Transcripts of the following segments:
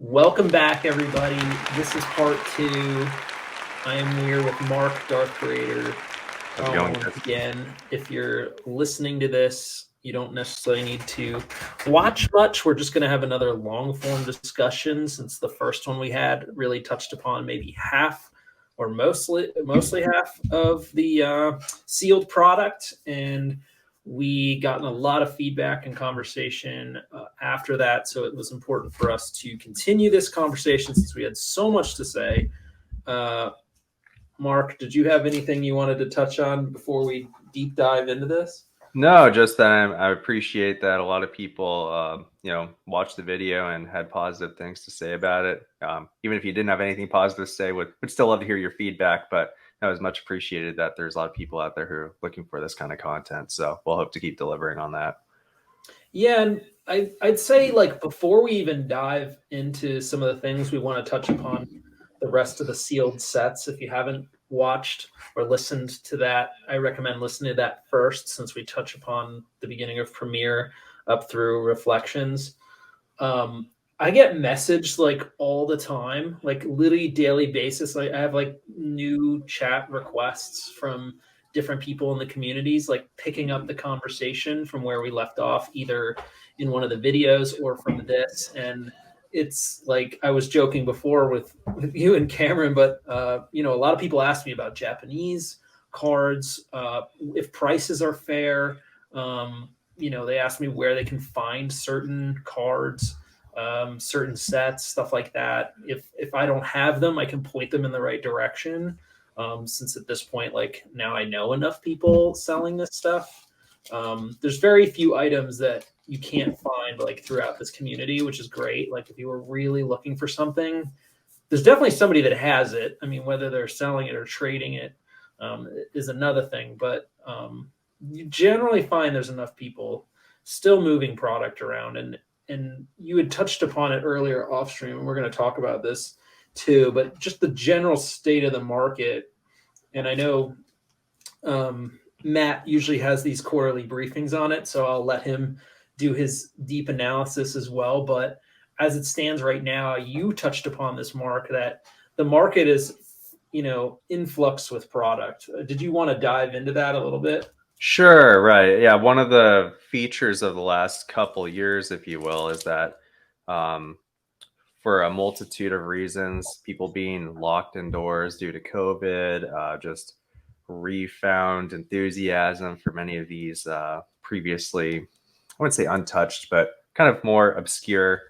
Welcome back, everybody. This is part two. I am here with Mark, Darth Grader. How's it going, Once guys? again, if you're listening to this, you don't necessarily need to watch much. We're just going to have another long form discussion since the first one we had really touched upon maybe half or mostly half of the sealed product. And we gotten a lot of feedback and conversation after that, so it was important for us to continue this conversation since we had so much to say. Mark, did you have anything you wanted to touch on before we deep dive into this? No, just that I appreciate that a lot of people, watched the video and had positive things to say about it. Even if you didn't have anything positive to say, would still love to hear your feedback. But that was much appreciated that there's a lot of people out there who are looking for this kind of content. So we'll hope to keep delivering on that. Yeah, and I'd say like before we even dive into some of the things we want to touch upon, the rest of the sealed sets, if you haven't watched or listened to that, I recommend listening to that first since we touch upon the beginning of Premiere up through Reflections. I get messaged like all the time, like literally daily basis. Like I have like new chat requests from different people in the communities, like picking up the conversation from where we left off, either in one of the videos or from this. And it's like I was joking before with you and Cameron, but a lot of people ask me about Japanese cards, if prices are fair. They ask me where they can find certain cards, certain sets, stuff like that. If I don't have them, I can point them in the right direction. Since at this point, like now I know enough people selling this stuff. There's very few items that you can't find like throughout this community, which is great. Like if you were really looking for something, there's definitely somebody that has it. I mean, whether they're selling it or trading it is another thing, but you generally find there's enough people still moving product around. And you had touched upon it earlier off stream, and we're going to talk about this too, but just the general state of the market. And I know Matt usually has these quarterly briefings on it, so I'll let him do his deep analysis as well. But as it stands right now, you touched upon this, Mark, that the market is, influx with product. Did you want to dive into that a little bit? Sure, right. Yeah, one of the features of the last couple years, if you will, is that um, for a multitude of reasons, people being locked indoors due to COVID, just refound enthusiasm for many of these previously, I wouldn't say untouched, but kind of more obscure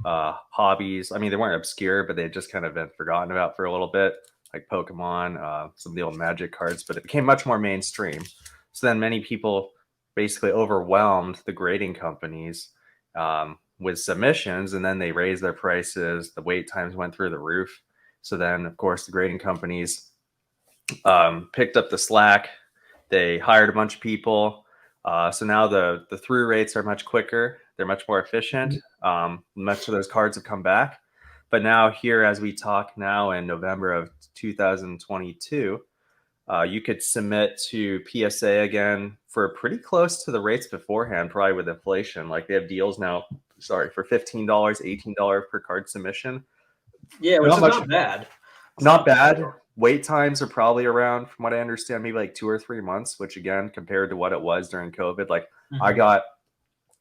hobbies. I mean, they weren't obscure, but they had just kind of been forgotten about for a little bit, like Pokemon, some of the old Magic cards, but it became much more mainstream. So then many people basically overwhelmed the grading companies with submissions, and then they raised their prices. The wait times went through the roof. So then, of course, the grading companies picked up the slack. They hired a bunch of people. So now the through rates are much quicker. They're much more efficient. Much of those cards have come back. But now here, as we talk now in November of 2022, you could submit to PSA again for pretty close to the rates beforehand, probably with inflation. Like they have deals now, for $15, $18 per card submission. Yeah, which Not is much, not bad. It's not not bad. Wait times are probably around, from what I understand, maybe like 2 or 3 months, which again, compared to what it was during COVID, like I Mhm. got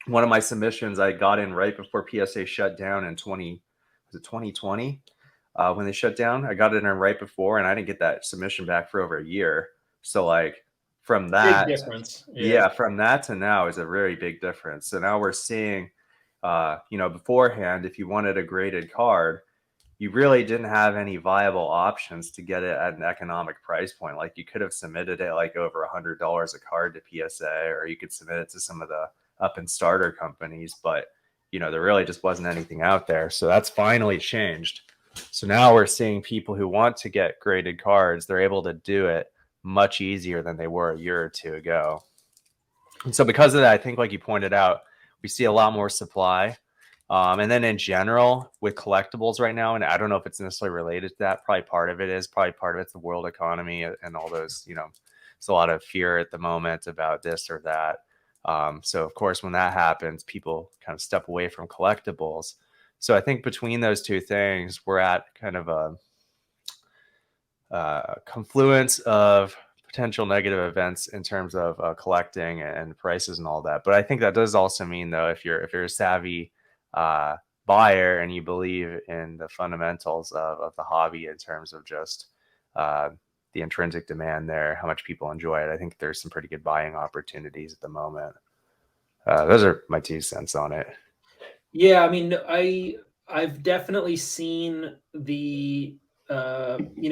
one of my submissions, I got in right before PSA shut down in 2020? When they shut down, I got it in right before, and I didn't get that submission back for over a year. So like from Big that, difference. Yeah. yeah, from that to now is a very big difference. So now we're seeing, beforehand, if you wanted a graded card, you really didn't have any viable options to get it at an economic price point. Like you could have submitted it like over $100 a card to PSA, or you could submit it to some of the up and starter companies, but there really just wasn't anything out there. So that's finally changed. So now we're seeing people who want to get graded cards, they're able to do it much easier than they were a year or two ago. And so because of that, I think like you pointed out, we see a lot more supply. And then in general, with collectibles right now, and I don't know if it's necessarily related to that, probably part of it is, probably part of it's the world economy and all those, there's a lot of fear at the moment about this or that. So of course, when that happens, people kind of step away from collectibles. So I think between those two things, we're at kind of a confluence of potential negative events in terms of collecting and prices and all that. But I think that does also mean, though, if you're a savvy buyer and you believe in the fundamentals of the hobby in terms of just the intrinsic demand there, how much people enjoy it, I think there's some pretty good buying opportunities at the moment. Those are my 2 cents on it. Yeah, I mean, I've definitely seen the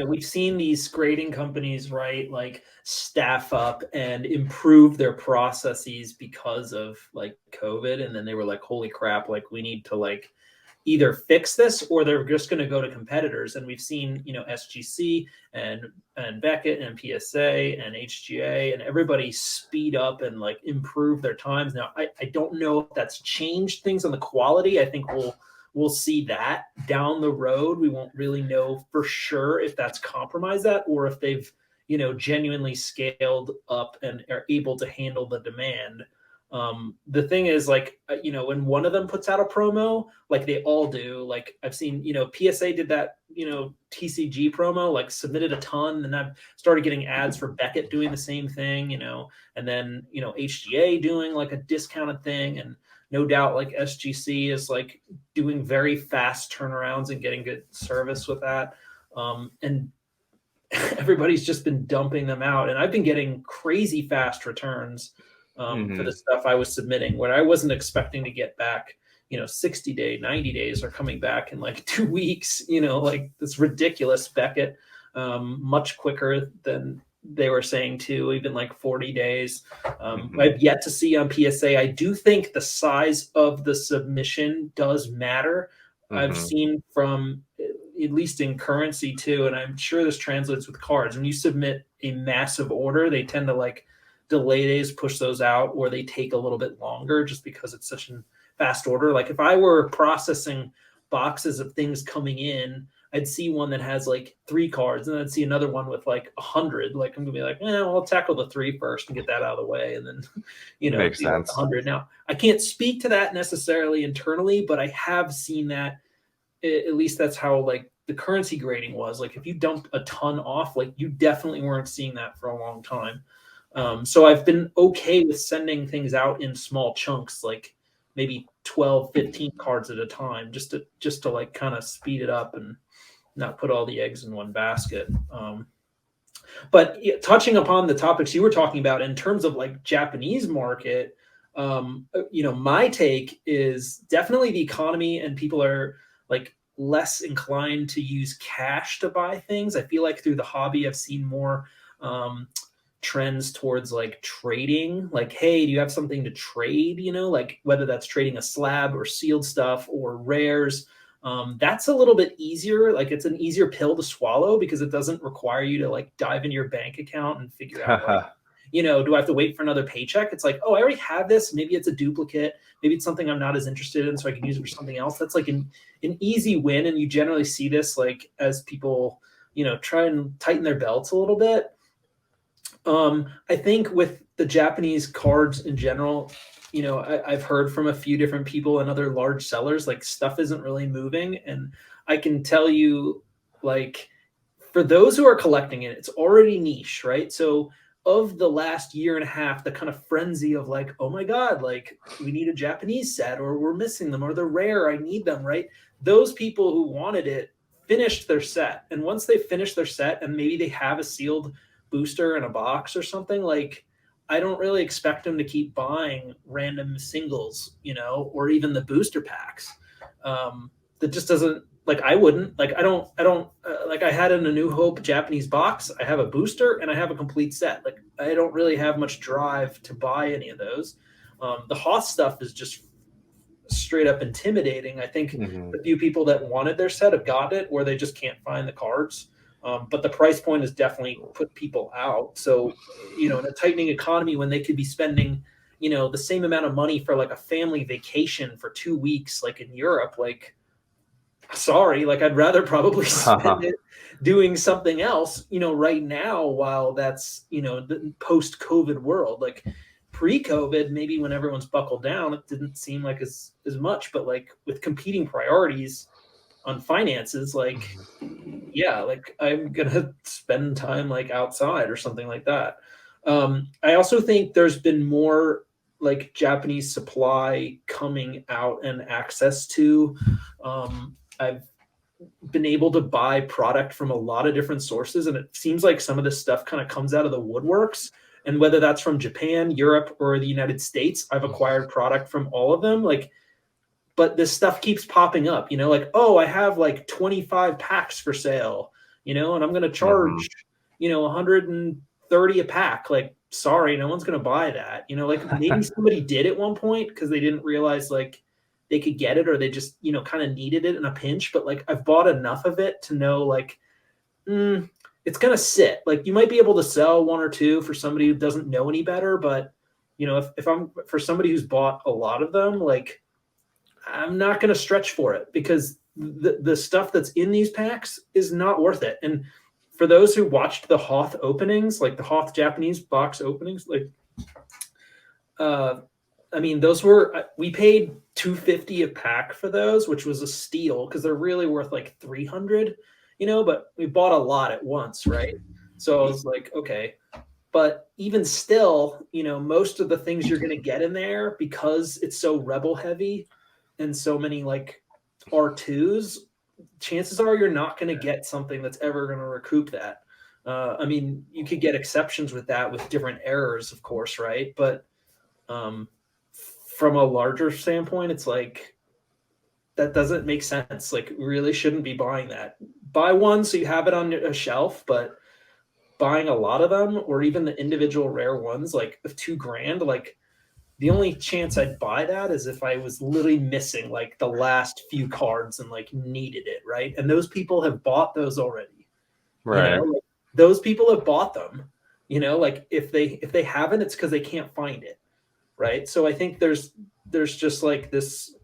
we've seen these grading companies, right, like staff up and improve their processes because of like COVID, and then they were like, holy crap, like we need to like either fix this or they're just going to go to competitors. And we've seen, SGC and Beckett and PSA and HGA and everybody speed up and like improve their times. Now, I don't know if that's changed things on the quality. I think we'll see that down the road. We won't really know for sure if that's compromised that or if they've, genuinely scaled up and are able to handle the demand. The thing is, like, when one of them puts out a promo, like they all do, like I've seen, PSA did that, TCG promo, like submitted a ton, and I've started getting ads for Beckett doing the same thing, and then, HGA doing like a discounted thing. And no doubt, like SGC is like doing very fast turnarounds and getting good service with that. And everybody's just been dumping them out, and I've been getting crazy fast returns for the stuff I was submitting, where I wasn't expecting to get back, 60 day, 90 days are coming back in like 2 weeks, like it's ridiculous. Beckett, much quicker than they were saying too, even like 40 days. I've yet to see on PSA. I do think the size of the submission does matter. I've seen from, at least in currency too, and I'm sure this translates with cards. When you submit a massive order, they tend to like delay days, push those out, or they take a little bit longer just because it's such a fast order. Like if I were processing boxes of things coming in, I'd see one that has like 3 cards, and I'd see another one with like 100. Like I'm gonna be like, well, I'll tackle the 3 first and get that out of the way, and then Makes deal with sense. 100. Now I can't speak to that necessarily internally, but I have seen that. At least that's how like the currency grading was. Like if you dumped a ton off, like you definitely weren't seeing that for a long time. So I've been okay with sending things out in small chunks, like maybe 12, 15 cards at a time, just to like kind of speed it up and not put all the eggs in one basket. But touching upon the topics you were talking about in terms of like Japanese market, my take is definitely the economy, and people are like less inclined to use cash to buy things. I feel like through the hobby, I've seen more trends towards like trading. Like, hey, do you have something to trade? Like whether that's trading a slab or sealed stuff or rares. That's a little bit easier. Like it's an easier pill to swallow because it doesn't require you to like dive into your bank account and figure out like, do I have to wait for another paycheck? It's like, oh, I already have this. Maybe it's a duplicate. Maybe it's something I'm not as interested in, so I can use it for something else. That's like an easy win. And you generally see this like as people, try and tighten their belts a little bit. I think with the Japanese cards in general, I've heard from a few different people and other large sellers, like stuff isn't really moving. And I can tell you, like, for those who are collecting it, it's already niche, right? So of the last year and a half, the kind of frenzy of like, oh my God, like we need a Japanese set, or we're missing them, or they're rare, I need them, right? Those people who wanted it finished their set. And once they finish their set and maybe they have a sealed booster in a box or something, like I don't really expect them to keep buying random singles, or even the booster packs. That just doesn't, like, I wouldn't, like, I don't like, I had in a New Hope Japanese box, I have a booster and I have a complete set. Like I don't really have much drive to buy any of those. The Hoth stuff is just straight up intimidating. I think the few people that wanted their set have gotten it, where they just can't find the cards. But the price point has definitely put people out. So, in a tightening economy, when they could be spending, the same amount of money for like a family vacation for 2 weeks, like in Europe, like, sorry, like I'd rather probably spend it doing something else, right now, while that's, the post-COVID world. Like pre-COVID, maybe when everyone's buckled down, it didn't seem like as much. But like with competing priorities on finances, like yeah, like I'm gonna spend time like outside or something like that. I also think there's been more like Japanese supply coming out and access to. I've been able to buy product from a lot of different sources, and it seems like some of this stuff kind of comes out of the woodworks. And whether that's from Japan, Europe, or the United States, I've acquired product from all of them. Like, but this stuff keeps popping up, like, oh, I have like 25 packs for sale, and I'm going to charge, 130 a pack. Like, sorry, no one's going to buy that. Like maybe somebody did at one point because they didn't realize like they could get it, or they just, kind of needed it in a pinch. But like I've bought enough of it to know like, it's going to sit. Like you might be able to sell one or two for somebody who doesn't know any better. But, if I'm for somebody who's bought a lot of them, like I'm not going to stretch for it because the stuff that's in these packs is not worth it. And for those who watched the Hoth openings, like the Hoth Japanese box openings, like, I mean, those were, we paid $250 a pack for those, which was a steal because they're really worth like 300, but we bought a lot at once, right? So I was like, okay. But even still, most of the things you're going to get in there, because it's so rebel heavy and so many like R2s, chances are you're not going to get something that's ever going to recoup that. I mean, you could get exceptions with that with different errors, of course, right? But from a larger standpoint, it's like that doesn't make sense. Like, we really shouldn't be buying that. Buy one so you have it on a shelf, but buying a lot of them, or even the individual rare ones, like of $2,000, like the only chance I'd buy that is if I was literally missing like the last few cards and like needed it, right? And those people have bought those already, Right. Like, those people have bought them, like if they haven't, it's because they can't find it, right? So I think there's just like this,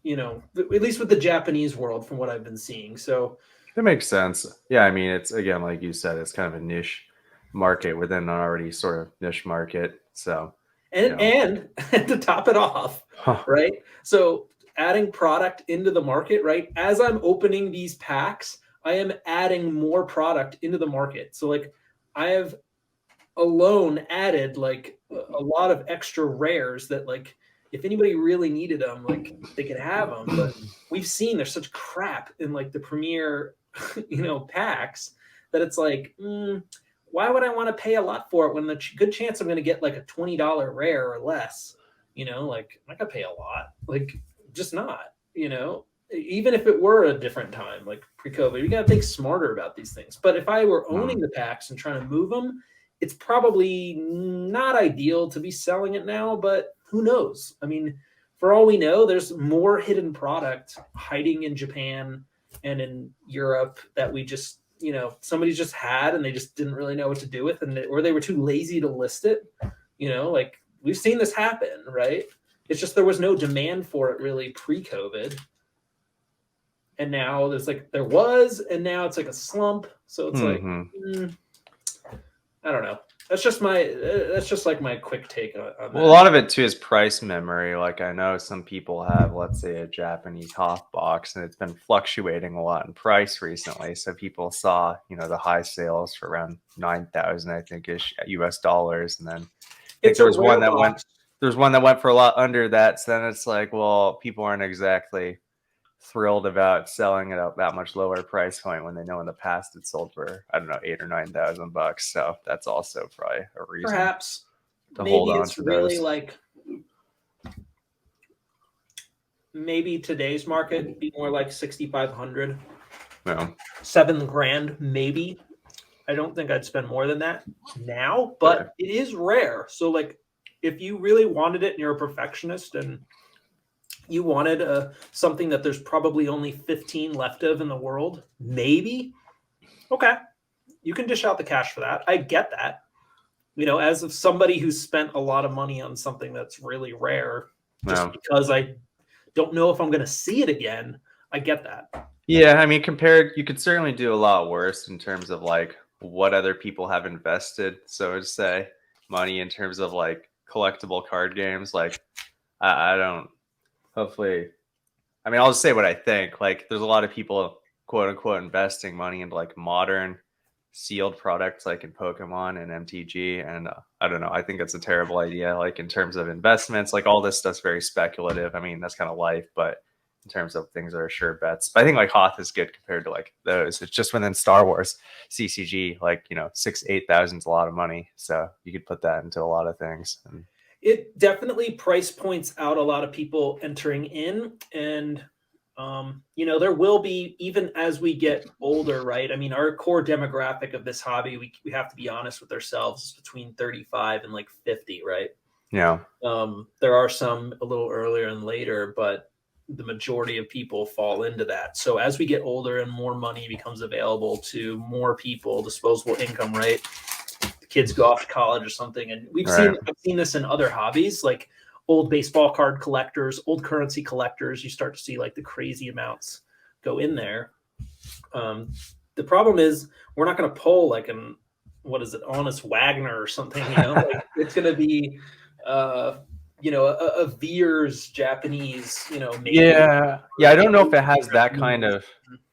at least with the Japanese world, from what I've been seeing. So That makes sense. Yeah, I mean, it's again, like you said, it's kind of a niche market within an already sort of niche market. So, and to top it off, right? So adding product into the market, right? As I'm opening these packs, I am adding more product into the market. So like I have alone added like a lot of extra rares that like if anybody really needed them, like they could have them. But we've seen there's such crap in like the premier, packs that it's like, why would I want to pay a lot for it when the good chance I'm going to get like a $20 rare or less? Like I'm not going to pay a lot, like just not, even if it were a different time, like pre-COVID, you got to think smarter about these things. But if I were owning the packs and trying to move them, it's probably not ideal to be selling it now, but who knows? I mean, for all we know, there's more hidden product hiding in Japan and in Europe that we just, somebody just had and they just didn't really know what to do with, or they were too lazy to list it. Like we've seen this happen, right? It's just there was no demand for it really pre-COVID. And now there was, and now it's like a slump. So it's like, I don't know. That's just like my quick take on that. Well, a lot of it too is price memory. Like I know some people have, let's say, a Japanese Hoth box, and it's been fluctuating a lot in price recently. So people saw, the high sales for around 9,000, I think, ish US dollars, and then there's one that went for a lot under that. So then it's like, well, people aren't exactly thrilled about selling it at that much lower price point when they know in the past it sold for, I don't know, $8,000 or $9,000. So that's also probably a reason. Perhaps to maybe hold on it's to really those. like maybe today's market would be more like 6,500, No. $7,000 maybe. I don't think I'd spend more than that now, but It is rare. So like if you really wanted it and you're a perfectionist and you wanted something that there's probably only 15 left of in the world, maybe, okay, you can dish out the cash for that. I get that. As of somebody who's spent a lot of money on something that's really rare, just because I don't know if I'm going to see it again, I get that. Yeah, I mean, you could certainly do a lot worse in terms of like what other people have invested, so to say, money in terms of like collectible card games. Like, I don't. Hopefully, I mean, I'll just say what I think. Like, there's a lot of people, quote unquote, investing money into like modern sealed products, like in Pokemon and MTG. And I don't know. I think it's a terrible idea. Like in terms of investments, like all this stuff's very speculative. I mean, that's kind of life, but in terms of things that are sure bets. But I think like Hoth is good compared to like those. It's just within Star Wars CCG, like, you know, 6,000-8,000 is a lot of money. So you could put that into a lot of things. And It definitely price points out a lot of people entering in, and you know, there will be, even as we get older, right? I mean, our core demographic of this hobby, we have to be honest with ourselves, is between 35 and like 50, right? yeah. There are some a little earlier and later, but the majority of people fall into that. So as we get older and more money becomes available to more people, disposable income, right? The kids go off to college or something, and I've seen this in other hobbies, like old baseball card collectors, old currency collectors. You start to see like the crazy amounts go in there. The problem is we're not going to pull like an, what is it, Honest Wagner or something, you know, like it's going to be, you know, a Veers Japanese, you know, maybe. Yeah. I don't know if it has that kind of,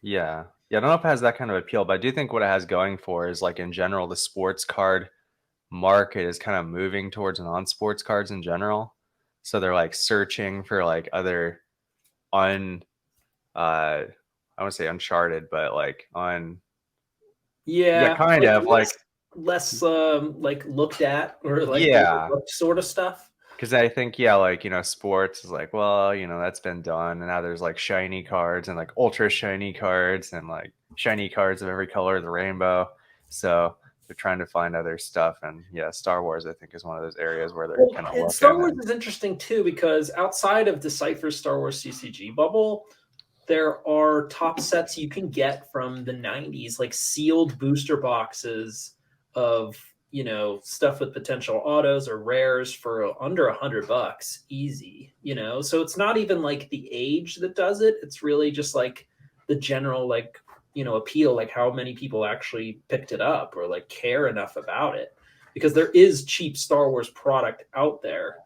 yeah. I don't know if it has that kind of appeal, but I do think what it has going for is like in general, the sports card market is kind of moving towards non-sports cards in general. So they're like searching for like other I want to say uncharted, but like Yeah, kind of like less like looked at or like yeah. sort of stuff. Because I think, yeah, like, you know, sports is like, well, you know, that's been done. And now there's like shiny cards and like ultra shiny cards and like shiny cards of every color of the rainbow. So they're trying to find other stuff. And yeah, Star Wars, I think, is one of those areas where they're kind of looking. Star Wars is interesting too, because outside of Decipher Star Wars CCG bubble, there are top sets you can get from the 90s, like sealed booster boxes of, you know, stuff with potential autos or rares for under $100 easy, you know? So it's not even like the age that does it. It's really just like the general, like, you know, appeal, like how many people actually picked it up or like care enough about it, because there is cheap Star Wars product out there.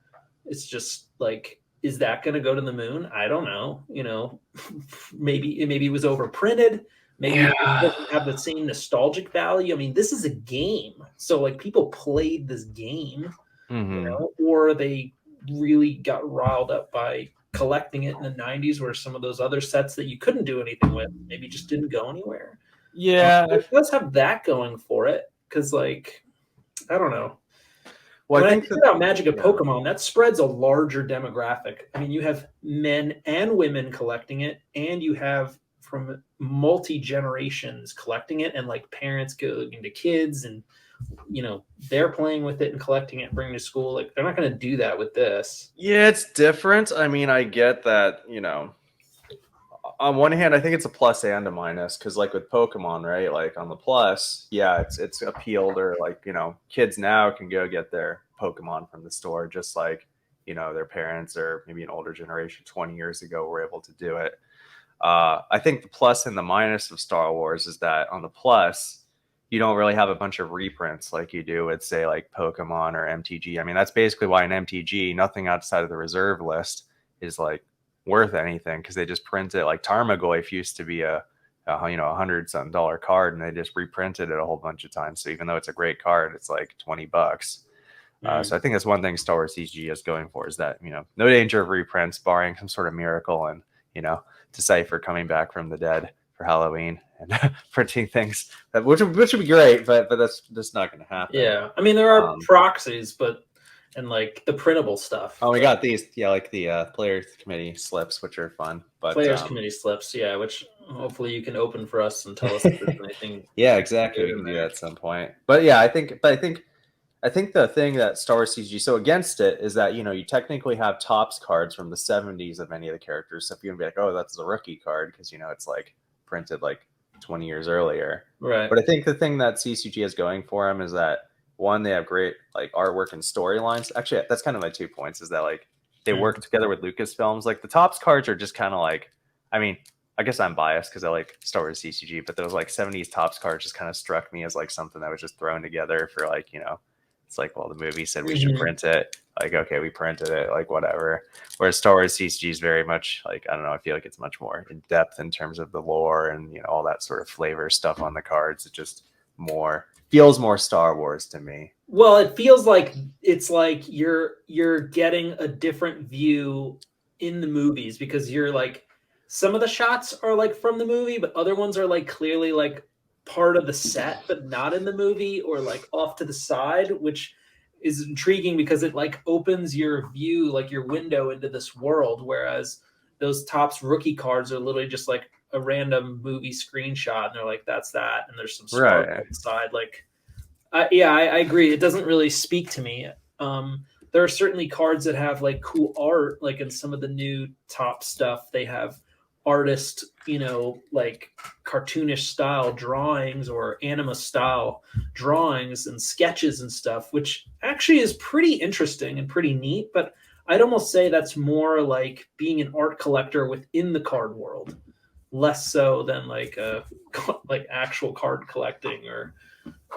It's just like, is that going to go to the moon? I don't know. You know, maybe it was overprinted. Maybe it doesn't have the same nostalgic value. I mean, this is a game, so like people played this game, you know, or they really got riled up by collecting it in the 90s, where some of those other sets that you couldn't do anything with maybe just didn't go anywhere. Yeah, it does have that going for it, because like, I don't know. well, When I think about Magic of Pokemon, that spreads a larger demographic. I mean, you have men and women collecting it, and you have from multi generations collecting it, and like parents going to kids, and you know, they're playing with it and collecting it and bringing it to school. Like, they're not going to do that with this. yeah, it's different. I mean, I get that, you know, on one hand, I think it's a plus and a minus, because like with Pokemon, right? Like on the plus, yeah, it's appealed, or like, you know, kids now can go get their Pokemon from the store, just like, you know, their parents or maybe an older generation 20 years ago were able to do it. I think the plus and the minus of Star Wars is that on the plus, you don't really have a bunch of reprints like you do with, say, like Pokemon or MTG. I mean, that's basically why in MTG, nothing outside of the reserve list is like worth anything, because they just print it. Like Tarmogoyf used to be a you know, $100-something card, and they just reprinted it a whole bunch of times. So even though it's a great card, it's like $20. So I think that's one thing Star Wars CCG is going for, is that, you know, no danger of reprints, barring some sort of miracle, and, you know, Decipher coming back from the dead for Halloween and printing things, which would be great, but that's just not going to happen. Yeah, I mean, there are proxies, but and like the printable stuff. Oh, we got these, yeah, like the Players Committee slips, which are fun. But Players Committee slips, yeah, which hopefully you can open for us and tell us if there's anything. Yeah, exactly. We can do that at some point. But yeah, I think the thing that Star Wars CG so against it is that, you know, you technically have tops cards from the 70s of any of the characters. So if you're gonna be like, oh, that's a rookie card, because, you know, it's like printed like 20 years earlier. Right. But I think the thing that CCG is going for them is that, one, they have great like artwork and storylines. Actually, that's kind of my 2 points, is that like they work together with Lucasfilms. Like the tops cards are just kind of like, I mean, I guess I'm biased because I like Star Wars CCG, but those like 70s tops cards just kind of struck me as like something that was just thrown together for like, you know, It's like, well, the movie said we should Mhm. print it. Like, okay, we printed it, like whatever. Whereas Star Wars CCG is very much like, I don't know, I feel like it's much more in depth in terms of the lore and, you know, all that sort of flavor stuff on the cards. It just more feels more Star Wars to me. Well, it feels like it's like you're getting a different view in the movies because you're like some of the shots are like from the movie, but other ones are like clearly like part of the set, but not in the movie or like off to the side, which is intriguing because it like opens your view, like your window into this world. Whereas those Topps rookie cards are literally just like a random movie screenshot, and they're like, "That's that," and there's some sparkle Right. inside, like yeah, I agree. It doesn't really speak to me. There are certainly cards that have like cool art, like in some of the new top stuff, they have artist, like cartoonish style drawings or anima style drawings and sketches and stuff, which actually is pretty interesting and pretty neat. But I'd almost say that's more like being an art collector within the card world, less so than like like actual card collecting or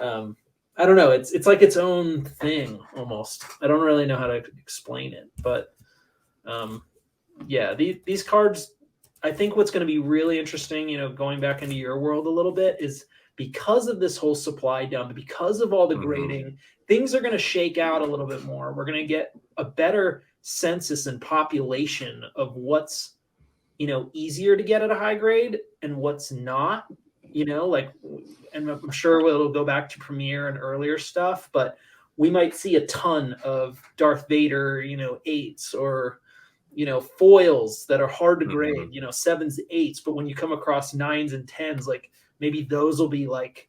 um, I don't know. It's like its own thing almost. I don't really know how to explain it, but um, yeah, these cards. I think what's going to be really interesting, going back into your world a little bit, is because of this whole supply dump, because of all the Mm-hmm. grading, things are going to shake out a little bit more. We're going to get a better census and population of what's easier to get at a high grade and what's not. Like, and I'm sure it'll go back to Premiere and earlier stuff, but we might see a ton of Darth Vader, eights or foils that are hard to Mm-hmm. grade, sevens, eights. But when you come across nines and tens, like maybe those will be like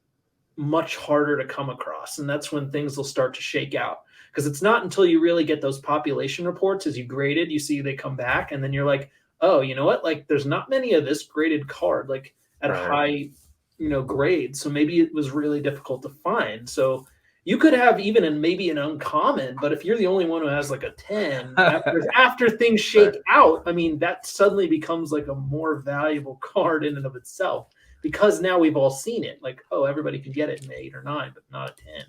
much harder to come across, and that's when things will start to shake out. Because it's not until you really get those population reports as you graded, you see they come back, and then you're like, oh, you know what? Like, there's not many of this graded card, like at a Right. high, grade. So maybe it was really difficult to find. So you could have even maybe an uncommon, but if you're the only one who has like a 10 after things Right. shake out, I mean, that suddenly becomes like a more valuable card in and of itself because now we've all seen it. Like, oh, everybody can get it in 8 or 9, but not a 10.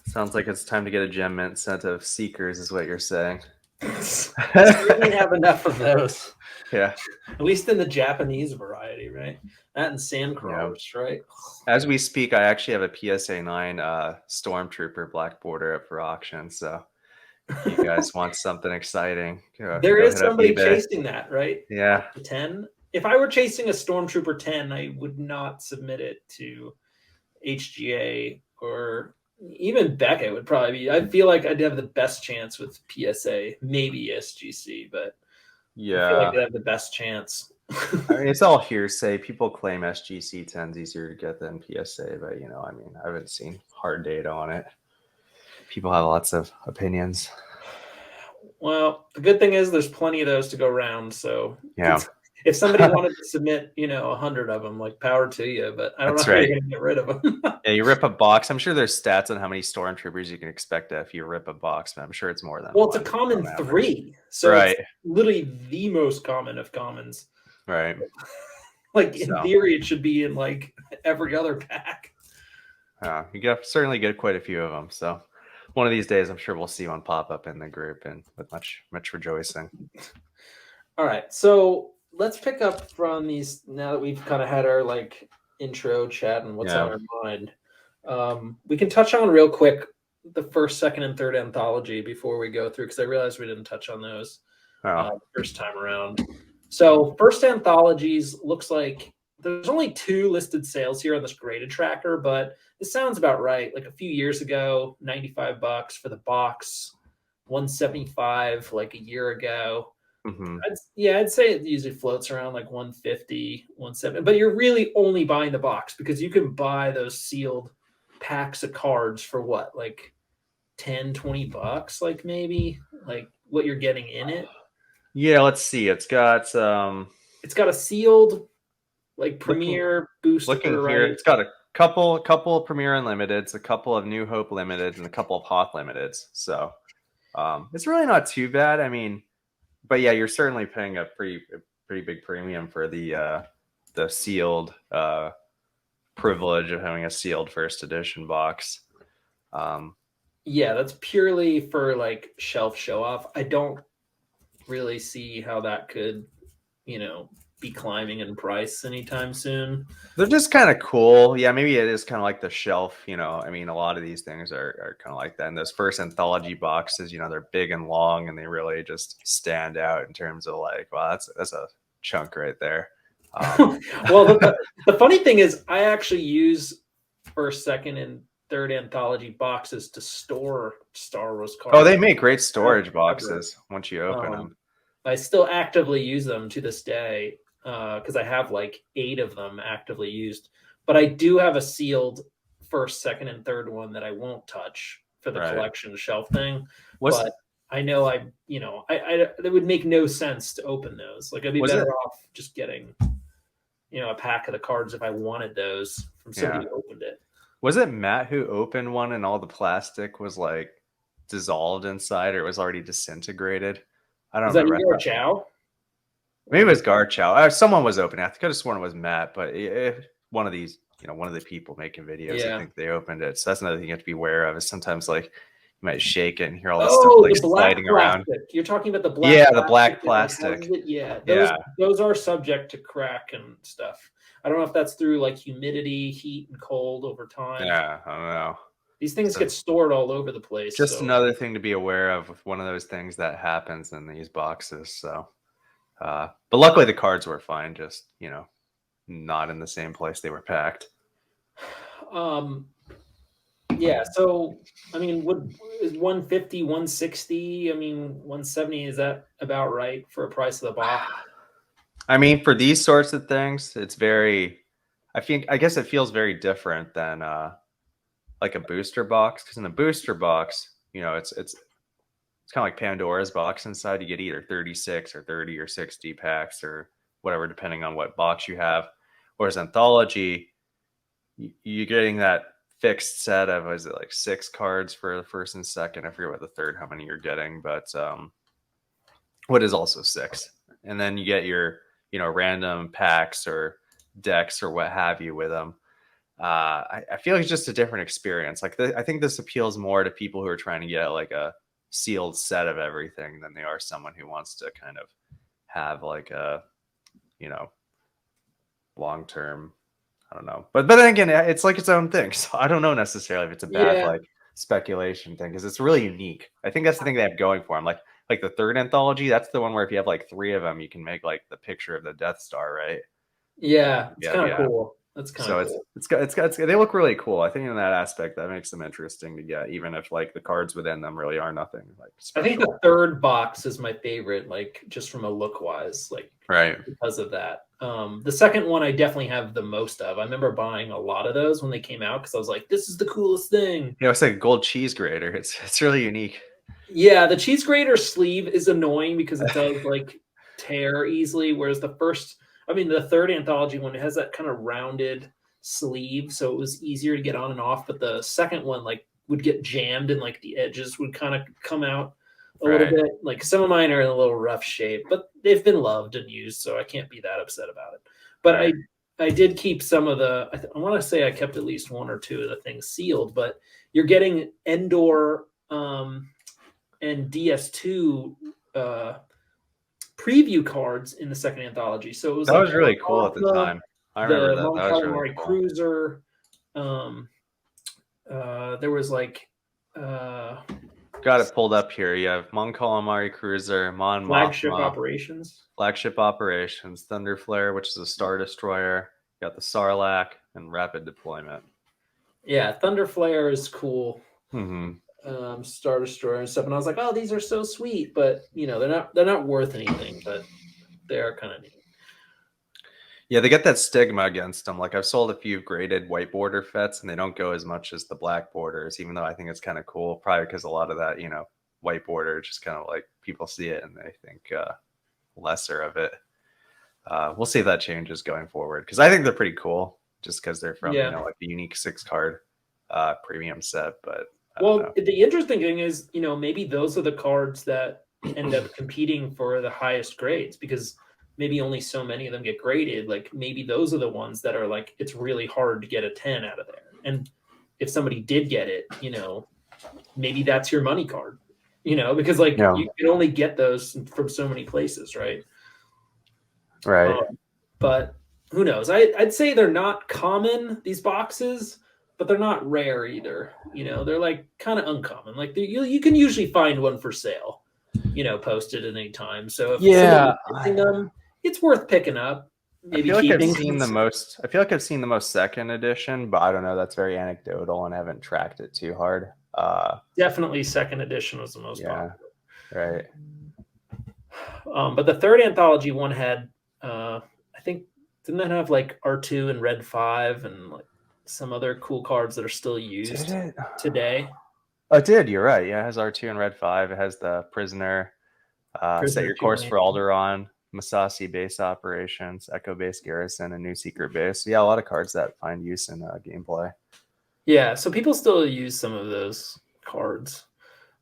Sounds like it's time to get a gem mint set of Seekers, is what you're saying. We certainly have enough of those, Yeah. at least in the Japanese variety, right? That and Yeah. sandcrawlers, right? As we speak, I actually have a PSA 9 Stormtrooper Black Border up for auction. So if you guys want something exciting, There go is hit up somebody eBay. chasing that, right? Yeah. Up to 10. If I were chasing a Stormtrooper 10, I would not submit it to HGA or even Beckett would probably be. I feel like I'd have the best chance with PSA, maybe SGC, but I feel like Yeah. I'd have the best chance. I mean, it's all hearsay. People claim SGC 10's easier to get than PSA, but I mean, I haven't seen hard data on it. People have lots of opinions. Well, the good thing is there's plenty of those to go around. So Yeah. if somebody wanted to submit, 100 of them, like power to you, but I don't know That's how you're right. going to get rid of them. Yeah, you rip a box. I'm sure there's stats on how many stormtroopers you can expect if you rip a box, but I'm sure it's more than Well, it's a one common on average. 3. So it's Right. literally the most common of commons. Right. Like in So theory, it should be in like every other pack. you get certainly get quite a few of them. So one of these days, I'm sure we'll see one pop up in the group and with much rejoicing. All right, so let's pick up from these now that we've kind of had our like intro chat and what's on Yeah. our mind. We can touch on real quick the first, second, and third anthology before we go through because I realized we didn't touch on those Oh. first time around. So first anthologies looks like there's only 2 listed sales here on this graded tracker, but this sounds about right. Like a few years ago, $95 for the box, 175 like a year ago. Mm-hmm. I'd say it usually floats around like 150, 170, but you're really only buying the box because you can buy those sealed packs of cards for what, like 10, $20, like maybe like what you're getting in it. Yeah, let's see. It's got It's got a sealed like looking Premier booster, here. right? It's got a couple of Premier Unlimiteds, a couple of New Hope Limiteds, and a couple of Hoth Limiteds. So it's really not too bad. I mean, but yeah, you're certainly paying a pretty big premium for the sealed privilege of having a sealed first edition box. Yeah, that's purely for like shelf show off. I don't really see how that could, you know, be climbing in price anytime soon. They're just kind of cool. Yeah, maybe it is kind of like the shelf, you know. I mean, a lot of these things are kind of like that. And those first anthology boxes, you know, they're big and long and they really just stand out in terms of like, wow, that's a chunk right there. Well, the funny thing is, I actually use first, second, and third anthology boxes to store Star Wars Oh, cards they make great storage forever. boxes once you open Um, them. I still actively use them to this day because I have like 8 of them actively used. But I do have a sealed first, second, and third one that I won't touch for the Right. collection shelf thing. Was But I know it would make no sense to open those. Like I'd be was better it? off just getting a pack of the cards if I wanted those from somebody Yeah. who opened it. Was it Matt who opened one and all the plastic was like dissolved inside or it was already disintegrated? I don't Was that remember. you or Chow? Maybe Or it was was Garchow. Someone was opening. I could have sworn it was Matt, but if one of these, you know, one of the people making videos, I yeah. think they opened it. So that's another thing you have to be aware of. Is sometimes like you might shake it and hear all this stuff Oh, like the black sliding around. plastic. You're talking about the black Yeah, the black plastic that like houses plastic. it. Yeah, those Yeah, those are subject to crack and stuff. I don't know if that's through like humidity, heat, and cold over time. yeah. I don't know. These things So get stored all over the place. just So another thing to be aware of with one of those things that happens in these boxes. So, but luckily the cards were fine. Just not in the same place they were packed. um yeah, so I mean, what is 150, 160? I mean, 170, is that about right for a price of the box? I mean, for these sorts of things, it's very. I guess it feels very different than like a booster box because in the booster box, it's kind of like Pandora's box inside. You get either 36 or 30 or 60 packs or whatever, depending on what box you have. Whereas anthology, you're getting that fixed set of is it like 6 cards for the first and second. I forget what the third how many you're getting, but what is also 6, and then you get your random packs or decks or what have you with them. I feel like it's just a different experience. Like I think this appeals more to people who are trying to get like a sealed set of everything than they are someone who wants to kind of have like a you know long term. I don't know, but then again, it's like its own thing. So I don't know necessarily if it's a bad Yeah. like speculation thing because it's really unique. I think that's the thing they have going for them. Like the third anthology, that's the one where if you have like 3 of them, you can make like the picture of the Death Star, right? Yeah, it's Yeah, kind of yeah. cool. That's kind of So cool. they look really cool. I think in that aspect that makes them interesting to get, even if like the cards within them really are nothing like I think the special. third box is my favorite, like just from a look wise, like Right. because of that. The second one I definitely have the most of. I remember buying a lot of those when they came out because I was like, this is the coolest thing. It's like a gold cheese grater. It's really unique. Yeah, the cheese grater sleeve is annoying because it does like tear easily, whereas the third anthology one, it has that kind of rounded sleeve, so it was easier to get on and off. But the second one, like, would get jammed and like the edges would kind of come out a little Right. bit. Like some of mine are in a little rough shape, but they've been loved and used, so I can't be that upset about it. But Right. I did keep some of the. I want to say I kept at least 1 or 2 of the things sealed, but you're getting Endor. And DS2 uh, preview cards in the second anthology. So it was That like was really cool at the Alpha, time. I remember the that. Mon That was really Calamari cool. Cruiser. Um, there was like Got it pulled up here. You have Mon Calamari Cruiser, Mon flagship Mothma, operations. Flagship Operations, Thunder Flare, which is a Star Destroyer. You got the Sarlacc and Rapid Deployment. Yeah, Thunder Flare is cool. Mm-hmm. Star Destroyer and stuff. And I was like, oh, these are so sweet, but they're not worth anything, but they are kind of neat. Yeah, they get that stigma against them. Like I've sold a few graded white border fets, and they don't go as much as the black borders. Even though I think it's kind of cool, probably because a lot of that, white border, just kind of like people see it and they think lesser of it. We'll see if that changes going forward because I think they're pretty cool, just because they're from Yeah. like the unique 6 card premium set. But I don't Well, know. the interesting thing is, maybe those are the cards that end up competing for the highest grades because maybe only so many of them get graded. Like maybe those are the ones that are like it's really hard to get a 10 out of there. And if somebody did get it, maybe that's your money card, because like Yeah. you can only get those from so many places, right? Right. But who knows? I'd say they're not common, these boxes, but they're not rare either. They're like kind of uncommon. Like you can usually find one for sale, posted at any time. So if Yeah. somebody's missing them, it's worth picking up. Maybe I keeping. feel like I've seen the most second edition, but I don't know. That's very anecdotal, and I haven't tracked it too hard. Definitely second edition was the most Yeah. popular. Right. But the third anthology one had, I think, didn't that have like R2 and Red 5 and like some other cool cards that are still used today? Oh, it did. You're right. Yeah, it has R2 and Red 5. It has the Prisoner, Set Your Course for Alderaan, Masasi Base Operations, Echo Base Garrison, and New Secret Base. So, yeah, a lot of cards that find use in gameplay. Yeah, so people still use some of those cards.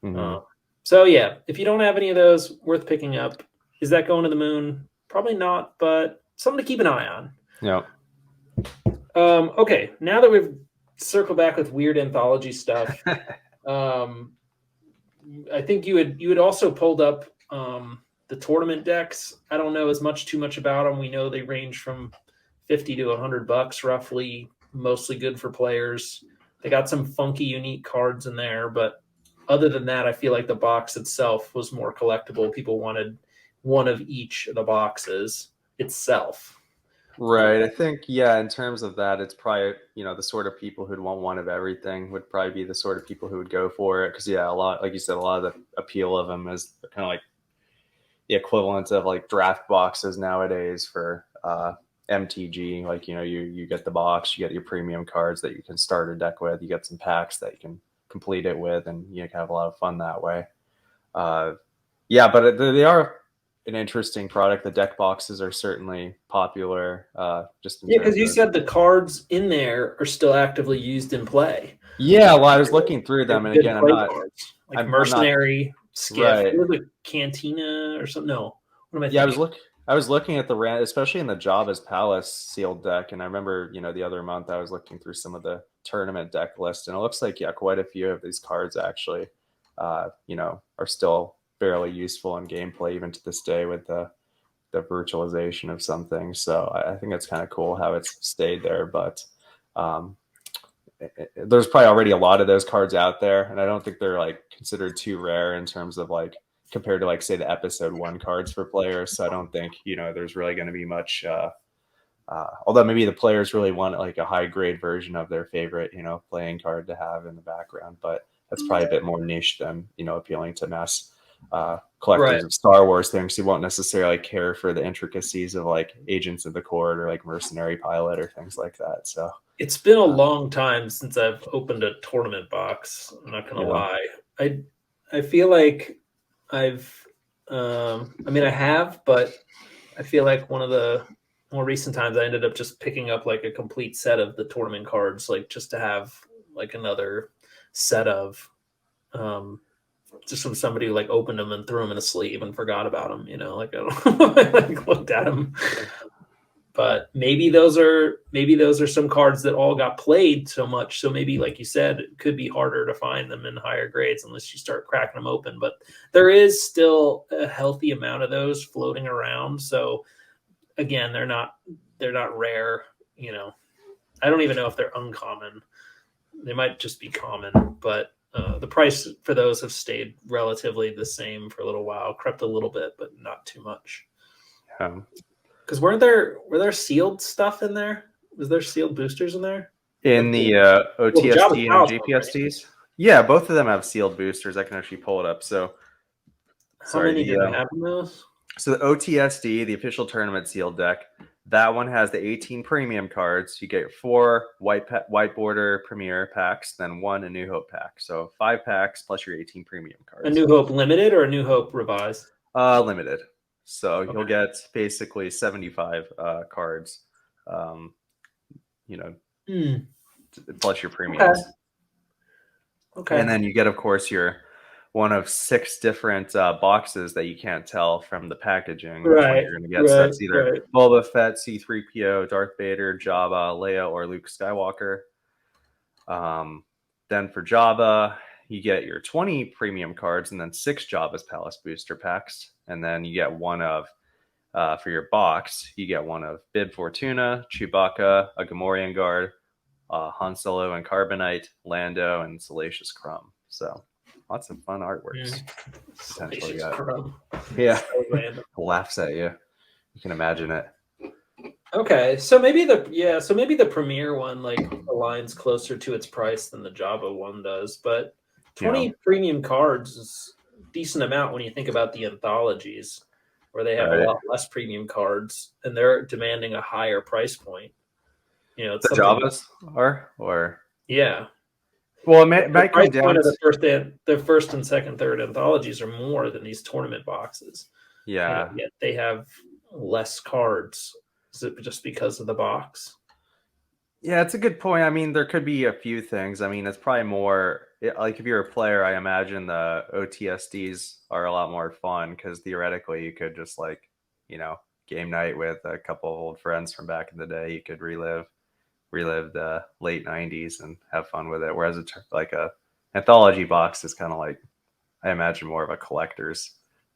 Mm-hmm. So, yeah, if you don't have any of those, worth picking up. Is that going to the moon? Probably not, but something to keep an eye on. Yeah. Okay, now that we've circled back with weird anthology stuff, I think you had also pulled up the tournament decks. I don't know too much about them. We know they range from $50 to $100 roughly, mostly good for players. They got some funky, unique cards in there, but other than that, I feel like the box itself was more collectible. People wanted one of each of the boxes itself. Right. I think, yeah, in terms of that, it's probably, the sort of people who'd want one of everything would probably be the sort of people who would go for it. Because, yeah, a lot, like you said, a lot of the appeal of them is kind of like the equivalent of like draft boxes nowadays for MTG. Like, you get the box, you get your premium cards that you can start a deck with, you get some packs that you can complete it with, and you can have a lot of fun that way. Yeah, but they are an interesting product. The deck boxes are certainly popular. Because you said the cards in there are still actively used in play. Yeah, well, I was looking through them, and again, cards, like Mercenary, Skiff, right. or the Cantina or something. No, what am I thinking? I was looking at the especially in the Jabba's Palace sealed deck, and I remember, the other month I was looking through some of the tournament deck list, and it looks like quite a few of these cards actually, are still fairly useful in gameplay even to this day with the virtualization of some things. So I think it's kind of cool how it's stayed there. But there's probably already a lot of those cards out there, and I don't think they're like considered too rare in terms of like compared to like say the episode 1 cards for players. So I don't think there's really going to be much. Although maybe the players really want like a high grade version of their favorite playing card to have in the background, but that's probably a bit more niche than appealing to mass collectors of Star Wars things who won't necessarily care for the intricacies of like Agents of the Court or like Mercenary Pilot or things like that. So it's been a long time since I've opened a tournament box. I'm not gonna lie. I feel like I've I have, but I feel like one of the more recent times I ended up just picking up like a complete set of the tournament cards, like just to have like another set of just from somebody who like opened them and threw them in a sleeve and forgot about them, like I don't like looked at them. But maybe those are some cards that all got played so much. So maybe, like you said, it could be harder to find them in higher grades unless you start cracking them open. But there is still a healthy amount of those floating around. So again, they're not rare. I don't even know if they're uncommon. They might just be common, but the price for those have stayed relatively the same for a little while, crept a little bit, but not too much. Because were there sealed stuff in there? Was there sealed boosters in there? In the OTST and GPSTs? Right? Yeah, both of them have sealed boosters. I can actually pull it up. So, how many do you have in those? So the OTSD, the official tournament sealed deck, that one has the 18 premium cards. You get 4 white border premier packs, then 1 A New Hope pack. So 5 packs plus your 18 premium cards. A New Hope limited or A New Hope revised? Limited. So you'll get basically 75 cards, plus your premiums. Okay. And then you get, of course, your one of 6 different boxes that you can't tell from the packaging which one you're going to get. So that's either Boba Fett, C-3PO, Darth Vader, Jabba, Leia, or Luke Skywalker. Then for Jabba, you get your 20 premium cards and then 6 Jabba's Palace booster packs. And then you get one of, for your box, you get one of Bib Fortuna, Chewbacca, a Gamorrean guard, Han Solo and Carbonite, Lando, and Salacious Crumb. So lots of fun artworks. Potentially, yeah. So laughs at you. You can imagine it. Okay, so maybe the premier one like aligns closer to its price than the Jabba one does, but 20 premium cards is a decent amount when you think about the anthologies, where they have a lot less premium cards and they're demanding a higher price point. You know, it's the Jabbas are, or yeah. Well, it might come down to the first and second, third anthologies are more than these tournament boxes. Yeah, yet they have less cards. Is it just because of the box? Yeah, it's a good point. I mean, there could be a few things. I mean, it's probably more like if you're a player, I imagine the OTSDs are a lot more fun because theoretically you could just like, game night with a couple of old friends from back in the day. You could relive the late 90s and have fun with it. Whereas like a anthology box is kind of like, I imagine, more of a collector's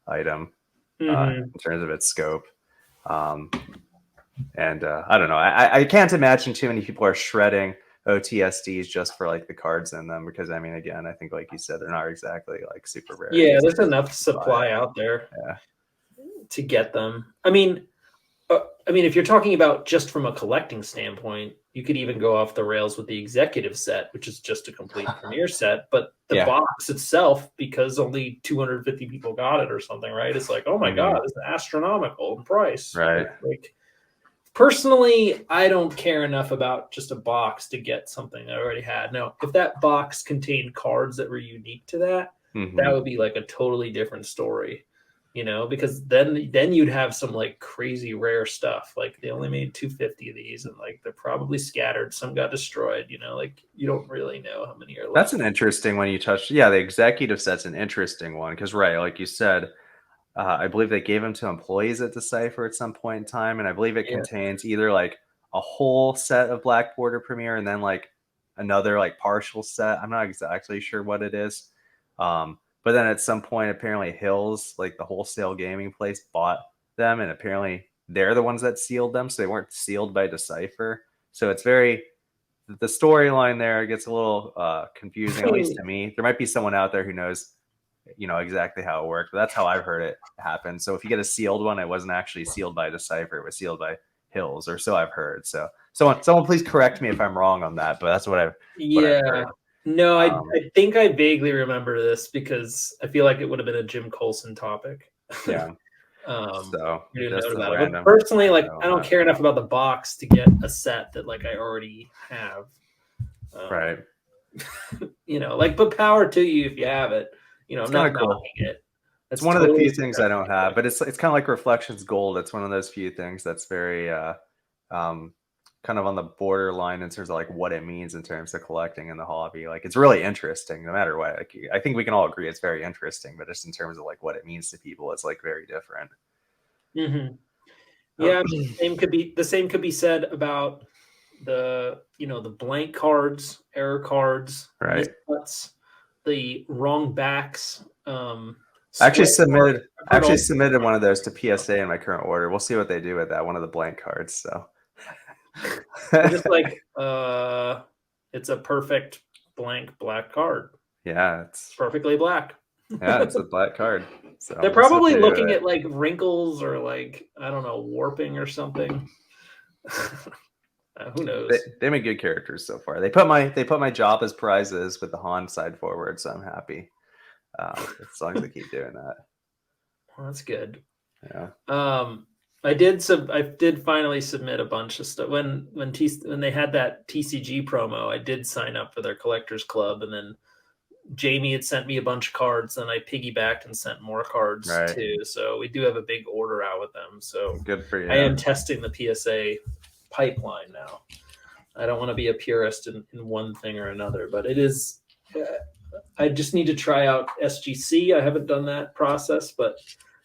item in terms of its scope. And I don't know. I can't imagine too many people are shredding OTSDs just for like the cards in them because I mean, again, I think like you said, they're not exactly like super rare. Yeah, there's enough supply out there to get them. I mean, if you're talking about just from a collecting standpoint, you could even go off the rails with the executive set, which is just a complete premiere set. But the box itself, because only 250 people got it or something, right? It's like, oh my God, it's astronomical in price. Right. Like, personally, I don't care enough about just a box to get something I already had. Now, if that box contained cards that were unique to that, that would be like a totally different story. Because then you'd have some like crazy rare stuff. Like they only made 250 of these and like they're probably scattered. Some got destroyed, like you don't really know how many are left. That's an interesting one you touched. Yeah, the executive set's an interesting one because, right, like you said, I believe they gave them to employees at Decipher at some point in time. And I believe it contains either like a whole set of Black Border Premiere and then like another like partial set. I'm not exactly sure what it is. But then at some point, apparently Hills, like the wholesale gaming place, bought them. And apparently they're the ones that sealed them. So they weren't sealed by Decipher. So it's the storyline there gets a little confusing, at least to me. There might be someone out there who knows, exactly how it worked. But that's how I've heard it happen. So if you get a sealed one, it wasn't actually sealed by Decipher. It was sealed by Hills, or so I've heard. So someone please correct me if I'm wrong on that. But that's what I've heard. No, I think I vaguely remember this because I feel like it would have been a Jim Colson topic. Yeah. So personally, like I don't care enough about the box to get a set that like I already have. Right. But power to you if you have it. I'm not knocking it. It's one of the few things I don't have, but it's kind of like Reflections Gold. It's one of those few things that's very kind of on the borderline in terms of like what it means in terms of collecting in the hobby. Like it's really interesting no matter what. Like, I think we can all agree it's very interesting, but just in terms of like what it means to people, it's like very different. Yeah, the same could be said about the blank cards, error cards, right? The wrong backs. I actually submitted one of those to PSA in my current order. We'll see what they do with that. One of the blank cards. So just like it's a perfect blank black card. Yeah, it's perfectly black. Yeah, it's a black card. So they're probably looking at like wrinkles or like I don't know, warping or something. Who knows? They make good characters so far. They put my job as prizes with the Han side forward, so I'm happy. As long as they keep doing that. Well, that's good. Yeah. I did finally submit a bunch of stuff when they had that TCG promo. I did sign up for their collectors club, and then Jamie had sent me a bunch of cards, and I piggybacked and sent more cards too. So we do have a big order out with them. So good for you. I am testing the PSA pipeline now. I don't want to be a purist in one thing or another, but it is. I just need to try out SGC. I haven't done that process, but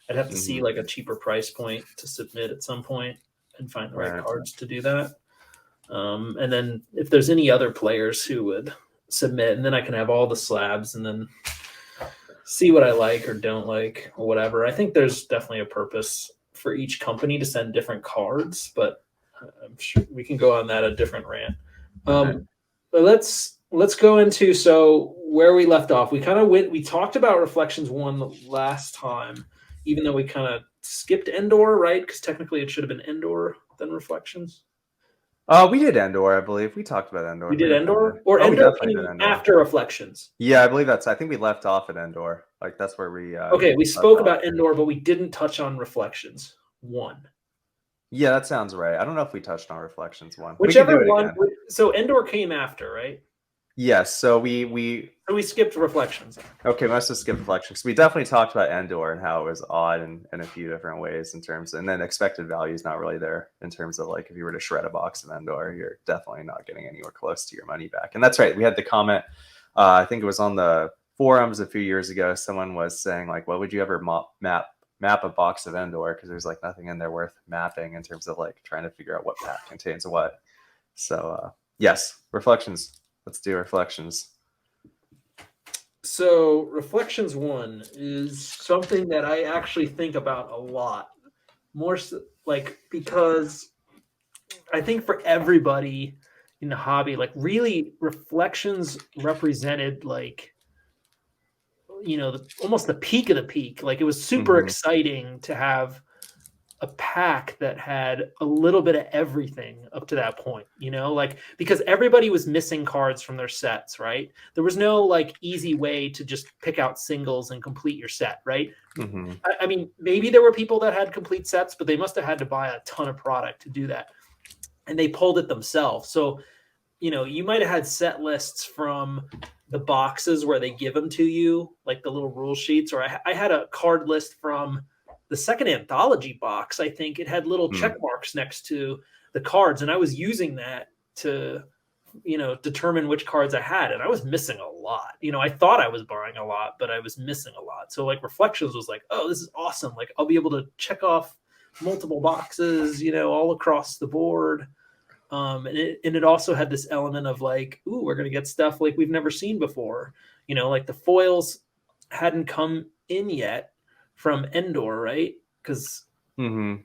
I'd have to see like a cheaper price point to submit at some point and find the right cards to do that. And then if there's any other players who would submit, and then I can have all the slabs and then see what I like or don't like or whatever. I think there's definitely a purpose for each company to send different cards, but I'm sure we can go on that a different rant. But let's go into so where we left off. We talked about Reflections 1 last time, even though we kind of skipped Endor, right? Because technically it should have been Endor then Reflections. We did Endor, I believe. We talked about Endor. We did Endor, or we Endor definitely did came Endor. after Reflections. Yeah, I believe I think we left off at Endor. Like that's where we. Okay, we spoke about Endor, but we didn't touch on Reflections 1. Yeah, that sounds right. I don't know if we touched on Reflections 1. Whichever one. Again. So Endor came after, right? Yes. So we skipped Reflections. Okay, must have skipped Reflections. We definitely talked about Endor and how it was odd in a few different ways in terms, and then expected value is not really there in terms of like if you were to shred a box of Endor, you're definitely not getting anywhere close to your money back. And that's right. We had the comment. I think it was on the forums a few years ago. Someone was saying like, "What would you ever map a box of Endor?" Because there's like nothing in there worth mapping in terms of like trying to figure out what pack contains what. So yes, Reflections. Let's do Reflections. So Reflections 1 is something that I actually think about a lot. More so, like, because I think for everybody in the hobby, like really Reflections represented like, you know, almost the peak of the peak. Like it was super exciting to have a pack that had a little bit of everything up to that point, you know, like because everybody was missing cards from their sets, right? There was no like easy way to just pick out singles and complete your set, right? I mean, maybe there were people that had complete sets, but they must have had to buy a ton of product to do that. And they pulled it themselves. So, you know, you might have had set lists from the boxes where they give them to you, like the little rule sheets, or I had a card list from the second anthology box. I think it had little check marks next to the cards, and I was using that to, you know, determine which cards I had, and I was missing a lot. You know, I thought I was buying a lot, but I was missing a lot. So like Reflections was like, oh, this is awesome. Like I'll be able to check off multiple boxes, you know, all across the board. And it also had this element of like, ooh, we're gonna get stuff like we've never seen before. You know, like the foils hadn't come in yet from Endor, right? Because the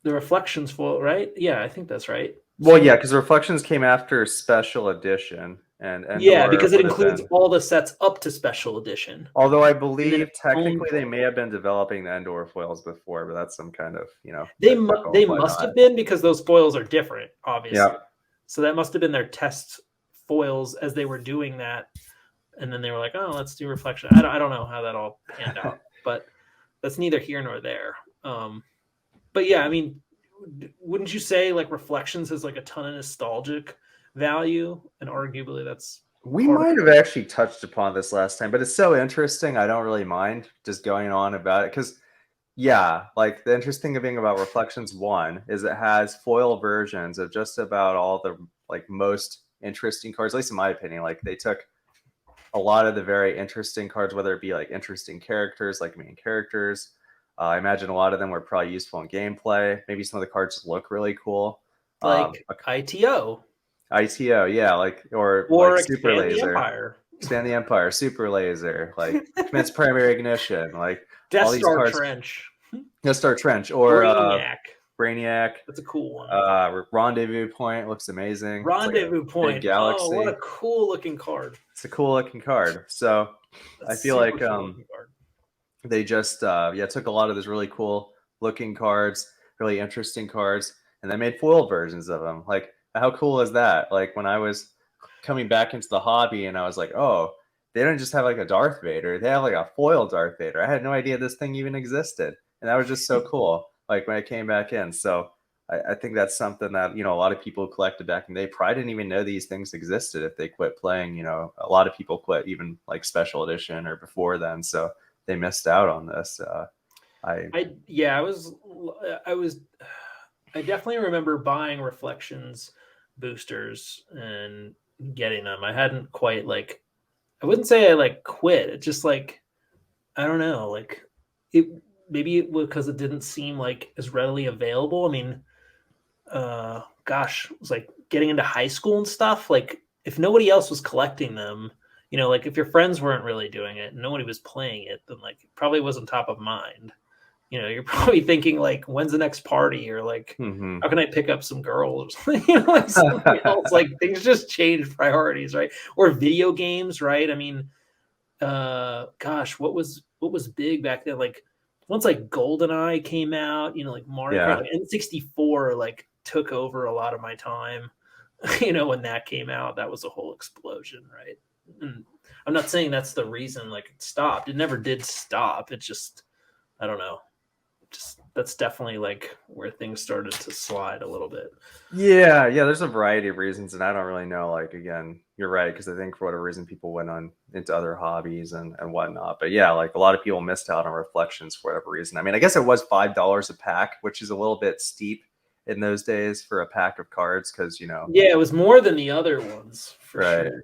Reflections foil, right? Yeah, I think that's right. Well, yeah, because Reflections came after Special Edition, and Endor yeah, because it includes all the sets up to Special Edition. Although I believe technically they may have been developing the Endor foils before, but that's some kind of, you know. They must have been, because those foils are different, obviously. Yeah. So that must have been their test foils as they were doing that, and then they were like, "Oh, let's do Reflection." I don't know how that all panned out, but that's neither here nor there. But yeah, I mean, wouldn't you say like Reflections has like a ton of nostalgic value, and arguably that's we might have actually touched upon this last time, but it's so interesting. I don't really mind just going on about it because, yeah, like the interesting thing about Reflections 1 is it has foil versions of just about all the like most interesting cards, at least in my opinion. Like they took a lot of the very interesting cards, whether it be like interesting characters, like main characters. I imagine a lot of them were probably useful in gameplay. Maybe some of the cards look really cool. Like ITO. ITO, yeah, like or like Super Laser, Expand the Empire, Super Laser, like Commence Primary Ignition, like Death Star Trench, Death Star Trench, or Brainiac. That's a cool one. Rendezvous Point looks amazing. Rendezvous Point, big galaxy. Oh, what a cool looking card! It's a cool looking card. So I feel like they just took a lot of those really cool looking cards, really interesting cards, and they made foil versions of them. Like, how cool is that? Like when I was coming back into the hobby and I was like, oh, they don't just have like a Darth Vader, they have like a foil Darth Vader. I had no idea this thing even existed. And that was just so cool. Like when I came back in. So I think that's something that, you know, a lot of people collected back in the day probably didn't even know these things existed if they quit playing. You know, a lot of people quit even like Special Edition or before then. So they missed out on this. I definitely remember buying Reflections boosters and getting them. I hadn't quite like, I wouldn't say I like quit. It just like, I don't know, like it, maybe it was because it didn't seem like as readily available. I mean, gosh, it was like getting into high school and stuff. Like if nobody else was collecting them, you know, like if your friends weren't really doing it and nobody was playing it, then like it probably wasn't top of mind. You know, you're probably thinking like, when's the next party, or like, Mm-hmm. how can I pick up some girls? You know, like something else. Like things just change priorities, right? Or video games, right? I mean, gosh, what was big back then? Like once like GoldenEye came out, you know, like Mario Kart, Yeah. like N64 like took over a lot of my time. You know, when that came out, that was a whole explosion, right? And I'm not saying that's the reason like it stopped. It never did stop. It just, I don't know. Just that's definitely like where things started to slide a little bit. Yeah, yeah, there's a variety of reasons, and I don't really know. Like, again, you're right, because I think for whatever reason people went on into other hobbies and whatnot. But yeah, like a lot of people missed out on Reflections for whatever reason. I mean, I guess it was $5 a pack, which is a little bit steep in those days for a pack of cards, because Yeah, it was more than the other ones for right? sure.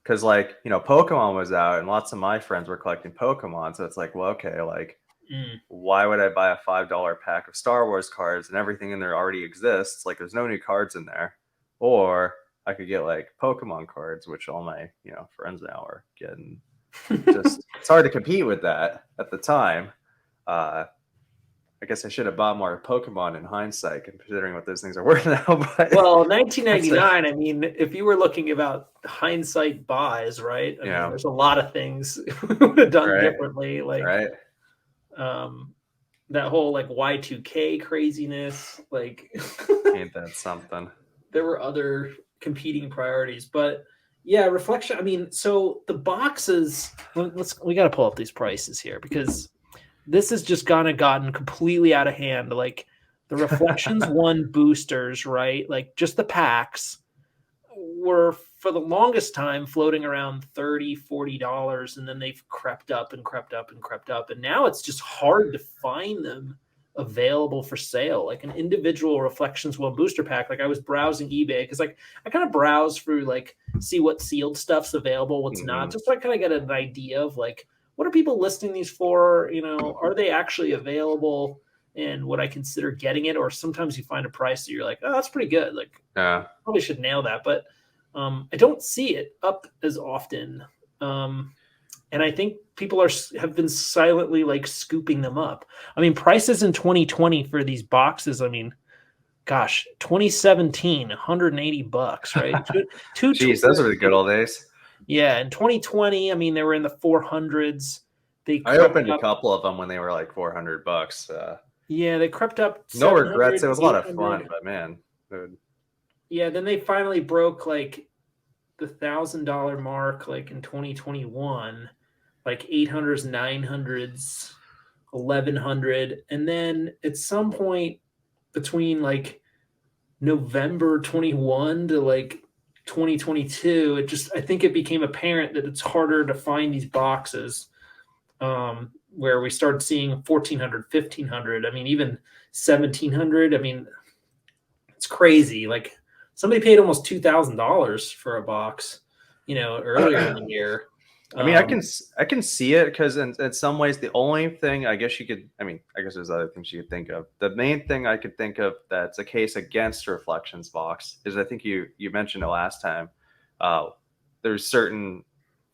Because like Pokemon was out, and lots of my friends were collecting Pokemon, so it's like, well, okay, like Mm. why would I buy a $5 pack of Star Wars cards and everything in there already exists? Like, there's no new cards in there. Or I could get like Pokemon cards, which all my friends now are getting. Just it's hard to compete with that at the time. I guess I should have bought more Pokemon in hindsight, considering what those things are worth now. But Well, that's a, 1999, I mean, if you were looking about hindsight buys, right? I mean, yeah, there's a lot of things we would have done right, differently. Like right. um, that whole like Y2K craziness. Like Ain't that something? there were other competing priorities, but yeah, reflection. I mean, so the boxes. We got to pull up these prices here because this has just gotten completely out of hand. Like the Reflections One boosters, right? Like just the packs were for the longest time floating around $30-$40, and then they've crept up and crept up and crept up, and now it's just hard to find them available for sale. Like an individual Reflections One booster pack. Like I was browsing eBay because like I kind of browse through like see what sealed stuff's available, what's not, Mhm. just so I kind of get an idea of like what are people listing these for? You know, are they actually available? And would I consider getting it? Or sometimes you find a price that you're like, oh, that's pretty good. Like Yeah. probably should nail that, but I don't see it up as often. And I think people have been silently like scooping them up. I mean, prices in 2020 for these boxes. I mean, gosh, 2017, $180, right? Jeez, those are the good old days. Yeah, in 2020, I mean, they were in the 400s. They I crept opened a up. couple of them when they were like $400. Yeah, they crept up No regrets. 700, It was a lot of 800. fun, but man, dude. Yeah, then they finally broke like the $1,000 mark, like in 2021, like 800s, 900s, 1100, and then at some point between like November 21 to like 2022, I think it became apparent that it's harder to find these boxes, where we started seeing 1400, 1500. I mean, even 1700. I mean, it's crazy. Like somebody paid almost $2,000 for a box, you know, earlier in the year. I mean, I can see it because in some ways the only thing I guess you could, I mean, I guess there's other things you could think of. The main thing I could think of that's a case against Reflections box is I think you mentioned it last time. There's certain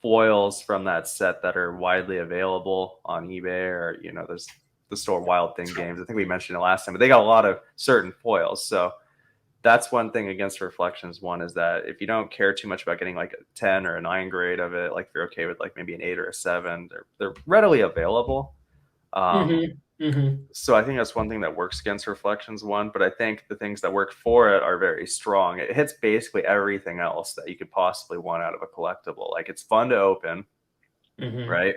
foils from that set that are widely available on eBay, or there's the store Wild Thing Games. I think we mentioned it last time, but they got a lot of certain foils. So that's one thing against Reflections One, is that if you don't care too much about getting like a 10 or a 9 grade of it, like if you're okay with like maybe an 8 or a 7, they're readily available. Mhm, mhm. So I think that's one thing that works against Reflections One, but I think the things that work for it are very strong. It hits basically everything else that you could possibly want out of a collectible. Like it's fun to open, Mhm. right?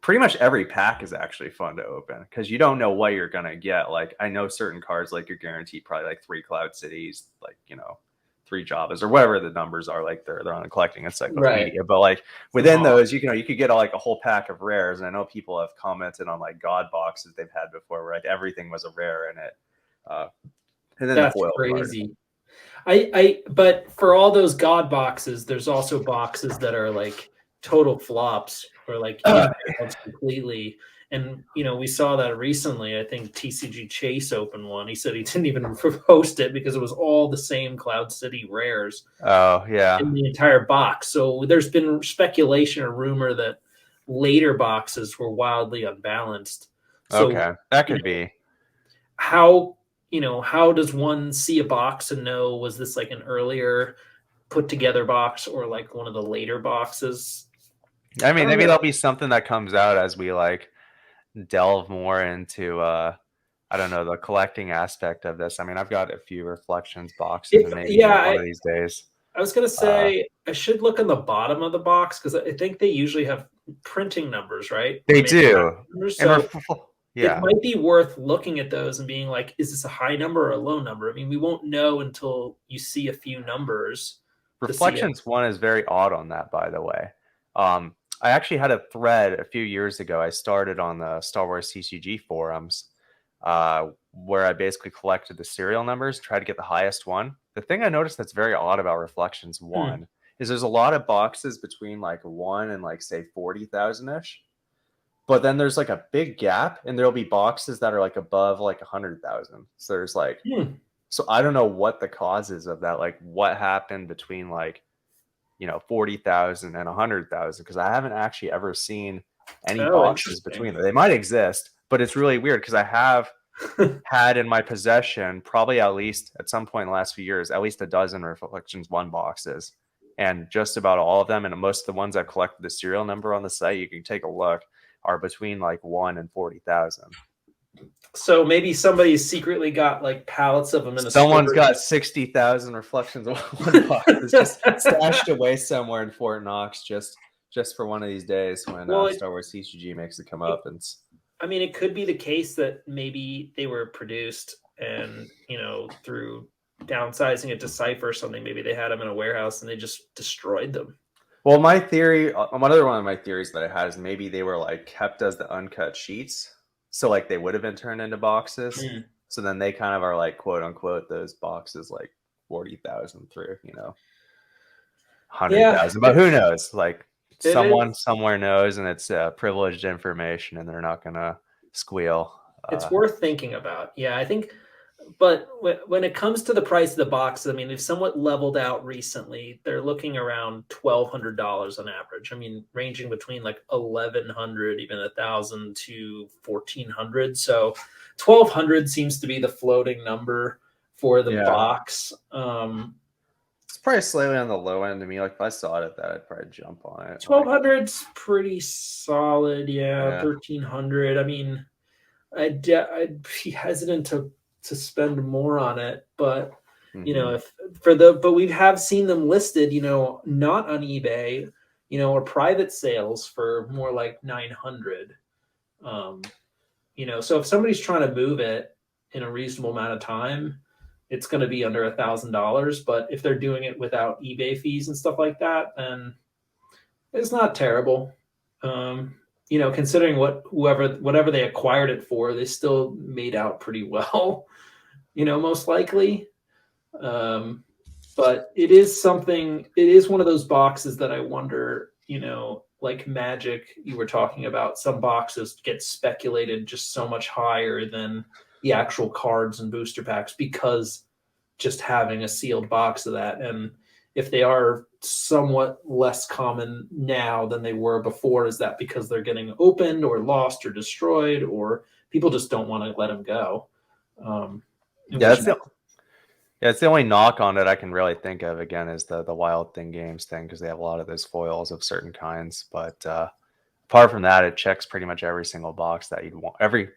Pretty much every pack is actually fun to open because you don't know what you're gonna get. Like I know certain cards, like you're guaranteed probably like 3 Cloud Cities, like 3 Javas or whatever the numbers are. Like they're on a collecting Right. encyclopedia, but like within those, you could get like a whole pack of rares. And I know people have commented on like God boxes they've had before, where like everything was a rare in it, and then the That's foil card. crazy. But for all those God boxes, there's also boxes that are like total flops or like inbounds completely. And we saw that recently. I think TCG Chase opened one. He said he didn't even post it because it was all the same Cloud City rares Oh yeah. in the entire box. So there's been speculation or rumor that later boxes were wildly unbalanced. So Okay, that you could know be. how how does one see a box and know, was this like an earlier put together box or like one of the later boxes? I I mean, don't maybe know. there'll be something that comes out as we like delve more into I don't know, the collecting aspect of this. I mean, I've got a few reflections boxes, If and maybe yeah, one of these days. I was gonna Uh, say I should look on the bottom of the box because I think they usually have printing numbers, right? Or they manufacturer do, numbers. and So it yeah, might be worth looking at those and being like, is this a high number or a low number? I mean, we won't know until you see a few numbers to see it. reflections one is very odd on that. By the way, I actually had a thread a few years ago. I started on the Star Wars CCG forums, where I basically collected the serial numbers, tried to get the highest one. The thing I noticed that's very odd about reflections Hmm. one is there's a lot of boxes between like one and like say 40,000 ish. But then there's like a big gap, and there'll be boxes that are like above like 100,000. So there's like, Hmm. so I don't know what the cause is of that. Like, what happened between like 40,000 and 100,000? Because I haven't actually ever seen any Oh, boxes interesting. between them. They might exist, but it's really weird because I have had in my possession probably at least at some point in the last few years at least a dozen reflections one boxes, and just about all of them, and most of the ones I've collected the serial number on the site, you can take a look, are between like 1 and 40,000. So maybe somebody secretly got like pallets of them in a Someone's storage. got 60,000 reflections of one box that's just stashed away somewhere in Fort Knox, just for one of these days when Well, Star Wars CCG makes it come it, up. And I mean, it could be the case that maybe they were produced and, through downsizing at Decipher or something, maybe they had them in a warehouse and they just destroyed them. well, my theory, another one of my theories that I had is maybe they were like kept as the uncut sheets, so like they would have been turned into boxes. Mm. So then they kind of are like quote unquote those boxes like 40,000 through Yeah, 100,000, but who knows? Like it is. someone somewhere knows, and it's privileged information, and they're not gonna squeal. It's worth thinking about. Yeah, I think, but when it comes to the price of the boxes, I mean, they've somewhat leveled out recently. They're looking around $1,200 on average. I mean, ranging between like 1,100, even 1,000 to 1,400. So 1,200 seems to be the floating number for the Yeah, box. it's probably slightly on the low end to me. Like if I saw it at that, I'd probably jump on it. Like 1,200's pretty solid. Yeah, yeah, 1,300. I mean, I'd be hesitant to spend more on it, but hmm, if but we have seen them listed, not on eBay, or private sales for more like 900. Um, so if somebody's trying to move it in a reasonable amount of time, it's going to be under $1,000. But if they're doing it without eBay fees and stuff like that, then it's not terrible. Um, considering whatever they acquired it for, they still made out pretty well. Most likely. Um, but it is something. It is one of those boxes that I wonder. Like Magic, you were talking about. Some boxes get speculated just so much higher than the actual cards and booster packs because just having a sealed box of that. And if they are somewhat less common now than they were before, is that because they're getting opened or lost or destroyed, or people just don't want to let them go? In yeah. which, It's the only knock on it I can really think of. Again, is the Wild Thing Games thing, because they have a lot of those foils of certain kinds. But apart from that, it checks pretty much every single box that you'd want, every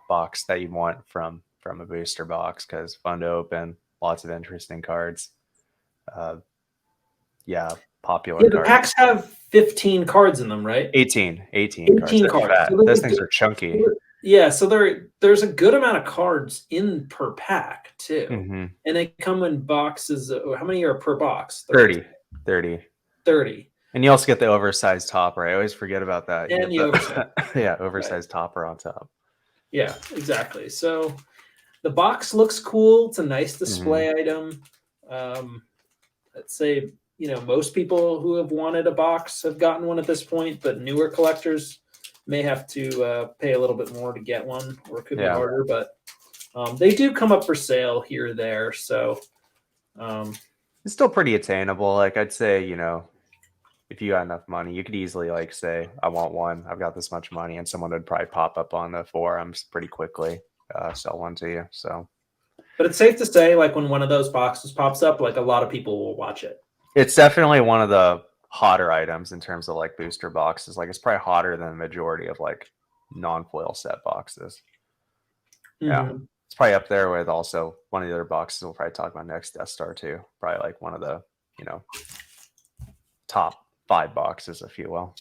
box that you'd want from a booster box, because fun to open, lots of interesting cards. Uh, yeah, popular yeah, the packs cards. have 15 cards in them, right? 18 cards. 18 They're cards. fat. So Those things are chunky. yeah, so there's a good amount of cards in per pack too, Mm-hmm. and they come in boxes. How many are per box? 30. 30. 30. And you also get the oversized topper. I always forget about that. You And get the oversized, the yeah, right? oversized topper on top. Yeah, exactly. So the box looks cool. It's a nice Mm-hmm. display item. Let's say most people who have wanted a box have gotten one at this point, but newer collectors May have to pay a little bit more to get one, or it could be Yeah. harder. But they do come up for sale here or there. So It's still pretty attainable. Like I'd say, if you got enough money, you could easily like say, I want one. I've got this much money, and someone would probably pop up on the forums pretty quickly, sell one to you. So, but it's safe to say, like when one of those boxes pops up, like a lot of people will watch it. it's definitely one of the hotter items in terms of like booster boxes. Like it's probably hotter than the majority of like non-foil set boxes. Yeah. Mm-hmm. It's probably up there with also one of the other boxes we'll probably talk about next, Death Star 2. Probably like one of the, top 5 boxes, if you will.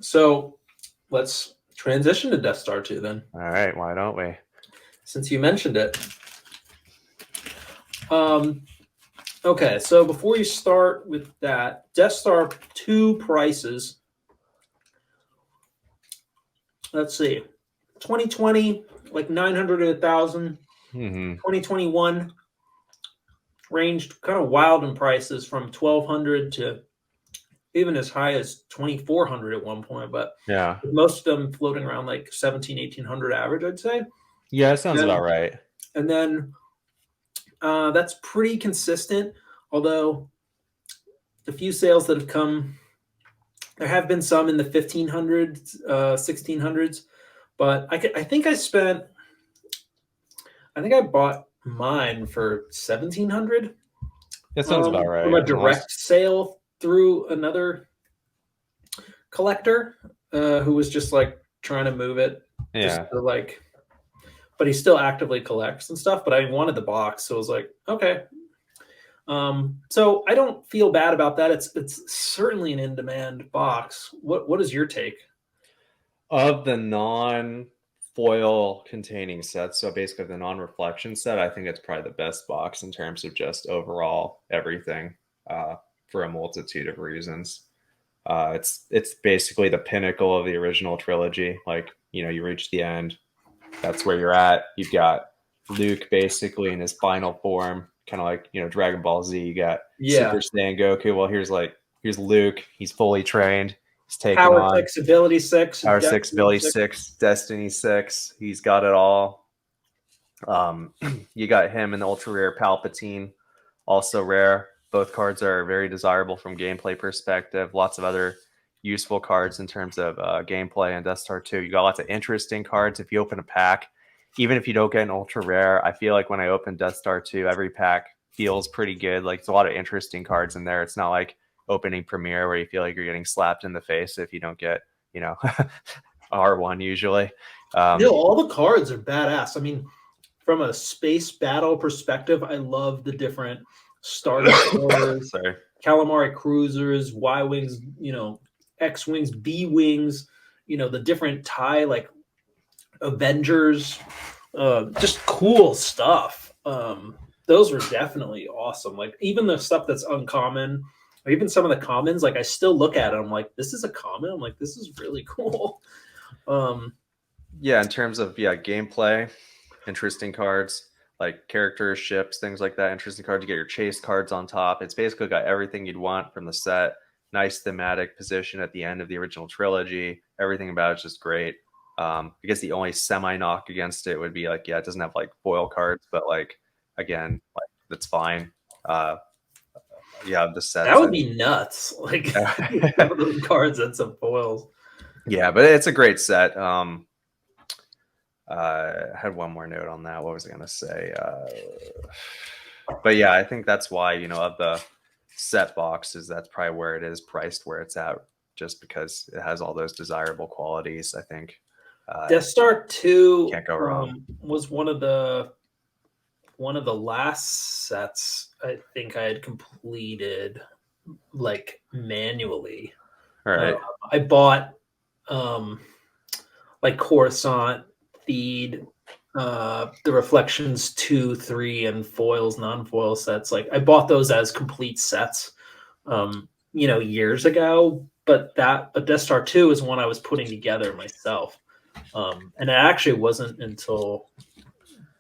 So let's transition to Death Star 2 then. All right, why don't we? Since you mentioned it. Okay, so before you start with that, Death Star 2 prices. Let's see. 2020, like 900 to 1,000. 2021 ranged kind of wild in prices from 1,200 to even as high as 2,400 at one point. But yeah, most of them floating around like 1,700, 1,800 average, I'd say. Yeah, that sounds about right. And then that's pretty consistent, although the few sales that have come, there have been some in the 1,500s, 1,600s, but I think I bought mine for 1,700. That sounds about right. From a direct sale through another collector who was just like trying to move it. Yeah. But he still actively collects and stuff. But I wanted the box, so I was like, okay. So I don't feel bad about that. It's certainly an in-demand box. What is your take? Of the non-foil containing sets, so basically the non-reflection set, I think it's probably the best box in terms of just overall everything for a multitude of reasons. It's basically the pinnacle of the original trilogy. Like, you reach the end. That's where you're at. You've got Luke basically in his final form, kind of like, Dragon Ball Z. You got Super Saiyan Goku. Well, here's Luke. He's fully trained. He's taking Power on 6, Ability 6. Power 6, Ability 6, Destiny 6. He's got it all. You got him in the ultra rare Palpatine, also rare. Both cards are very desirable from gameplay perspective. Lots of other useful cards in terms of gameplay and Death Star 2. You got lots of interesting cards. If you open a pack, even if you don't get an ultra rare, I feel like when I open Death Star 2, every pack feels pretty good. Like, there's a lot of interesting cards in there. It's not like opening Premiere where you feel like you're getting slapped in the face if you don't get, R1 usually. All the cards are badass. I mean, from a space battle perspective, I love the different Star Destroyers, Calamari Cruisers, Y-Wings, X-Wings, B-Wings, the different TIE, like Avengers, just cool stuff. Those were definitely awesome. Like, even the stuff that's uncommon, or even some of the commons, like I still look at it, I'm like, this is a common? I'm like, this is really cool. Yeah, in terms of gameplay, interesting cards, like characters, ships, things like that. Interesting cards. You get your chase cards on top. It's basically got everything you'd want from the set. Nice thematic position at the end of the original trilogy. Everything about it's just great. I guess the only semi-knock against it would be like, it doesn't have like foil cards, but like, again, like that's fine. The set that would be nuts. Like some of those cards and some foils. Yeah, but it's a great set. I had one more note on that. What was I gonna say? But yeah, I think that's why, of the set boxes, that's probably where it is priced where it's at, just because it has all those desirable qualities. I think Death Star 2 can't go wrong. Was one of the last sets I think I had completed like manually. All right. I bought like Coruscant, Theed, the Reflections 2, 3, and foils, non-foil sets. Like, I bought those as complete sets, years ago. But Death Star 2 is one I was putting together myself. And it actually wasn't until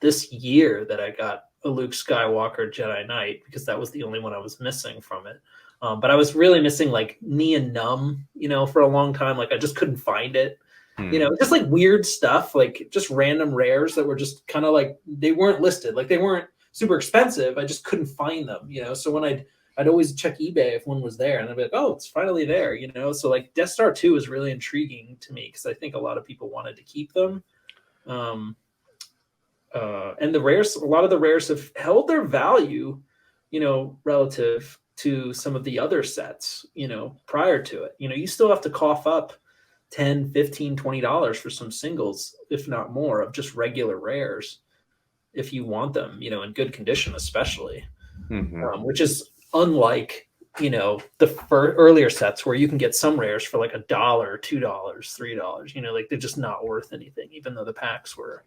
this year that I got a Luke Skywalker Jedi Knight, because that was the only one I was missing from it. But I was really missing like Neon Numb, for a long time. Like, I just couldn't find it. Just like weird stuff, like just random rares that were just kind of like they weren't listed, like they weren't super expensive. I just couldn't find them, So when I'd always check eBay if one was there, and I'd be like, oh, it's finally there, So like Death Star 2 is really intriguing to me because I think a lot of people wanted to keep them. And the rares, a lot of the rares have held their value, relative to some of the other sets, prior to it. You still have to cough up 10, 15, $20 for some singles, if not more, of just regular rares if you want them, in good condition, especially, which is unlike, the earlier sets where you can get some rares for like $1, $2, $3, like they're just not worth anything, even though the packs were.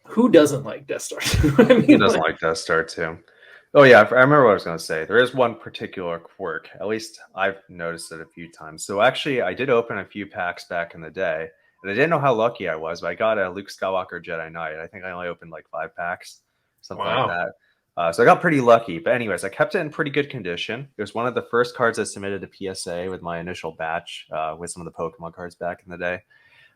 Who doesn't like Death Star 2? Who doesn't like Death Star 2? Oh yeah, I remember what I was going to say. There is one particular quirk. At least I've noticed it a few times. So actually, I did open a few packs back in the day, and I didn't know how lucky I was, but I got a Luke Skywalker Jedi Knight. I think I only opened like 5 packs, something like that. So I got pretty lucky. But anyways, I kept it in pretty good condition. It was one of the first cards I submitted to PSA with my initial batch with some of the Pokemon cards back in the day.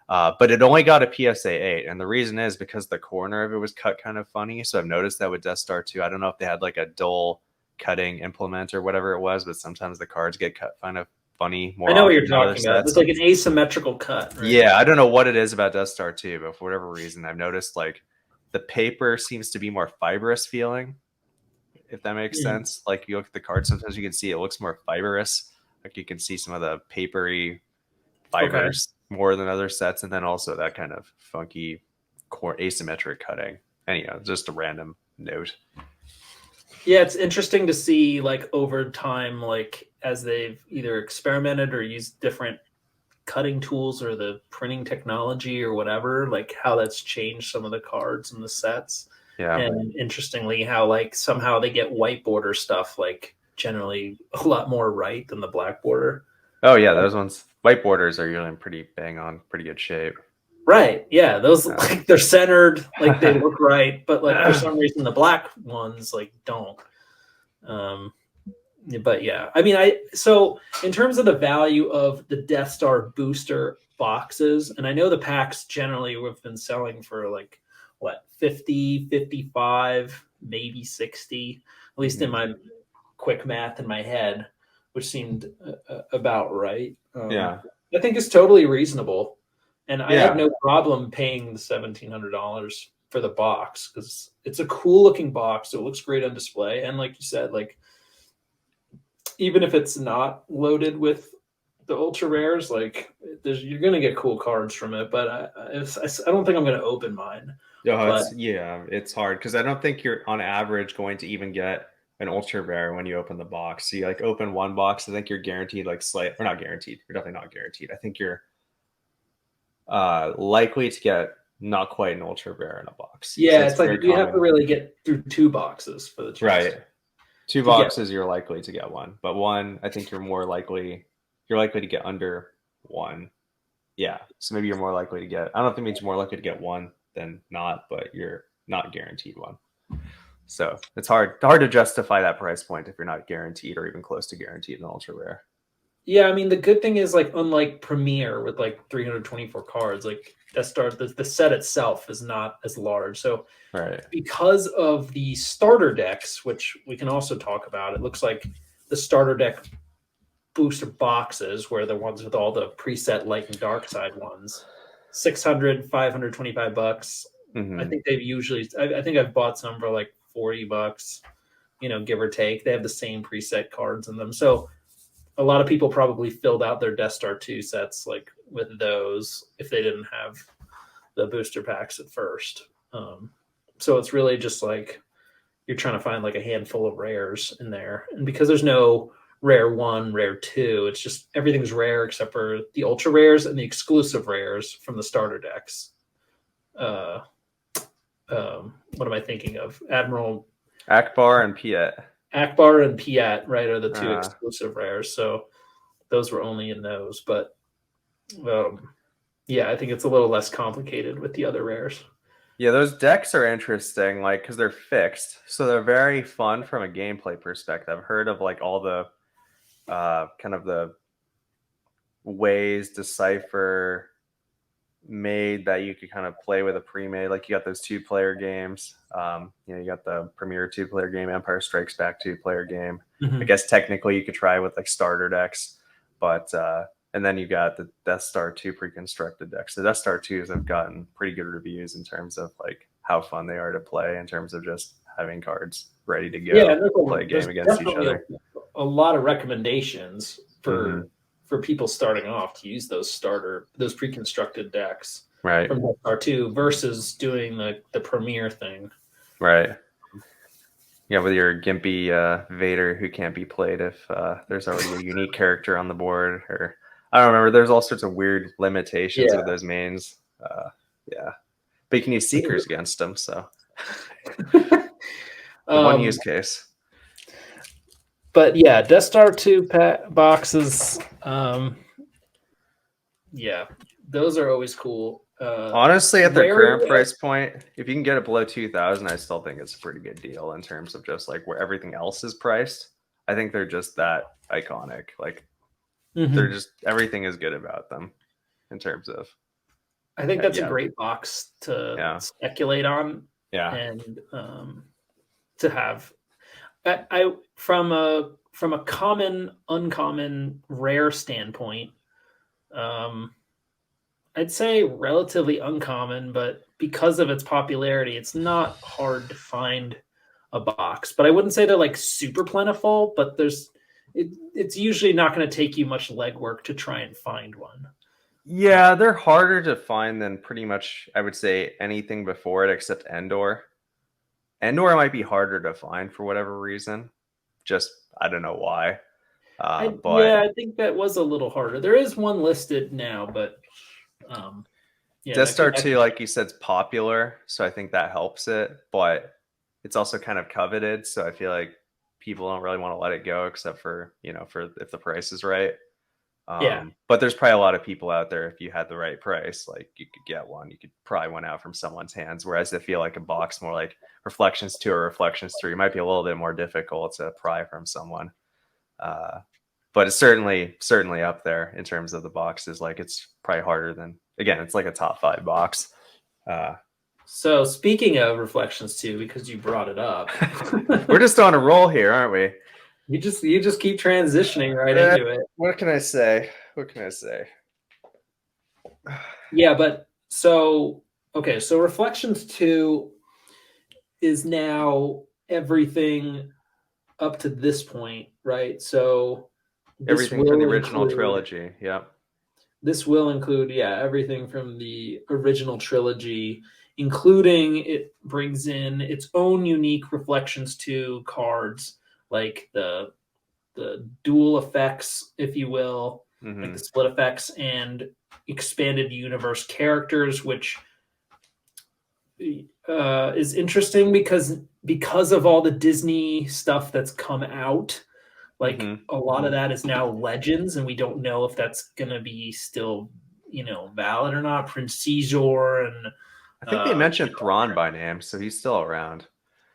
But it only got a PSA 8, and the reason is because the corner of it was cut kind of funny. So I've noticed that with Death Star 2, I don't know if they had like a dull cutting implement or whatever it was, but sometimes the cards get cut kind of funny. I know what you're talking about. It's like an asymmetrical cut. Right? Yeah, I don't know what it is about Death Star 2, but for whatever reason, I've noticed like the paper seems to be more fibrous feeling, if that makes sense. Like if you look at the card, sometimes you can see it looks more fibrous. Like you can see some of the papery fibers more than other sets, and then also that kind of funky asymmetric cutting. Anyhow, just a random note. Yeah, it's interesting to see like over time, like as they've either experimented or used different cutting tools or the printing technology or whatever, like how that's changed some of the cards and the sets. Yeah. And interestingly, how like somehow they get white border stuff like generally a lot more right than the black border. Oh yeah, those ones, white borders are usually in pretty bang on, pretty good shape. Right. Yeah. Those like they're centered, like they look right, but like for some reason the black ones like don't. But yeah, I mean, so in terms of the value of the Death Star booster boxes, and I know the packs generally have been selling for like what 50, 55, maybe 60, at least in my quick math in my head, which seemed about right. Yeah, I think it's totally reasonable, and I have no problem paying the $1,700 for the box because it's a cool looking box. It looks great on display, and like you said, like even if it's not loaded with the ultra rares, like you're gonna get cool cards from it. But I don't think I'm gonna open mine. It's hard because I don't think you're on average going to even get an ultra rare when you open the box. So you like open one box, I think you're guaranteed like or not guaranteed. You're definitely not guaranteed. I think you're likely to get not quite an ultra rare in a box. Yeah, it's like you have to really get through 2 boxes for the chance. Right. 2 boxes, you're likely to get one, but one, I think you're likely to get under 1. Yeah, so maybe you're more likely to get. I don't know if it means you're more likely to get 1 than not, but you're not guaranteed 1. So it's hard to justify that price point if you're not guaranteed or even close to guaranteed an ultra rare. Yeah, I mean the good thing is like unlike Premier with like 324 cards, like Death Star, the set itself is not as large. So because of the starter decks, which we can also talk about, it looks like the starter deck booster boxes, where the ones with all the preset light and dark side ones, $600, $525. I think they've usually. I think I've bought some for like $40, give or take. They have the same preset cards in them, so a lot of people probably filled out their Death Star 2 sets like with those if they didn't have the booster packs at first. So it's really just like you're trying to find like a handful of rares in there. And because there's no rare 1, rare 2, it's just everything's rare except for the ultra rares and the exclusive rares from the starter decks. What am I thinking of? Akbar and Piet. Akbar and Piet, right, are the 2 exclusive rares. So those were only in those. But yeah, I think it's a little less complicated with the other rares. Yeah, those decks are interesting, like because they're fixed, so they're very fun from a gameplay perspective. I've heard of like all the kind of the ways Decipher made that you could kind of play with a pre-made. Like you got those 2-player games. You got the premier 2-player game, Empire Strikes Back 2-player game. I guess technically you could try with like starter decks, but and then you got the Death Star 2 pre-constructed decks. The Death Star 2s have gotten pretty good reviews in terms of like how fun they are to play, in terms of just having cards ready to go. Yeah, play a game there's against each other. a lot of recommendations for people starting off to use those pre-constructed decks from Death Star 2 versus doing the premier thing. Right. Yeah, with your gimpy Vader who can't be played if there's already a unique character on the board, or I don't remember. There's all sorts of weird limitations with those mains. Yeah, but you can use Seekers against them, so one use case. But yeah, Death Star 2 boxes. Yeah, those are always cool. Honestly, at their current price point, if you can get it below 2,000, I still think it's a pretty good deal in terms of just like where everything else is priced. I think they're just that iconic. Like they're just, everything is good about them in terms of. I think that's a great box to speculate on. Yeah, and to have. I from a common, uncommon, rare standpoint. I'd say relatively uncommon, but because of its popularity, it's not hard to find a box. But I wouldn't say they're like super plentiful, but it's usually not going to take you much legwork to try and find one. Yeah, they're harder to find than pretty much, I would say, anything before it except Endor. Endor might be harder to find for whatever reason. Just, I don't know why. But yeah, I think that was a little harder. There is one listed now, but Death Star 2, like you said, is popular, so I think that helps it, but it's also kind of coveted, so I feel like people don't really want to let it go, except for, for if the price is right. But there's probably a lot of people out there, if you had the right price, like you could get one, you could probably one out from someone's hands, whereas I feel like a box more like Reflections 2 or Reflections 3 might be a little bit more difficult to pry from someone. But it's certainly up there in terms of the boxes. Like it's probably harder than, again, it's like a top 5 box. So speaking of Reflections 2, because you brought it up, we're just on a roll here, aren't we? You just keep transitioning right into it. What can I say? Yeah, but so Reflections 2 is now everything up to this point, right? So everything from the original trilogy. Yeah. This will include, everything from the original trilogy, including it brings in its own unique Reflections 2 cards, like the dual effects, if you will, like the split effects, and expanded universe characters, which is interesting because of all the Disney stuff that's come out. Like a lot of that is now Legends, and we don't know if that's gonna be still, valid or not. Prince Caesar and I think they mentioned Thrawn by name, so he's still around.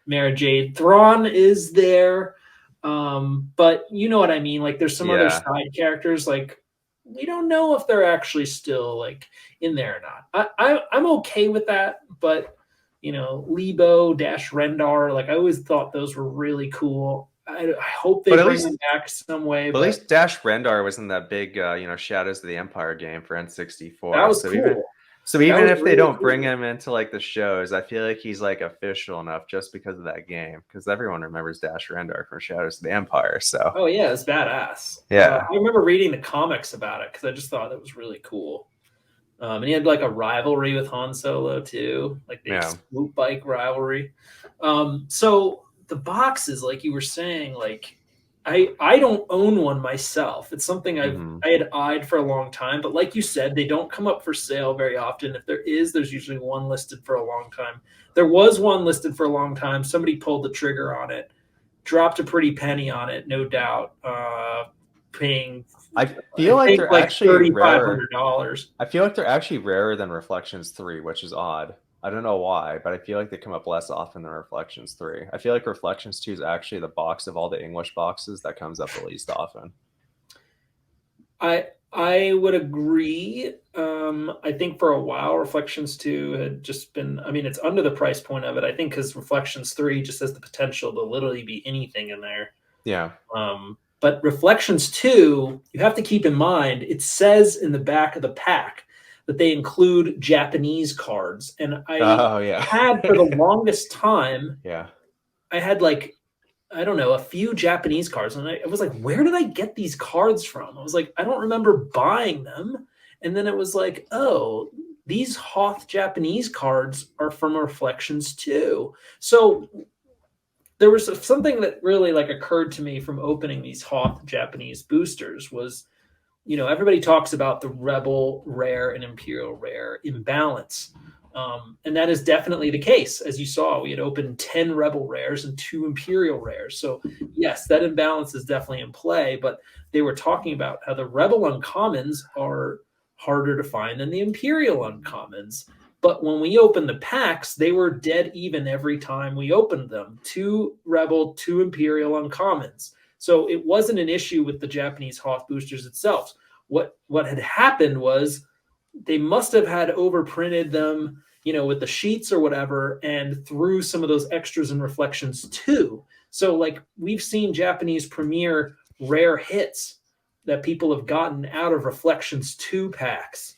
Mara Jade. Thrawn is there, but you know what I mean. Like there's some other side characters. Like we don't know if they're actually still like in there or not. I'm okay with that, but Lebo, Rendar, like I always thought those were really cool. I hope they bring them back some way. But at least Rendar was in that big, Shadows of the Empire game for N64. That was cool. Even if they don't bring him into like the shows, I feel like he's like official enough just because of that game. Because everyone remembers Rendar from Shadows of the Empire. So oh yeah, it's badass. Yeah, I remember reading the comics about it because I just thought that was really cool. And he had like a rivalry with Han Solo too, like the swoop bike rivalry. So the boxes, like you were saying, like I don't own one myself. It's something I had eyed for a long time, but like you said, they don't come up for sale very often. If there is, there's usually one listed for a long time. There was one listed for a long time. Somebody pulled the trigger on it, dropped a pretty penny on it, no doubt. Paying, I feel like they're like actually $3,500. I feel like they're actually rarer than Reflections 3, which is odd. I don't know why, but I feel like they come up less often than Reflections 3. I feel like Reflections 2 is actually the box of all the English boxes that comes up the least often. I would agree. I think for a while, Reflections 2 had just been, I mean, it's under the price point of it. I think because Reflections 3 just has the potential to literally be anything in there. Yeah. But Reflections 2, you have to keep in mind, it says in the back of the pack that they include Japanese cards. And I Oh yeah. had for the longest time, Yeah. I had like, I don't know, a few Japanese cards. And I was like, where did I get these cards from? I was like, I don't remember buying them. And then it was like, oh, these Hoth Japanese cards are from Reflections 2. So there was something that really like occurred to me from opening these Hoth Japanese boosters was, everybody talks about the Rebel rare and Imperial rare imbalance. And that is definitely the case. As you saw, we had opened 10 Rebel rares and 2 Imperial rares. So, yes, that imbalance is definitely in play. But they were talking about how the Rebel uncommons are harder to find than the Imperial uncommons. But when we opened the packs, they were dead even every time we opened them. 2 Rebel, 2 Imperial uncommons. So it wasn't an issue with the Japanese Hoth boosters itself. What had happened was they must have had overprinted them, with the sheets or whatever, and threw some of those extras and reflections too. So like we've seen Japanese premiere rare hits that people have gotten out of Reflections 2 packs,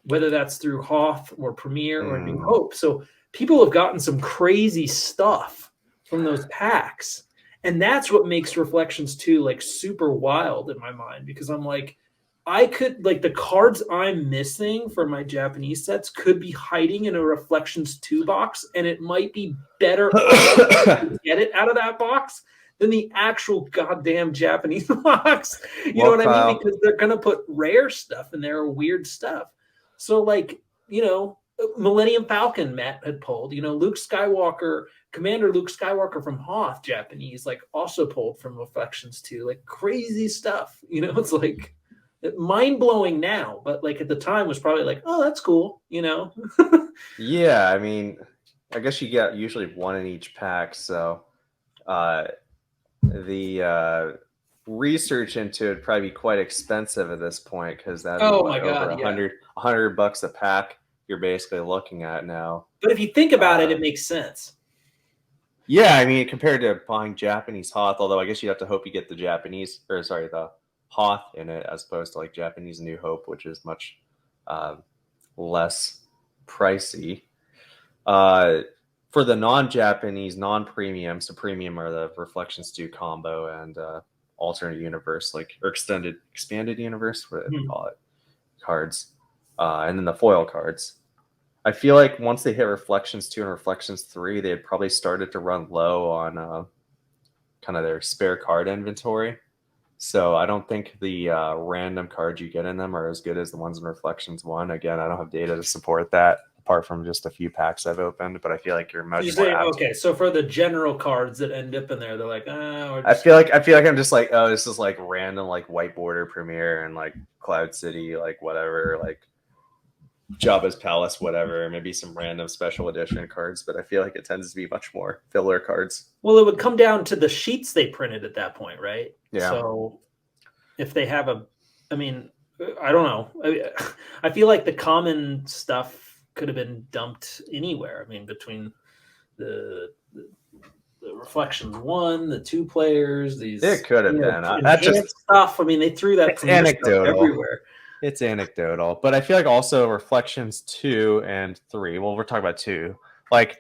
whether that's through Hoth or Premiere or New Mm. Hope. So people have gotten some crazy stuff from those packs. And that's what makes Reflections 2 like super wild in my mind, because I'm like, I could like the cards I'm missing for my Japanese sets could be hiding in a Reflections 2 box, and it might be better to get it out of that box than the actual goddamn Japanese box. You know Well, what I mean? Kyle. Because they're gonna put rare stuff in there or weird stuff. So like, Millennium Falcon Matt had pulled, Luke Skywalker, Commander Luke Skywalker from Hoth, Japanese, like also pulled from Reflections 2, like crazy stuff. It's like mind blowing now, but like at the time was probably like, oh, that's cool. Yeah, I mean, I guess you get usually one in each pack, so the research into it probably be quite expensive at this point because that'd be Oh what my over God, yeah. $100 a pack you're basically looking at now. But if you think about it, Uh, it makes sense. yeah, I mean compared to buying Japanese Hoth, although I guess you'd have to hope you get the Japanese or sorry the Hoth in it as opposed to like Japanese New Hope, which is much uh, less pricey. Uh, for the non-Japanese, non-premium, so premium are the Reflections 2 combo and alternate universe, like or expanded universe, what do they call it? Cards, and then the foil cards. I feel like once they hit Reflections 2 and Reflections 3, they had probably started to run low on kind of their spare card inventory. So I don't think the random cards you get in them are as good as the ones in Reflections 1. Again, I don't have data to support that apart from just a few packs I've opened, but I feel like you're So you're much more saying, apt. okay, so for the general cards that end up in there, they're like, we're I just feel like I'm just like, oh, this is like random like White Border Premiere and like Cloud City, like whatever, like Jabba's Palace, whatever, maybe some random special edition cards, but I feel like it tends to be much more filler cards. well, it would come down to the sheets they printed at that point, right? Yeah. So if they have I mean, I don't know. I feel like the common stuff could have been dumped anywhere. I mean, between the Reflections 1, the 2 players, these It could have been. That enhanced just stuff. I mean, they threw that it's premiere stuff anecdotal. everywhere. It's anecdotal, but I feel like also Reflections 2 and 3. Well, we're talking about 2. Like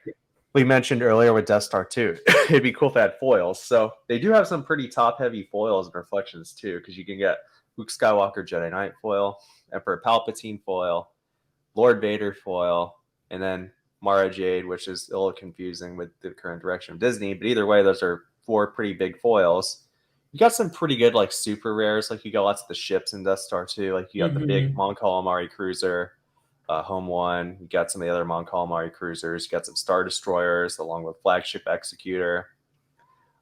we mentioned earlier with Death Star 2, it'd be cool if they had foils. So they do have some pretty top-heavy foils in Reflections 2 because you can get Luke Skywalker Jedi Knight foil, Emperor Palpatine foil, Lord Vader foil, and then Mara Jade, which is a little confusing with the current direction of Disney. But either way, those are 4 pretty big foils. You got some pretty good like super rares, like you got lots of the ships in Death Star 2. Like you got the big Mon Calamari cruiser, Home One. You got some of the other Mon Calamari cruisers. You got some Star Destroyers along with Flagship Executor.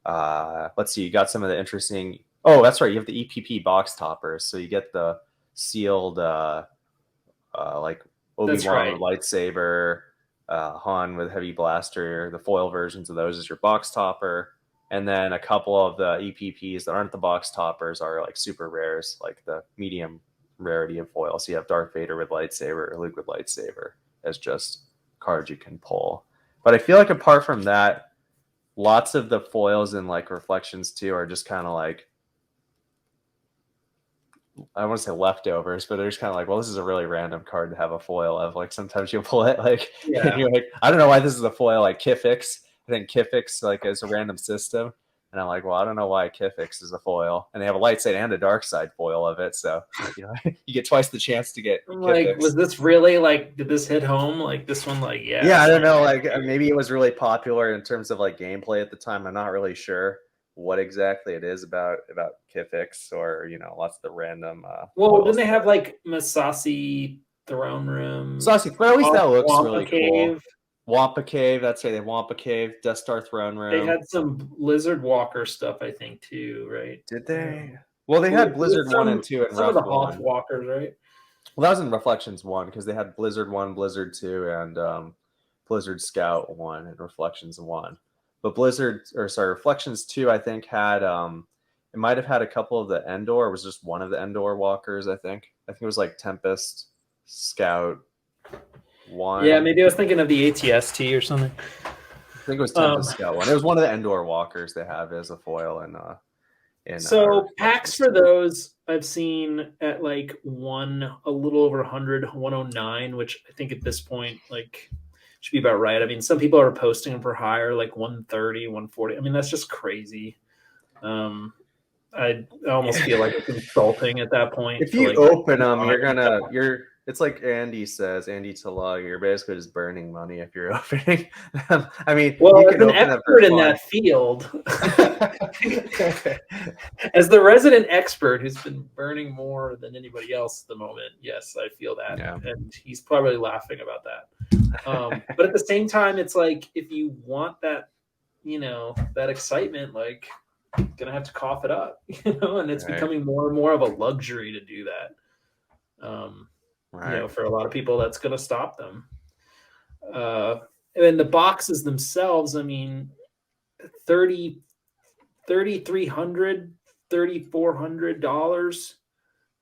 Let's see, you got some of the interesting. Oh, that's right. You have the EPP box toppers, so you get the sealed like Obi-Wan with lightsaber, Han with heavy blaster. The foil versions of those is your box topper. And then a couple of the EPPs that aren't the box toppers are like super rares, like the medium rarity of foil. So you have Darth Vader with lightsaber or Luke with lightsaber as just cards you can pull. But I feel like apart from that, lots of the foils and like reflections too are just kind of like, I want to say leftovers, but they're just kind of like, well, this is a really random card to have a foil of. Like sometimes you'll pull it like, and you're like, I don't know why this is a foil. Like Kifix, I think Kifix like is a random system, and I'm like, well, I don't know why Kifix is a foil, and they have a light side and a dark side foil of it, so you get twice the chance to get I'm like, Kifix. was this really like? Did this hit home? Like this one? Like, Yeah, I don't know. Like maybe it was really popular in terms of like gameplay at the time. I'm not really sure what exactly it is about Kifix or lots of the random well, didn't foils. they have like Masasi Throne Room, Saucy, but at least that looks Wampa really Cave? cool. Wampa Cave, that's right. They have Wampa Cave, Death Star Throne They Room. had some Lizard Walker stuff, I think, too, right? Did they? Well, they had Blizzard 1 and 2 and some of the Rough Hoth 1. Walkers, right? Well, that was in Reflections 1 because they had Blizzard 1, Blizzard 2, and Blizzard Scout 1 and Reflections 1. But Reflections 2, I think, had it might have had a couple of the Endor. It was just one of the Endor walkers, I think. I think it was like Tempest, Scout 1. Yeah, maybe I was thinking of the ATST or something. I think it was Tempest Scout 1. It was one of the Endor walkers they have as a foil so packs for those I've seen at like a little over 100, 109, which I think at this point like should be about right. I mean, some people are posting them for higher, like 130, 140. I mean, that's just crazy. I almost feel like it's insulting at that point. If you open them, it's like Andy says, Andy Talag, you're basically just burning money if you're opening them. I mean, well, you as can an open expert in that field, as the resident expert who's been burning more than anybody else at the moment, yes, I feel that. Yeah. And he's probably laughing about that. But at the same time, it's like, if you want that, that excitement, like, gonna have to cough it up, and it's becoming more and more of a luxury to do that. For a lot of people, that's gonna stop them. And the boxes themselves, I mean, 3,300, $3,400.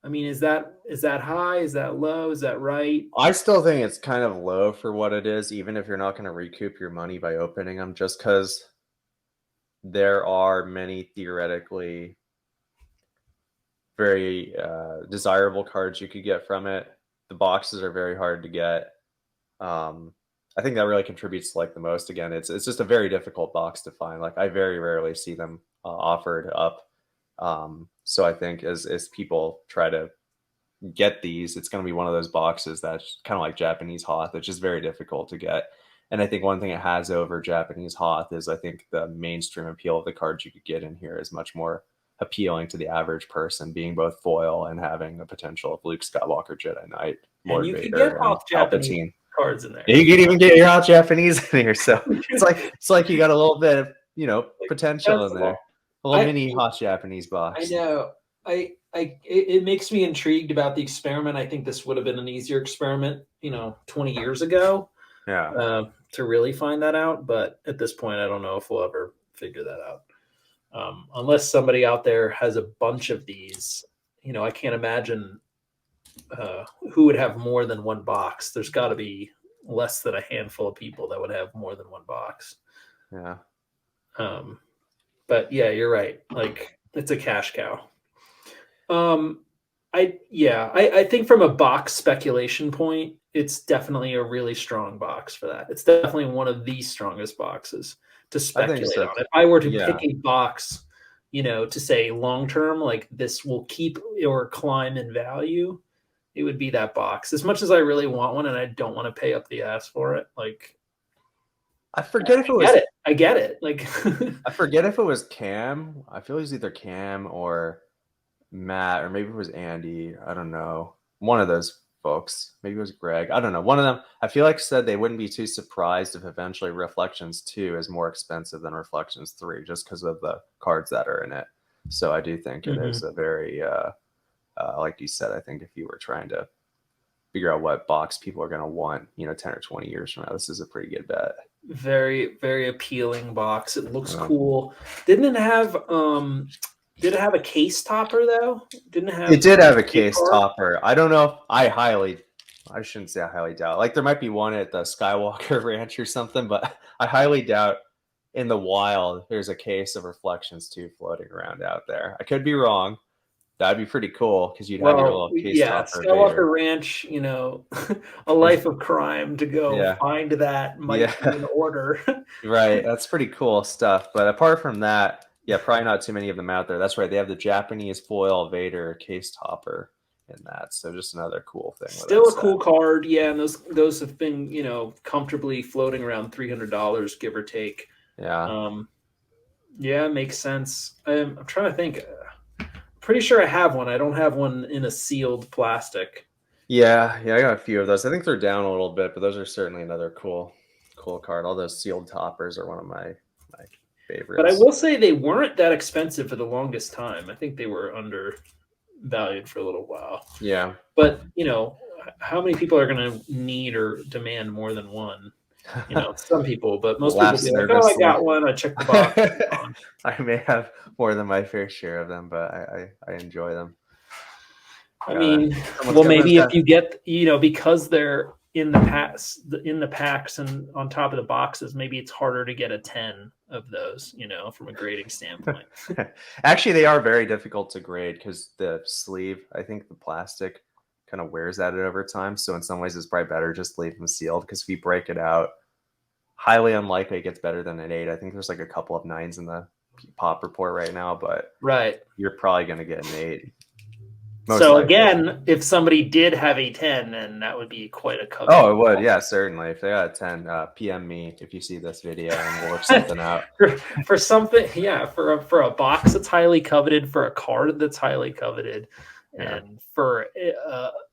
I mean, is that high? Is that low? Is that right? I still think it's kind of low for what it is, even if you're not going to recoup your money by opening them, just because there are many theoretically very desirable cards you could get from it. The boxes are very hard to get. I think that really contributes to like the most. Again, it's just a very difficult box to find. Like I very rarely see them offered up. So I think as people try to get these, it's going to be one of those boxes that's kind of like Japanese Hoth. It's just very difficult to get. And I think one thing it has over Japanese Hoth is I think the mainstream appeal of the cards you could get in here is much more appealing to the average person, being both foil and having the potential of Luke Skywalker, Jedi Knight, Lord Vader, and Palpatine cards in there. Yeah, you can even get your hot Japanese in here. So it's like you got a little bit of potential in there. A little mini hot Japanese box. I know. It makes me intrigued about the experiment. I think this would have been an easier experiment, 20 years ago. Yeah. To really find that out. But at this point, I don't know if we'll ever figure that out. Unless somebody out there has a bunch of these, I can't imagine who would have more than one box. There's got to be less than a handful of people that would have more than one box. Yeah. But yeah, you're right. Like it's a cash cow. I think from a box speculation point, it's definitely a really strong box for that. It's definitely one of the strongest boxes to speculate on. If I were to pick a box, to say long term, like this will keep or climb in value, it would be that box. As much as I really want one and I don't want to pay up the ass for it, like I forget if it was I get it. Like I forget if it was Cam. I feel it was either Cam or Matt, or maybe it was Andy. I don't know. One of those folks. Maybe it was Greg. I don't know. One of them, I feel like, said they wouldn't be too surprised if eventually Reflections 2 is more expensive than Reflections 3 just because of the cards that are in it. So I do think it is a very, like you said, I think if you were trying to figure out what box people are going to want, 10 or 20 years from now, this is a pretty good bet. Very, very appealing box. It looks Yeah. cool. Did it have a case topper though? Didn't it It have did have a a case card? topper. I don't know if I shouldn't say I highly doubt. Like there might be one at the Skywalker Ranch or something, but I highly doubt in the wild there's a case of Reflections 2 floating around out there. I could be wrong. That'd be pretty cool because you'd have your Well, little case yeah, topper Vader. Skywalker Ranch, a life of crime to go Yeah. find that might be Yeah. in order. Right. That's pretty cool stuff. But apart from that, yeah, probably not too many of them out there. That's right. They have the Japanese foil Vader case topper in that. So just another cool thing with that Still a set. cool card, yeah, and those have been, comfortably floating around $300, give or take. Yeah. Um, yeah, makes sense. I'm trying to think. Pretty sure I have one. I don't have one in a sealed plastic. Yeah, I got a few of those. I think they're down a little bit, but those are certainly another cool card. All those sealed toppers are one of my But I favorites. will say they weren't that expensive for the longest time. I think they were undervalued for a little while. Yeah. But, how many people are going to need or demand more than one? Some people, but most people Laughs be like, "Oh, I nervously. got one. I checked the box. It's gone." I may have more than my fair share of them, but I enjoy them. I Gotta mean, well, someone's maybe if got you get, because they're in the packs and on top of the boxes, maybe it's harder to get a 10 of those, from a grading standpoint. actually they are very difficult to grade because the sleeve, I think the plastic kind of wears at it over time. So in some ways it's probably better just leave them sealed because if you break it out, highly unlikely it gets better than an 8. I think there's like a couple of 9s in the pop report right now, but Right. you're probably going to get an 8. Most So likely. again, if somebody did have a 10, then that would be quite a Oh, coveted. it would. Yeah, certainly. If they got a 10, PM me if you see this video and we'll work something out. for something, yeah, for a box that's highly coveted, for a card that's highly coveted, Yeah. and for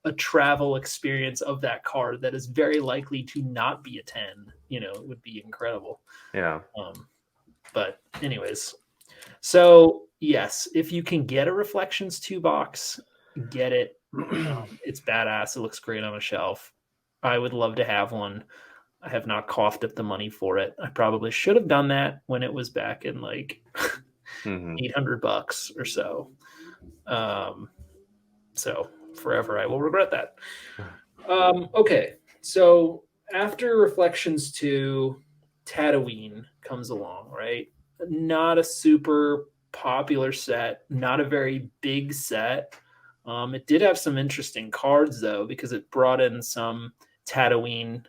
a travel experience of that card that is very likely to not be a 10, it would be incredible. Yeah. But anyways, so yes, if you can get a Reflections 2 box, get it. It's badass. It looks great on a shelf. I would love to have one. I have not coughed up the money for it. I probably should have done that when it was back in like Mm-hmm. $800 or so. So forever I will regret that. Okay, so after Reflections 2, Tatooine comes along, right? Not a super popular set, not a very big set. It did have some interesting cards though, because it brought in some Tatooine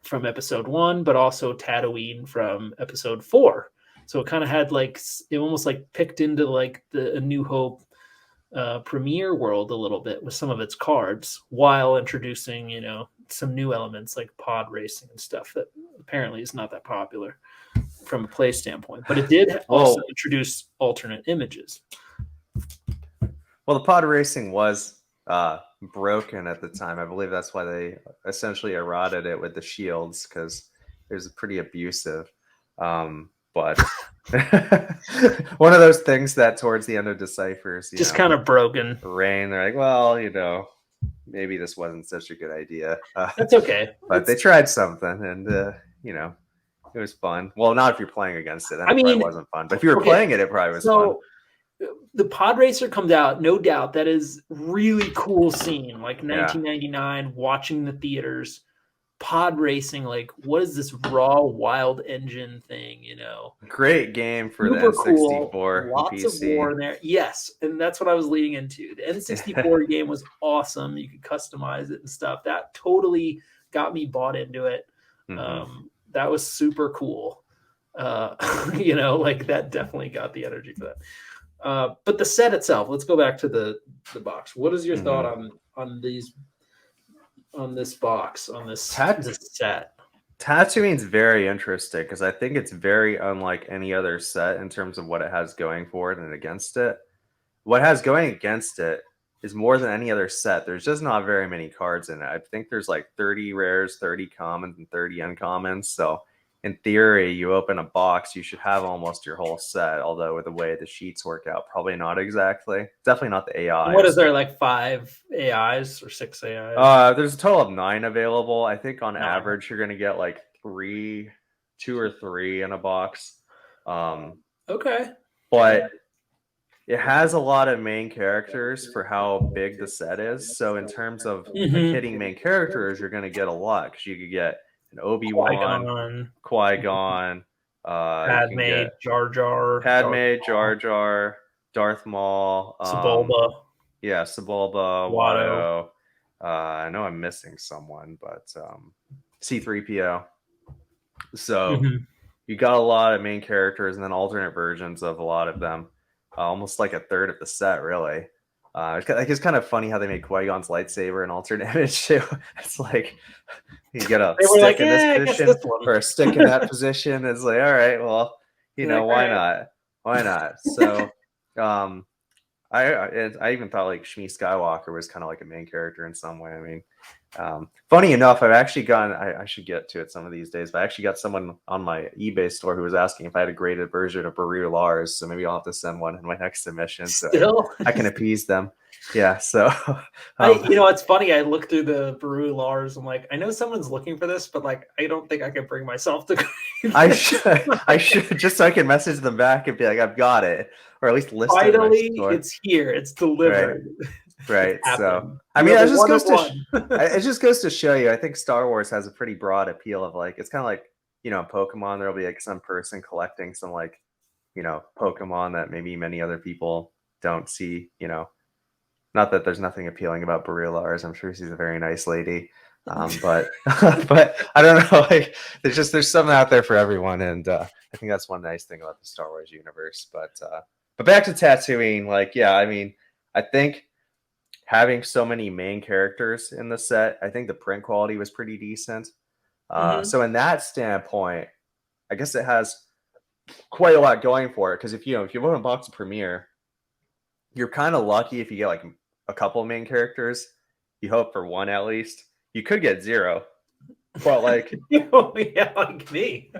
from episode 1, but also Tatooine from episode 4. So it kind of had like, it almost like picked into like the A New Hope premiere world a little bit with some of its cards, while introducing some new elements like pod racing and stuff that apparently is not that popular from a play standpoint. But it did also introduce alternate images. Well, the pod racing was broken at the time. I believe that's why they essentially eroded it with the shields because it was pretty abusive. But one of those things that towards the end of Decipher's, just kind of broken. Rain, they're like, well, maybe this wasn't such a good idea. That's okay. But they tried something, and it was fun. Well, not if you're playing against it. Then it probably wasn't fun. But if you were playing it probably was fun. The pod racer comes out, no doubt. That is really cool scene. Like 1999, watching the theaters, pod racing. Like, what is this raw, wild engine thing? Great game for super the N64 cool. Lots of war in there. Yes, and that's what I was leading into. The N64 game was awesome. You could customize it and stuff. That totally got me bought into it. Mm-hmm. That was super cool. Like that definitely got the energy for that. But the set itself, let's go back to the box. What is your thought on this box, on this set? Tatooine's very interesting because I think it's very unlike any other set in terms of what it has going for it and against it. What it has going against it is more than any other set. There's just not very many cards in it. I think there's like 30 rares, 30 commons, and 30 uncommons. So in theory, you open a box, you should have almost your whole set. Although with the way the sheets work out, probably not exactly. Definitely not the AI. What is there, like 5 AIs or 6 AIs? There's a total of 9 available. I think on average you're going to get like 3 2 or 3 in a box. Okay. But it has a lot of main characters for how big the set is. So in terms of like Mm-hmm. hitting main characters, you're going to get a lot because you could get an Obi-Wan, Qui-Gon, Qui-Gon. You can Padme, get Jar Jar, Darth Padme, Jar Maul, Jar, Darth Maul. Sebulba, Yeah, Sebulba, Watto. Watto. I know I'm missing someone, but C3PO. So Mm-hmm. you got a lot of main characters and then alternate versions of a lot of them. Almost like a third of the set, really. It's kind of funny how they made Qui-Gon's lightsaber an alternate image too. It's like you get a They were like, stick in this yeah, I guess position this one. or a stick in that position. It's like, all right, well, You're like, all why right. not? Why not? So, I even thought like Shmi Skywalker was kind of like a main character in some way. I mean, funny enough, I've actually gotten, I should get to it some of these days, but I actually got someone on my eBay store who was asking if I had a graded version of Baru Lars. So maybe I'll have to send one in my next submission so Still, I can appease them. Yeah. So, it's funny. I look through the Baru Lars. I'm like, I know someone's looking for this, but like, I don't think I can bring myself to. I should just so I can message them back and be like, I've got it, or at least list it in my Finally, store. it's here. It's delivered. Right. It's So, happened. I mean, You have it a just goes to one-of-one. it just goes to show you. I think Star Wars has a pretty broad appeal of like it's kind of like Pokemon. There'll be like some person collecting some like Pokemon that maybe many other people don't see. Not that there's nothing appealing about Baru Lars. I'm sure she's a very nice lady. But but I don't know. Like there's something out there for everyone, and I think that's one nice thing about the Star Wars universe. But back to Tatooine. Like yeah, I mean, I think having so many main characters in the set, I think the print quality was pretty decent. Mhm. So in that standpoint, I guess it has quite a lot going for it because if you want a box of Premiere, you're kind of lucky if you get like a couple of main characters. You hope for one at least. You could get 0, but like yeah, like me.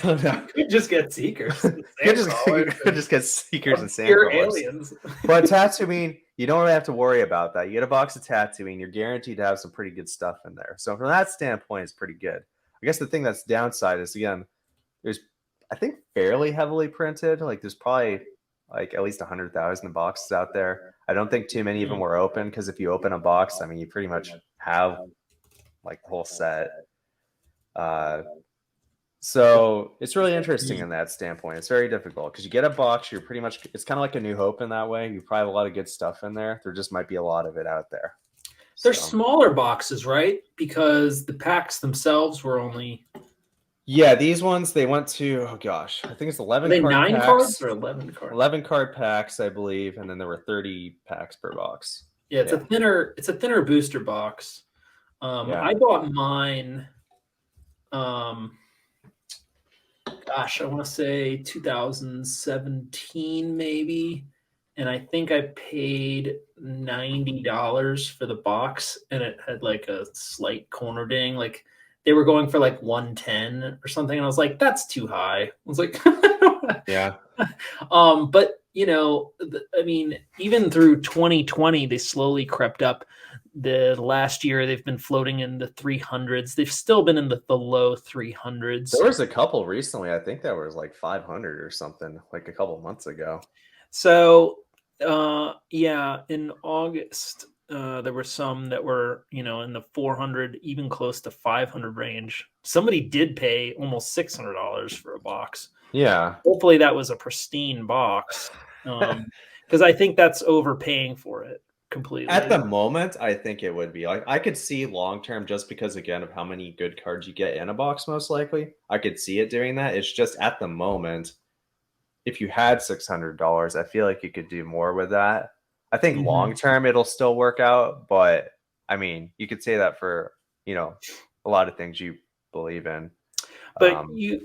no. You could just get Seekers. you could just get Seekers and Pure Sandcrawlers. aliens. But Tatooine, you don't really have to worry about that. You get a box of Tatooine, you're guaranteed to have some pretty good stuff in there. So from that standpoint, it's pretty good. I guess the thing that's downside is again, there's I think fairly heavily printed. Like there's probably like at least 100,000 boxes out there. I don't think too many of them were open because if you open a box, I mean, you pretty much have like the whole set. So it's really interesting in that standpoint. It's very difficult because you get a box, you're pretty much, it's kind of like a New Hope in that way. You probably have a lot of good stuff in there. There just might be a lot of it out there. They're smaller boxes, right? Because the packs themselves were only. Yeah, these ones they went to. Oh gosh, I think it's 11 Are they card 9 packs. cards or 11 cards? 11 card packs, I believe, and then there were 30 packs per box. Yeah, it's a thinner booster box. I bought mine. Gosh, I want to say 2017 maybe, and I think I paid $90 for the box, and it had like a slight corner ding. Like they were going for like 110 or something, and I was like, that's too high. I was like, yeah. But I mean, even through 2020, they slowly crept up. The last year, they've been floating in the 300s. They've still been in the low 300s. There was a couple recently. I think that was like 500 or something, like a couple months ago. So, in August, there were some that were, in the 400, even close to 500 range. Somebody did pay almost $600 for a box. Yeah. Hopefully that was a pristine box. Because I think that's overpaying for it completely. At the moment, I think it would be. Like I could see long term just because again of how many good cards you get in a box, most likely. I could see it doing that. It's just at the moment, if you had $600, I feel like you could do more with that. I think long term it'll still work out, but I mean, you could say that for, a lot of things you believe in. But you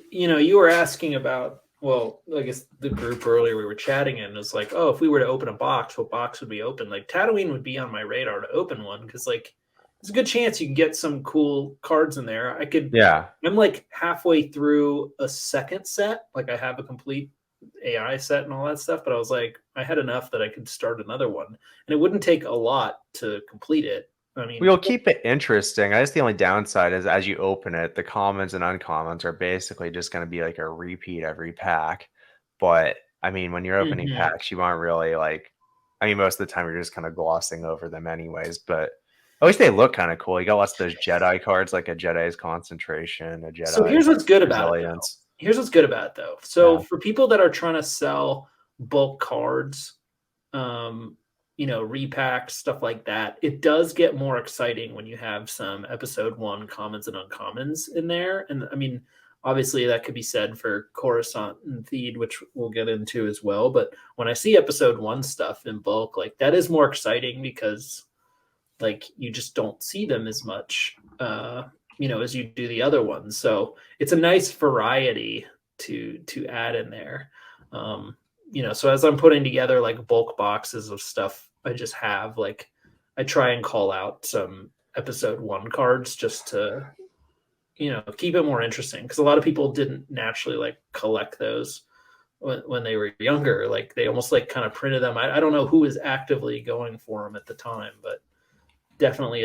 were asking about, well, I guess the group earlier we were chatting in was like, oh, if we were to open a box, what box would be open? Like Tatooine would be on my radar to open one because like there's a good chance you can get some cool cards in there. I'm like halfway through a second set. Like I have a complete AI set and all that stuff, but I was like, I had enough that I could start another one, and it wouldn't take a lot to complete it. I mean, We'll keep it interesting. I guess the only downside is as you open it, the commons and uncommons are basically just going to be like a repeat every pack. But I mean, when you're opening mhm. packs, you aren't really like, I mean, most of the time you're just kind of glossing over them anyways. But at least they look kind of cool. You got lots of those Jedi cards, like a Jedi's concentration, a So Jedi's here's what's good about it, though. resilience. Here's what's good about it, though. So Yeah. for people that are trying to sell bulk cards, um, repacks, stuff like that, it does get more exciting when you have some episode one commons and uncommons in there. And I mean, obviously that could be said for Coruscant and Theed, which we'll get into as well. But when I see episode one stuff in bulk, like that is more exciting because like you just don't see them as much as you do the other ones. So it's a nice variety to add in there. So as I'm putting together like bulk boxes of stuff I just have, like I try and call out some episode one cards just to keep it more interesting, because a lot of people didn't naturally like collect those when they were younger. Like they almost like kind of printed them. I don't know who was actively going for them at the time, but definitely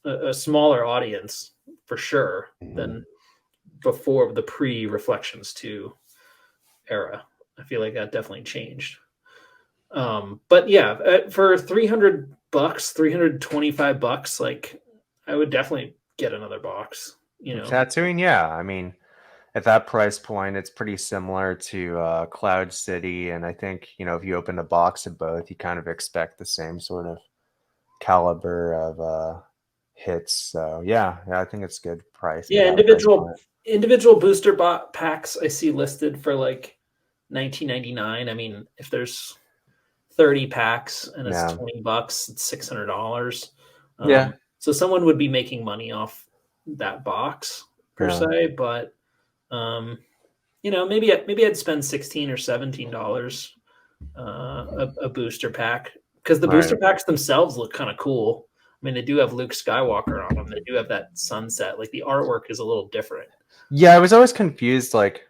a smaller audience for sure than before the pre-Reflections 2 era. I feel like that definitely changed. But yeah, for $300, $325, like I would definitely get another box. Tatooine, yeah. I mean, at that price point, it's pretty similar to Cloud City. And I think, if you open a box of both, you kind of expect the same sort of caliber of hits. So yeah, I think it's good price for Yeah, that price point. individual booster packs I see listed for like 19.99. I mean, if there's 30 packs and it's Yeah. $20, it's $600. Yeah. So someone would be making money off that box per Yeah. se, but maybe I'd spend $16 or $17 a booster pack, because the booster Right. packs themselves look kind of cool. I mean, they do have Luke Skywalker on them. They do have that sunset. Like the artwork is a little different. Yeah, I was always confused, like,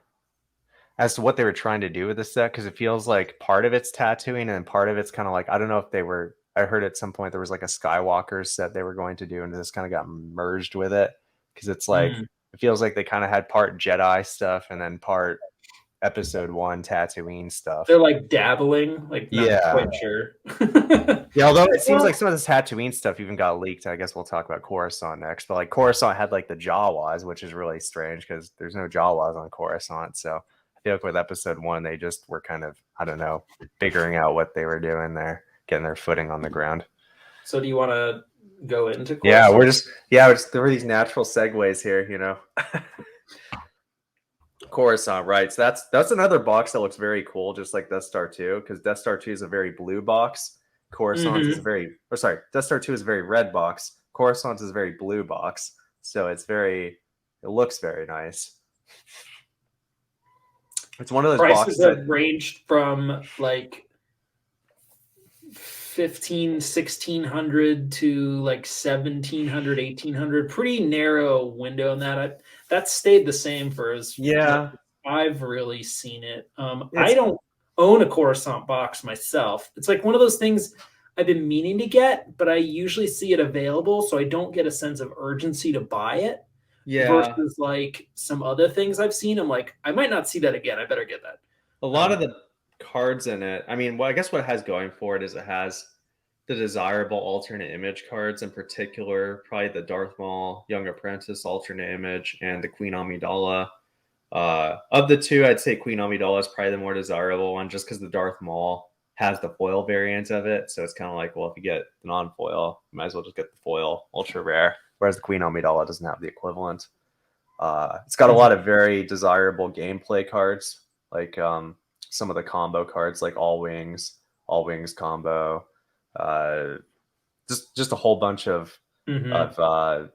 as to what they were trying to do with this set, because it feels like part of it's tattooing and part of it's kind of like, I don't know if they were, I heard at some point there was like a Skywalker set they were going to do, and this kind of got merged with it, because it's like, it feels like they kind of had part Jedi stuff and then part episode one Tatooine stuff. They're like dabbling, like not Yeah. quite sure. Yeah, although it seems Well, like some of this Tatooine stuff even got leaked. I guess we'll talk about Coruscant next. But like Coruscant had like the Jawas, which is really strange because there's no Jawas on Coruscant. So I feel like with episode one, they just were kind of, I don't know, figuring out what they were doing there, getting their footing on the ground. so do you want to go into Yeah, Coruscant? there were these natural segues here. Coruscant, right? So that's another box that looks very cool, just like Death Star 2, because Death Star 2 is a very blue box. Coruscant is a Mm-hmm. very, or sorry, Death Star 2 is a very red box. Coruscant is a very blue box. So it looks very nice. It's one of those Prices boxes that, have ranged from like 1600 to like 1700, 1800. Pretty narrow window in that. That's stayed the same for as much yeah, as I've really seen it. I it's, don't own a Coruscant box myself. It's like one of those things I've been meaning to get, but I usually see it available, so I don't get a sense of urgency to buy it. yeah. Versus like some other things I've seen, I'm like, I might not see that again. I better get that. A lot of the cards in it, I mean, well, I guess what it has going for it is it has the desirable alternate image cards, in particular, probably the Darth Maul Young Apprentice alternate image and the Queen Amidala. Of the two, I'd say Queen Amidala is probably the more desirable one, just because the Darth Maul has the foil variant of it. So it's kind of like, well, if you get the non-foil, you might as well just get the foil ultra rare. Whereas the Queen Amidala doesn't have the equivalent. It's got a lot of very desirable gameplay cards, like some of the combo cards, like all wings combo. Just a whole bunch of Mhm. of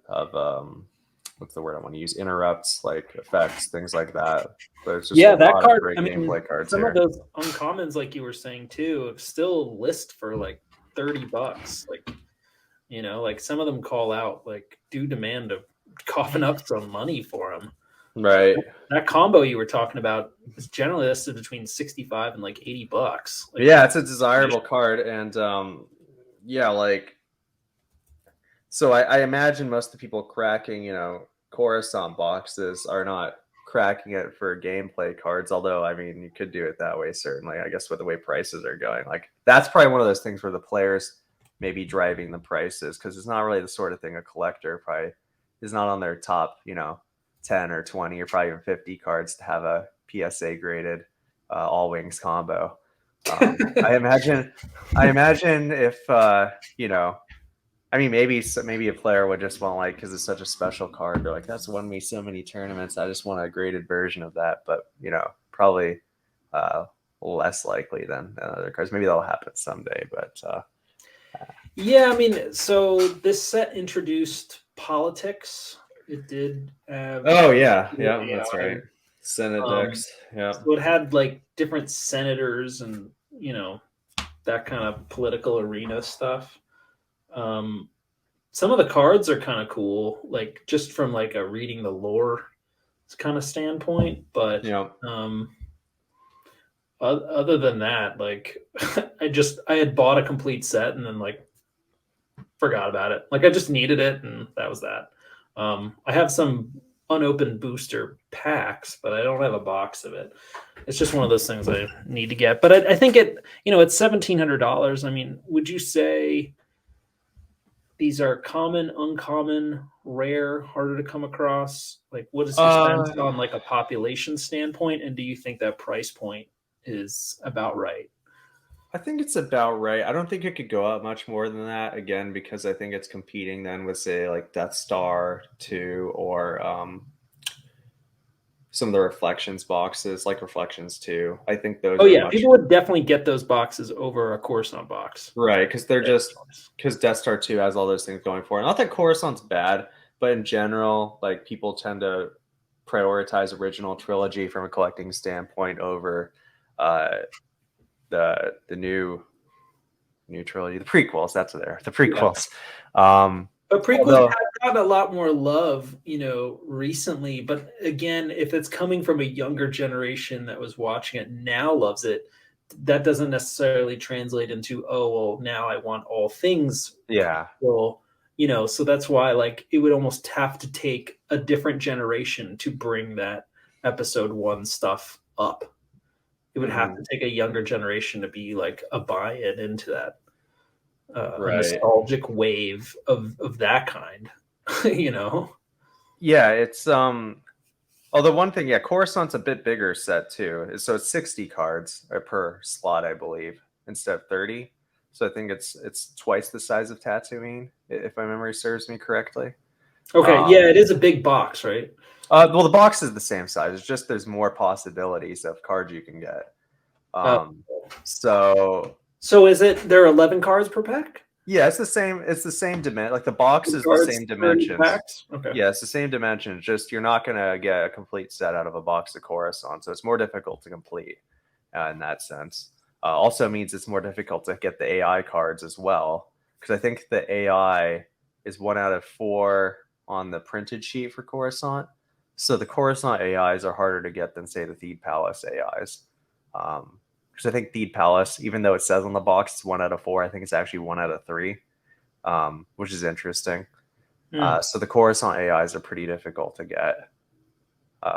what's the word I want to use? Interrupts, like effects, things like that. There's just a Yeah, that lot of card. great I mean, gameplay cards some of here. those uncommons, like you were saying too, still list for like $30. Like some of them call out, like do demand of coughing up some money for them. Right. That combo you were talking about is generally listed between 65 and like $80. Like, Yeah, it's a desirable card, and yeah, like So I imagine most of the people cracking, Coruscant boxes are not cracking it for gameplay cards. Although, I mean, you could do it that way, certainly. I guess with the way prices are going, like that's probably one of those things where the players may be driving the prices because it's not really the sort of thing a collector probably is not on their top, 10 or 20 or probably even 50 cards to have a PSA graded all wings combo. I imagine, if I mean, maybe a player would just want like because it's such a special card. They're like, that's won me so many tournaments. I just want a graded version of that. But probably uh, less likely than other cards. Maybe that'll happen someday. But Yeah, I mean, so this set introduced politics. It did have oh yeah, yeah, that's AI. right. Senate Um, decks. Yeah. so it had like different senators and that kind of political arena stuff. Um, some of the cards are kind of cool, like just from like a reading the lore kind of standpoint. But Yeah. um, other than that, like I had bought a complete set and then like forgot about it. Like I just needed it, and that was that. I have some unopened booster packs, but I don't have a box of it. It's just one of those things I need to get. But I think it's $1,700. I mean, would you say these are common, uncommon, rare, harder to come across? Like, what is your sense Uh, on like a population standpoint? And do you think that price point is about right? I think it's about right. I don't think it could go up much more than that again because I think it's competing then with say like Death Star 2 or some of the Reflections boxes, like Reflections 2. I think those Oh are yeah, much people would definitely get those boxes over a Coruscant box. right because they're just because Death Star 2 has all those things going for it. Not that Coruscant's bad, but in general, like people tend to prioritize original trilogy from a collecting standpoint over uh, the new trilogy, the prequels. That's the Yeah. prequels. Um, But prequels although, have gotten a lot more love, recently. But again, if it's coming from a younger generation that was watching it now loves it, that doesn't necessarily translate into, oh, well, now I want all things yeah, prequel, so that's why like it would almost have to take a different generation to bring that episode one stuff up. It would have mhm, to take a younger generation to be like a buy-in into that. A right. nostalgic wave of that kind, you know. Yeah, it's although one thing, yeah, Coruscant's a bit bigger set too. So it's 60 cards per slot, I believe, instead of 30. So I think it's twice the size of Tatooine, if my memory serves me correctly. Okay, yeah, Um, it is a big box, right? well, the box is the same size. It's just there's more possibilities of cards you can get. Uh, Um, so so is it there are 11 cards per pack? yeah, it's the same. It's the same dimension. Like the box 2 is the cards same for each dimensions. packs? Okay. Yeah, it's the same dimensions. Just you're not gonna get a complete set out of a box of Coruscant, so it's more difficult to complete in that sense. Also means it's more difficult to get the AI cards as well because I think the AI is 1 out of 4 on the printed sheet for Coruscant. So the Coruscant AIs are harder to get than say the Theed Palace AIs. Because I think Theed Palace, even though it says on the box it's 1 out of 4, I think it's actually 1 out of 3, which is interesting. Hmm. So the Coruscant AIs are pretty difficult to get.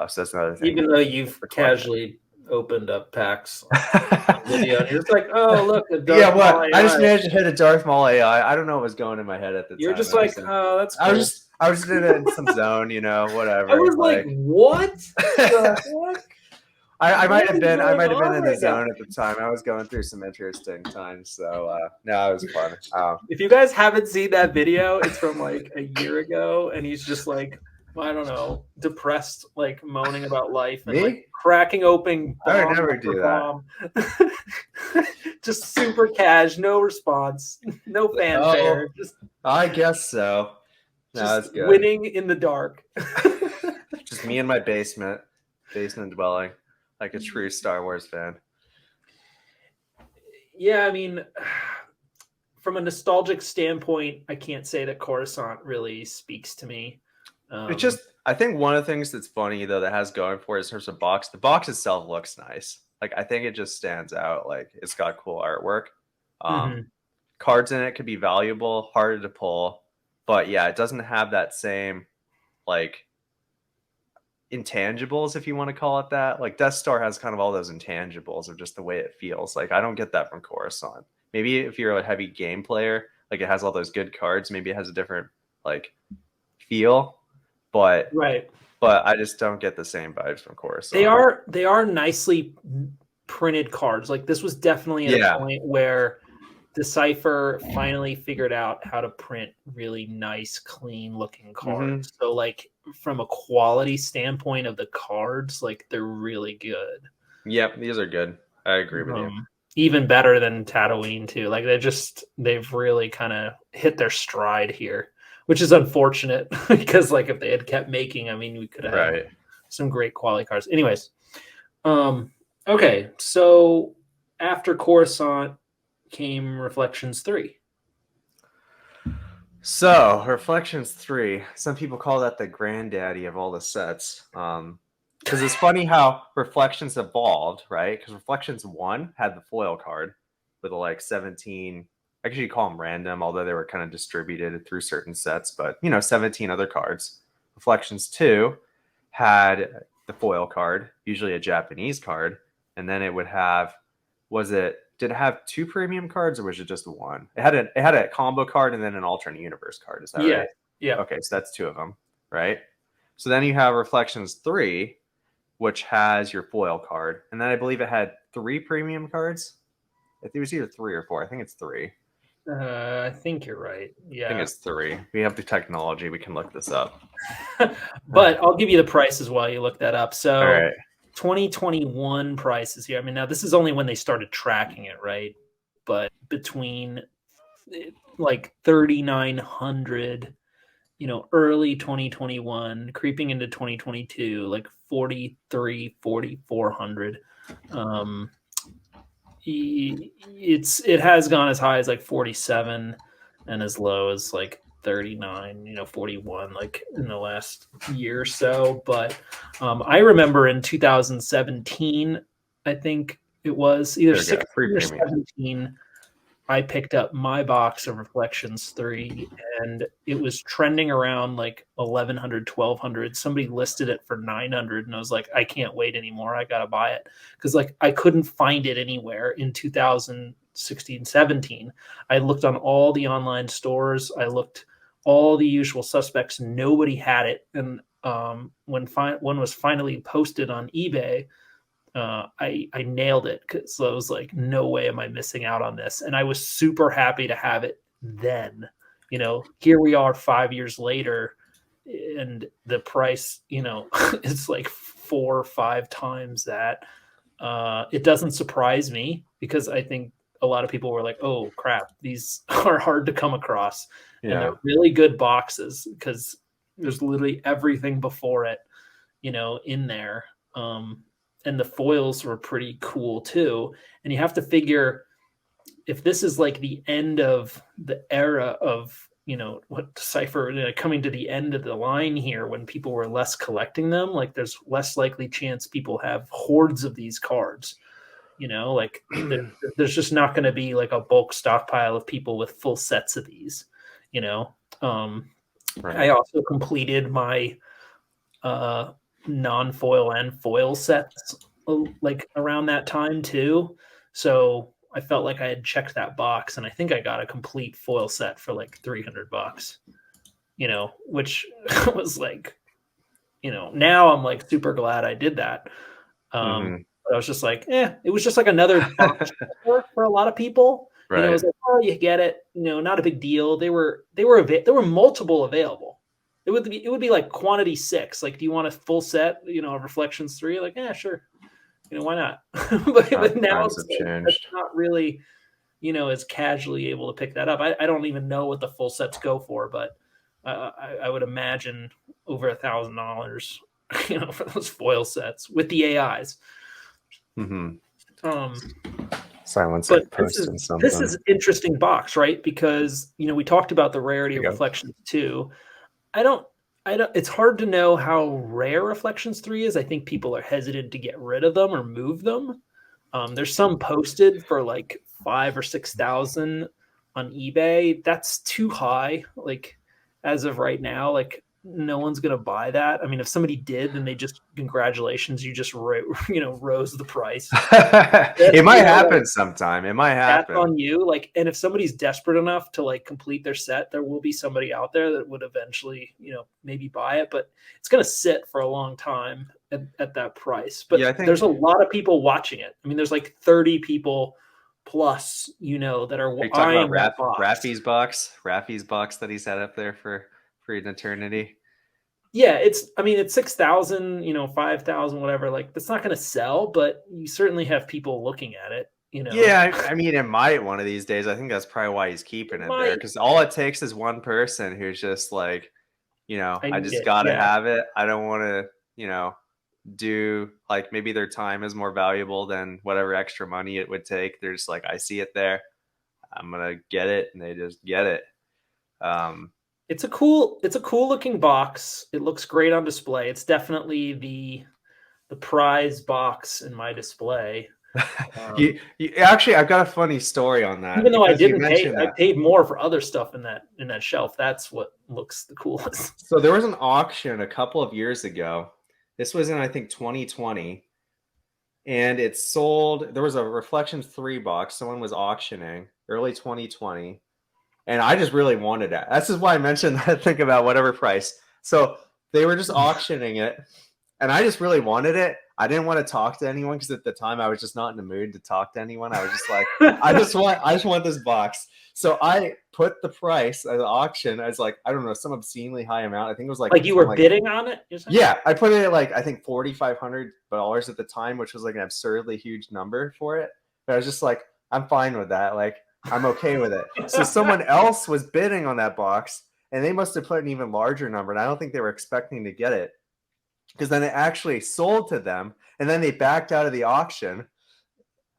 So that's another thing Even though you've for collecting. casually opened up packs on video and you're just like, oh look, a Yeah, Darth Maul what? I just AI. managed to hit a Darth Maul AI. I don't know what was going in my head at the You're time. just like, oh, that's cool. I was just in some zone, I whatever. was like, Like what the heck? I might What have is been going in on the right now? zone at the time. I was going through some interesting times, so no, it was fun. If you guys haven't seen that video, it's from like a year ago, and he's just like, I don't know, depressed, like moaning about life and like Me? cracking open I would bomb never after do that. bomb. Just super cash, no response, no Oh, fanfare, just I guess so. No, just that's good. winning in the dark. Just me in my basement dwelling, like a true Star Wars fan. Yeah, I mean, from a nostalgic standpoint, I can't say that Coruscant really speaks to me. It's Um, just, I think one of the things that's funny though that has going for it in terms of box, the box itself looks nice. Like I think it just stands out. Like it's got cool artwork. Um, mhm. Cards in it could be valuable, harder to pull. But yeah, it doesn't have that same like intangibles, if you want to call it that. Like Death Star has kind of all those intangibles of just the way it feels. Like I don't get that from Coruscant. Maybe if you're a heavy game player, like it has all those good cards, maybe it has a different like feel, but Right. I just don't get the same vibes from They Coruscant. are nicely printed cards. Like this was definitely at a Yeah. point where Decipher finally figured out how to print really nice, clean looking Mm-hmm. cards. So like from a quality standpoint of the cards, like they're really good. Yep, these are good. I agree with you. Even better than Tatooine too. Like they've really kind of hit their stride here, which is unfortunate because like if they had kept making, I mean, we could have had Right. some great quality cards. Anyways, okay, so after Coruscant came Reflections 3. So, Reflections 3, some people call that the granddaddy of all the sets. Because it's funny how Reflections evolved, right? Because Reflections 1 had the foil card with like 17, I guess you call them random, although they were kind of distributed through certain sets, but 17 other cards. Reflections 2 had the foil card, usually a Japanese card, and then it would have, did it have two premium cards or was it just one? It had a combo card and then an alternate universe card. Is that Yeah, right? yeah. Okay, so that's two of them, right? So then you have Reflections 3, which has your foil card, and then I believe it had three premium cards. I think it was either three or four. I think it's three. I think you're right. I think Yeah. it's three. We have the technology. We can look this up. But I'll give you the prices while you look that up. All So right. 2021 prices here. I mean, now this is only when they started tracking it, right? But between like 3,900, early 2021, creeping into 2022, like 43, 4,400. Um, it has gone as high as like 47 and as low as like 39, 41, like in the last year or so. But I remember in 2017, I think it was either There we go. 16 Free or premium. 17, I picked up my box of Reflections 3 and it was trending around like 1,100, 1,200. Somebody listed it for 900 and I was like, I can't wait anymore. I got to buy it. Because like I couldn't find it anywhere in 2016, 17. I looked on all the online stores. I looked all the usual suspects. Nobody had it. And when one was finally posted on eBay, I nailed it because I was like, no way am I missing out on this, and I was super happy to have it. Then, here we are 5 years later, and the price, it's like 4 or 5 times that. It doesn't surprise me because I think a lot of people were like, "Oh crap, these are hard to come across," and Yeah. they're really good boxes because there's literally everything before it, in there. And the foils were pretty cool too. And you have to figure if this is like the end of the era of what Decipher coming to the end of the line here when people were less collecting them, like there's less likely chance people have hordes of these cards. Like there's just not going to be like a bulk stockpile of people with full sets of these. You know, Right. I also completed my non-foil and foil sets like around that time too. So I felt like I had checked that box and I think I got a complete foil set for like $300, which was like, now I'm like super glad I did that. Mm-hmm. But I was just like, it was just like another box for a lot of people. It Right. was like, oh, you get it, not a big deal. There were multiple available. It would be like quantity 6. Like, do you want a full set, of Reflections 3? Like, sure. Why not? but now Times have it's changed. not really, as casually able to pick that up. I don't even know what the full sets go for, but I would imagine over $1,000, for those foil sets with the AIs. Mm-hmm. Um, Silence but like this is posting this something. is interesting box, right? Because we talked about the rarity There of you go. Reflections 2. I don't. It's hard to know how rare Reflections 3 is. I think people are hesitant to get rid of them or move them. There's some posted for like 5 or 6,000 on eBay. That's too high. Like, as of right now. Like no one's gonna buy that. I mean, if somebody did, then they just congratulations, you just rose the price. That's, It might like, happen sometime. It might that's happen. on you. Like, and if somebody's desperate enough to like complete their set, there will be somebody out there that would eventually, maybe buy it, but it's gonna sit for a long time at that price. But Yeah, I there's think. a lot of people watching it. I mean, there's like 30 people plus, that are Are you talking about eyeing that box. Raffy's box that he's had up there for an eternity? Yeah, it's 6,000, 5,000, whatever. Like that's not going to sell, but you certainly have people looking at it. Yeah, I mean, it might one of these days. I think that's probably why he's keeping It it there, might. because all it takes is one person who's just like, I I need just it. gotta Yeah. have it. I don't want to, do like maybe their time is more valuable than whatever extra money it would take. They're just like, I see it there, I'm gonna get it, and they just get it. Um, It's a cool looking box. It looks great on display. It's definitely the prize box in my display. actually, I've got a funny story on that Even though I because you didn't pay, mentioned I that. paid more for other stuff in that shelf. That's what looks the coolest. So there was an auction a couple of years ago. This was in, I think, 2020, and it sold. There was a Reflections 3 box someone was auctioning early 2020, and I just really wanted it. This is why I mentioned that. Think about whatever price. So they were just auctioning it, and I just really wanted it. I didn't want to talk to anyone because at the time I was just not in the mood to talk to anyone. I was just like, I just want this box. So I put the price at the auction as like, I don't know, some obscenely high amount. I think it was like Like you were bidding on it? You're saying? yeah, I put it at like I think $4,500 at the time, which was like an absurdly huge number for it. But I was just like, I'm fine with that. Like I'm okay with it. So someone else was bidding on that box, and they must have put an even larger number, and I don't think they were expecting to get it, because then it actually sold to them, and then they backed out of the auction.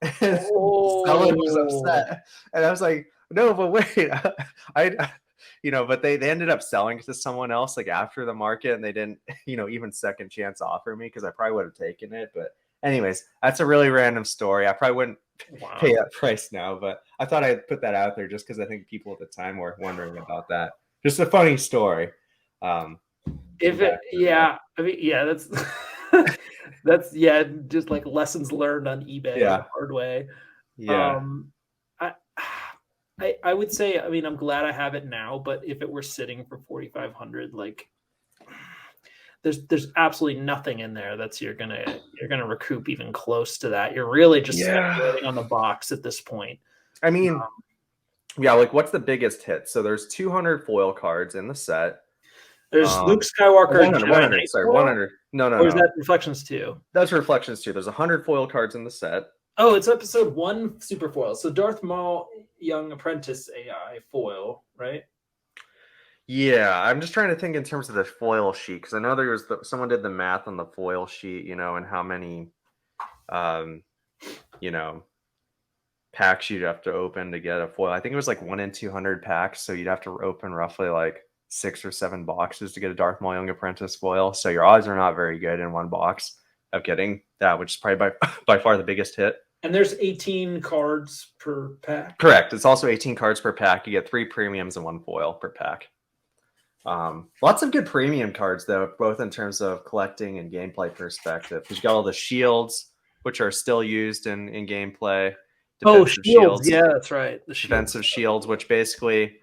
And the seller was Oh, upset, and I was like, "No, but wait, I, but they ended up selling to someone else like after the market, and they didn't, even second chance offer me because I probably would have taken it. But anyways, that's a really random story. I probably wouldn't pay wow. that price now, but I thought I'd put that out there just because I think people at the time were wondering about that. Just a funny story. Um, If it, back in the day. yeah, I mean, yeah, that's yeah, just like lessons learned on eBay the Yeah, hard way. yeah. Um, I, I would say, I mean, I'm glad I have it now, but if it were sitting for 4,500, like, there's absolutely nothing in there that's you're gonna recoup even close to that. You're really just Yeah. speculating on the box at this point. I mean, yeah, like what's the biggest hit? So there's 200 foil cards in the set. There's Luke Skywalker 100, Jedi 100, Knight sorry, foil, 100. No, no, or is no. that Reflections too? That's Reflections too. There's 100 foil cards in the set. Oh, it's episode 1 super foil. So Darth Maul Young Apprentice AI foil, right? Yeah, I'm just trying to think in terms of the foil sheet, because I know there was someone did the math on the foil sheet, and how many, um, you know, packs you'd have to open to get a foil. I think it was like 1 in 200 packs, so you'd have to open roughly like 6 or 7 boxes to get a Darth Maul Young Apprentice foil. So your odds are not very good in one box of getting that, which is probably by far the biggest hit. And there's 18 cards per pack. Correct. It's also 18 cards per pack. You get 3 premiums and 1 foil per pack. Lots of good premium cards, though, both in terms of collecting and gameplay perspective. Because you got all the shields, which are still used in gameplay. Defensive shields. Yeah, that's right. The defensive shields, which basically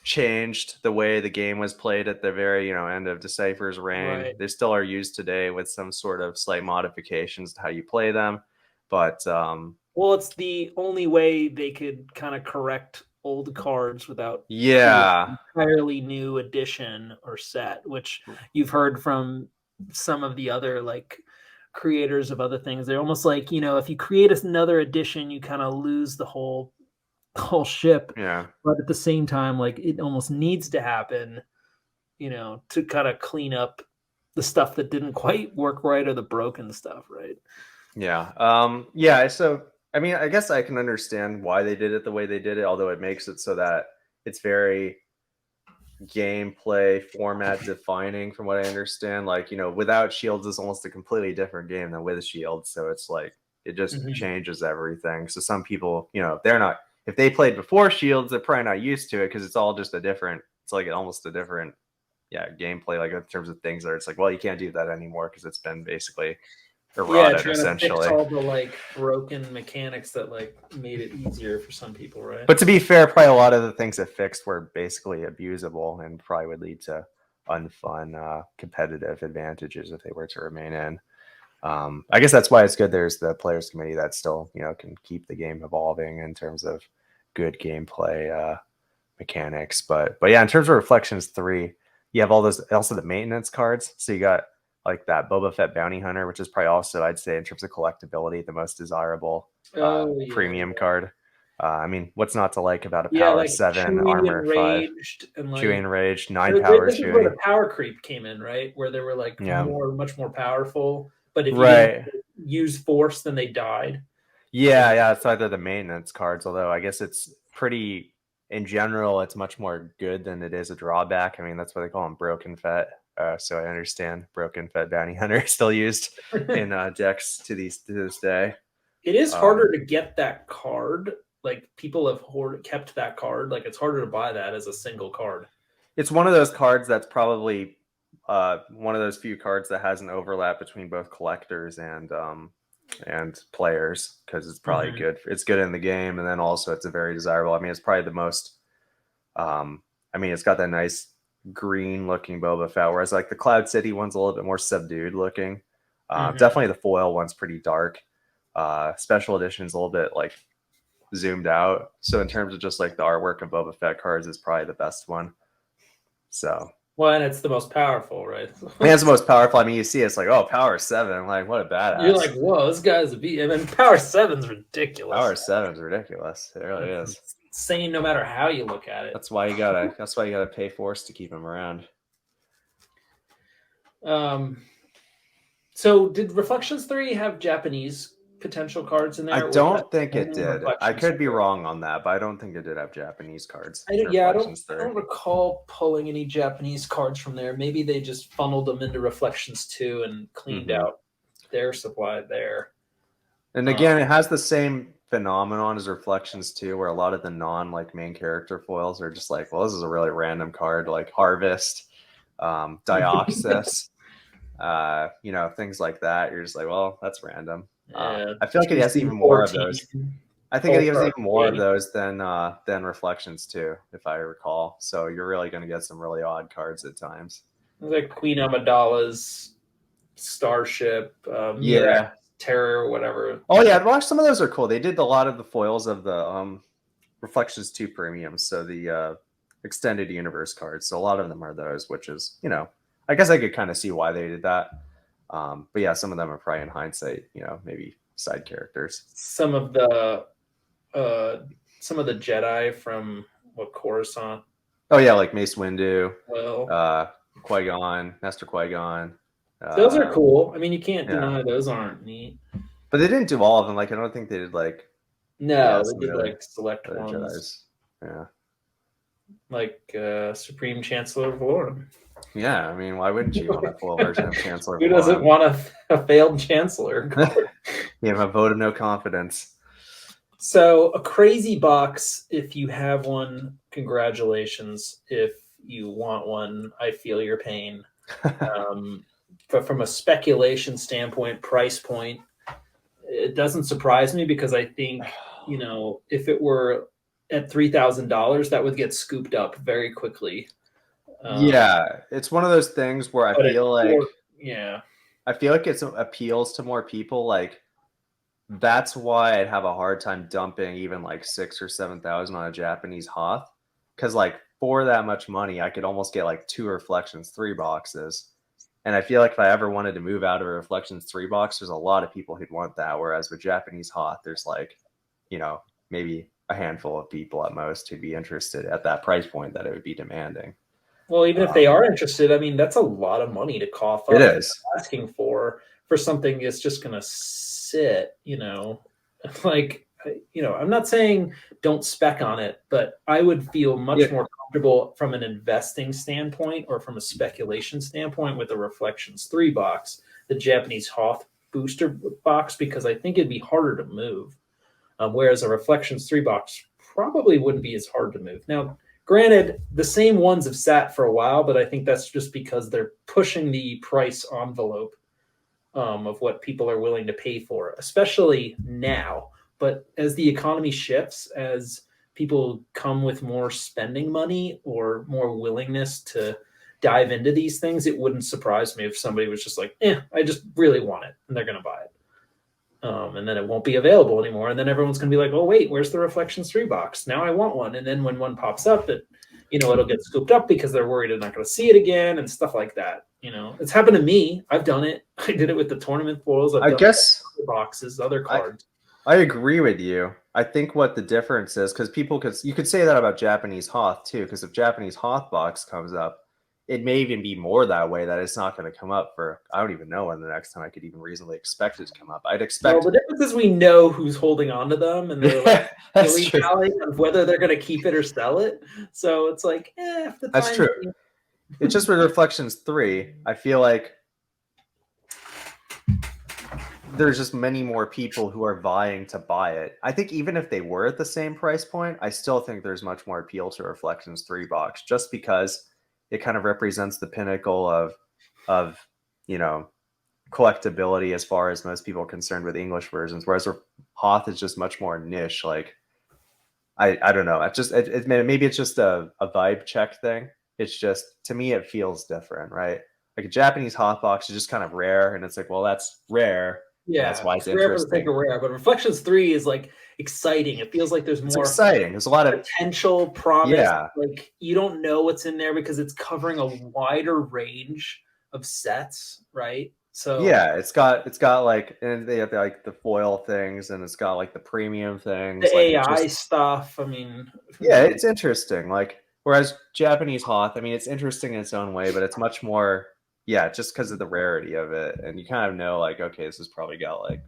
changed the way the game was played at the very end of Decipher's reign. Right. They still are used today with some sort of slight modifications to how you play them. But well, it's the only way they could kind of correct old cards without entirely new edition or set, which you've heard from some of the other like creators of other things. They're almost like, if you create another edition, you kind of lose the whole ship. Yeah. But at the same time, like it almost needs to happen, to kind of clean up the stuff that didn't quite work right or the broken stuff, right? Yeah. Yeah. So I mean, I guess I can understand why they did it the way they did it, although it makes it so that it's very gameplay format defining from what I understand. Like, without shields is almost a completely different game than with shields. So it's like it just changes everything. So some people, if they played before shields, they're probably not used to it because it's all just it's like almost a different gameplay, like in terms of things that it's like, well, you can't do that anymore because it's been basically Yeah, eroded trying to fix essentially. all the like broken mechanics that like made it easier for some people, right? But to be fair, probably a lot of the things that fixed were basically abusable and probably would lead to unfun competitive advantages if they were to remain in. I guess that's why it's good there's the players committee that still, can keep the game evolving in terms of good gameplay mechanics. But yeah, in terms of Reflections 3, you have all those, also the maintenance cards. So you got like that Boba Fett Bounty Hunter, which is probably also, I'd say, in terms of collectability, the most desirable Oh yeah, premium card. I mean, what's not to like about a yeah, Power like 7, Chewy Armor 5, enraged and Chewy like Enraged, 9 power this is where Chewy. the power creep came in, right? Where they were like Yeah. much more powerful, but if you didn't Right. use force, then they died. Yeah, it's either the maintenance cards, although I guess it's pretty, in general, it's much more good than it is a drawback. I mean, that's why they call them Broken Fett. So I understand Broken Fett Bounty Hunter is still used in decks to this day. It is harder to get that card. Like people have kept that card. Like it's harder to buy that as a single card. It's one of those cards that's probably one of those few cards that has an overlap between both collectors and players, because it's probably good. It's good in the game, and then also it's a very desirable. I mean, it's probably the most. I mean, it's got that nice green looking Boba Fett, whereas like the Cloud City one's a little bit more subdued looking. Definitely the foil one's pretty dark. Special edition's a little bit like zoomed out. So in terms of just like the artwork of Boba Fett cards, is probably the best one. So. Well, and it's the most powerful, right? Yeah, it's the most powerful. I mean, you see it's like, oh, Power 7. Like, what a badass. You're like, whoa, this guy's a beat. I mean, Power 7's ridiculous. Power 7's ridiculous. It really is. It's insane no matter how you look at it. That's why you gotta pay force to keep him around. So did Reflections 3 have Japanese potential cards in there? I don't think it did. Reflections I could be wrong on that, but I don't think it did have Japanese cards. I don't recall pulling any Japanese cards from there. Maybe they just funneled them into Reflections 2 and cleaned out their supply there. And again, it has the same phenomenon as Reflections 2, where a lot of the like main character foils are just like, well, this is a really random card, like Harvest, Dioxys, things like that. You're just like, well, that's random. I feel like it has even more of those. I think it has even more of those than Reflections 2, if I recall. So you're really going to get some really odd cards at times. Like Queen Amidala's Starship, Terror, whatever. Oh yeah, well, some of those are cool. They did a lot of the foils of the Reflections 2 premiums, so the extended universe cards. So a lot of them are those, which is, I guess I could kind of see why they did that. But yeah, some of them are probably in hindsight, maybe side characters. Some of the Jedi from Coruscant. Oh yeah, like Mace Windu, well, Qui-Gon, Master Qui-Gon. Those are cool. I mean, you can't deny those aren't neat. But they didn't do all of them. Like, I don't think they did like. No, they did like select ones. Jedis. Yeah. Like Supreme Chancellor Valorum. Yeah, I mean, why wouldn't you want a full version of Chancellor? Who doesn't want a failed Chancellor? You have a vote of no confidence. So a crazy box, if you have one, congratulations. If you want one, I feel your pain. But from a speculation standpoint, price point, it doesn't surprise me because I think, if it were at $3,000, that would get scooped up very quickly. Yeah, it's one of those things where I feel like it appeals to more people. Like, that's why I'd have a hard time dumping even like 6,000 or 7,000 on a Japanese Hoth, because like for that much money, I could almost get like 2 Reflections 3 boxes. And I feel like if I ever wanted to move out of a Reflections 3 box, there's a lot of people who'd want that. Whereas with Japanese Hoth, there's like, maybe a handful of people at most who'd be interested at that price point that it would be demanding. Well, even if they are interested, I mean, that's a lot of money to cough up. It is. Asking for something that's just going to sit, like, I'm not saying don't spec on it, but I would feel much more comfortable from an investing standpoint or from a speculation standpoint with the Reflections 3 box, the Japanese Hoth booster box, because I think it'd be harder to move. Whereas a Reflections 3 box probably wouldn't be as hard to move. Now, Granted, the same ones have sat for a while, but I think that's just because they're pushing the price envelope of what people are willing to pay for, especially now. But as the economy shifts, as people come with more spending money or more willingness to dive into these things, it wouldn't surprise me if somebody was just like, I just really want it, and they're going to buy it. And then it won't be available anymore. And then everyone's going to be like, oh, wait, where's the Reflections 3 box? Now I want one. And then when one pops up, it'll get scooped up because they're worried they're not going to see it again and stuff like that. It's happened to me. I've done it. I did it with the tournament foils. I've done guess it with other boxes, other cards. I agree with you. I think what the difference is, because you could say that about Japanese Hoth too, because if Japanese Hoth box comes up, it may even be more that way, that it's not going to come up for, I don't even know when the next time I could even reasonably expect it to come up. I'd expect. Well, the difference is we know who's holding on to them, and they're like retailing of whether they're going to keep it or sell it. So it's like, if the time. That's true. It's just with Reflections 3, I feel like there's just many more people who are vying to buy it. I think even if they were at the same price point, I still think there's much more appeal to Reflections 3 box, just because it kind of represents the pinnacle of collectability as far as most people are concerned with English versions, whereas Hoth is just much more niche. Like I don't know. Maybe it's just a vibe check thing. It's just, to me, it feels different, right? Like a Japanese Hoth box is just kind of rare, and it's like, well, that's rare. Yeah, that's why it's rare interesting. For the sake of rare, but Reflections 3 is like exciting. It feels like there's more exciting. There's a lot of potential promise. Yeah. Like you don't know what's in there because it's covering a wider range of sets, right? So yeah, it's got like, and they have like the foil things, and it's got like the premium things, the like AI stuff. I mean, yeah, it's interesting. Like whereas Japanese Hoth, I mean, it's interesting in its own way, but it's much more, just because of the rarity of it, and you kind of know, like, okay, this has probably got like,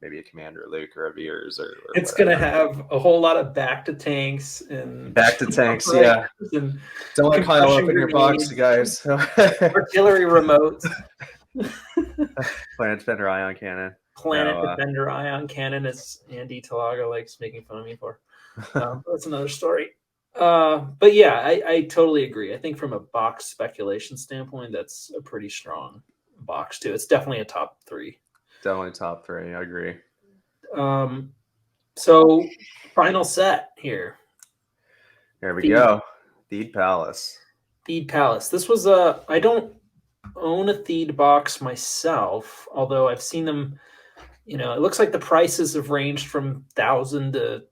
maybe a Commander Luke or a Veers or it's whatever. Gonna have a whole lot of back to tanks and yeah. And don't let Kyle open your box, you guys. Artillery remotes. Planet Defender Ion Cannon. Defender Ion Cannon, as Andy Talaga likes making fun of me for. That's another story. But yeah, I totally agree. I think from a box speculation standpoint, that's a pretty strong box too. It's definitely a top 3. Definitely top 3. I agree. So final set here. Here we go. Theed Palace. Theed Palace. This was I don't own a Theed box myself, although I've seen them. It looks like the prices have ranged from 1,000 to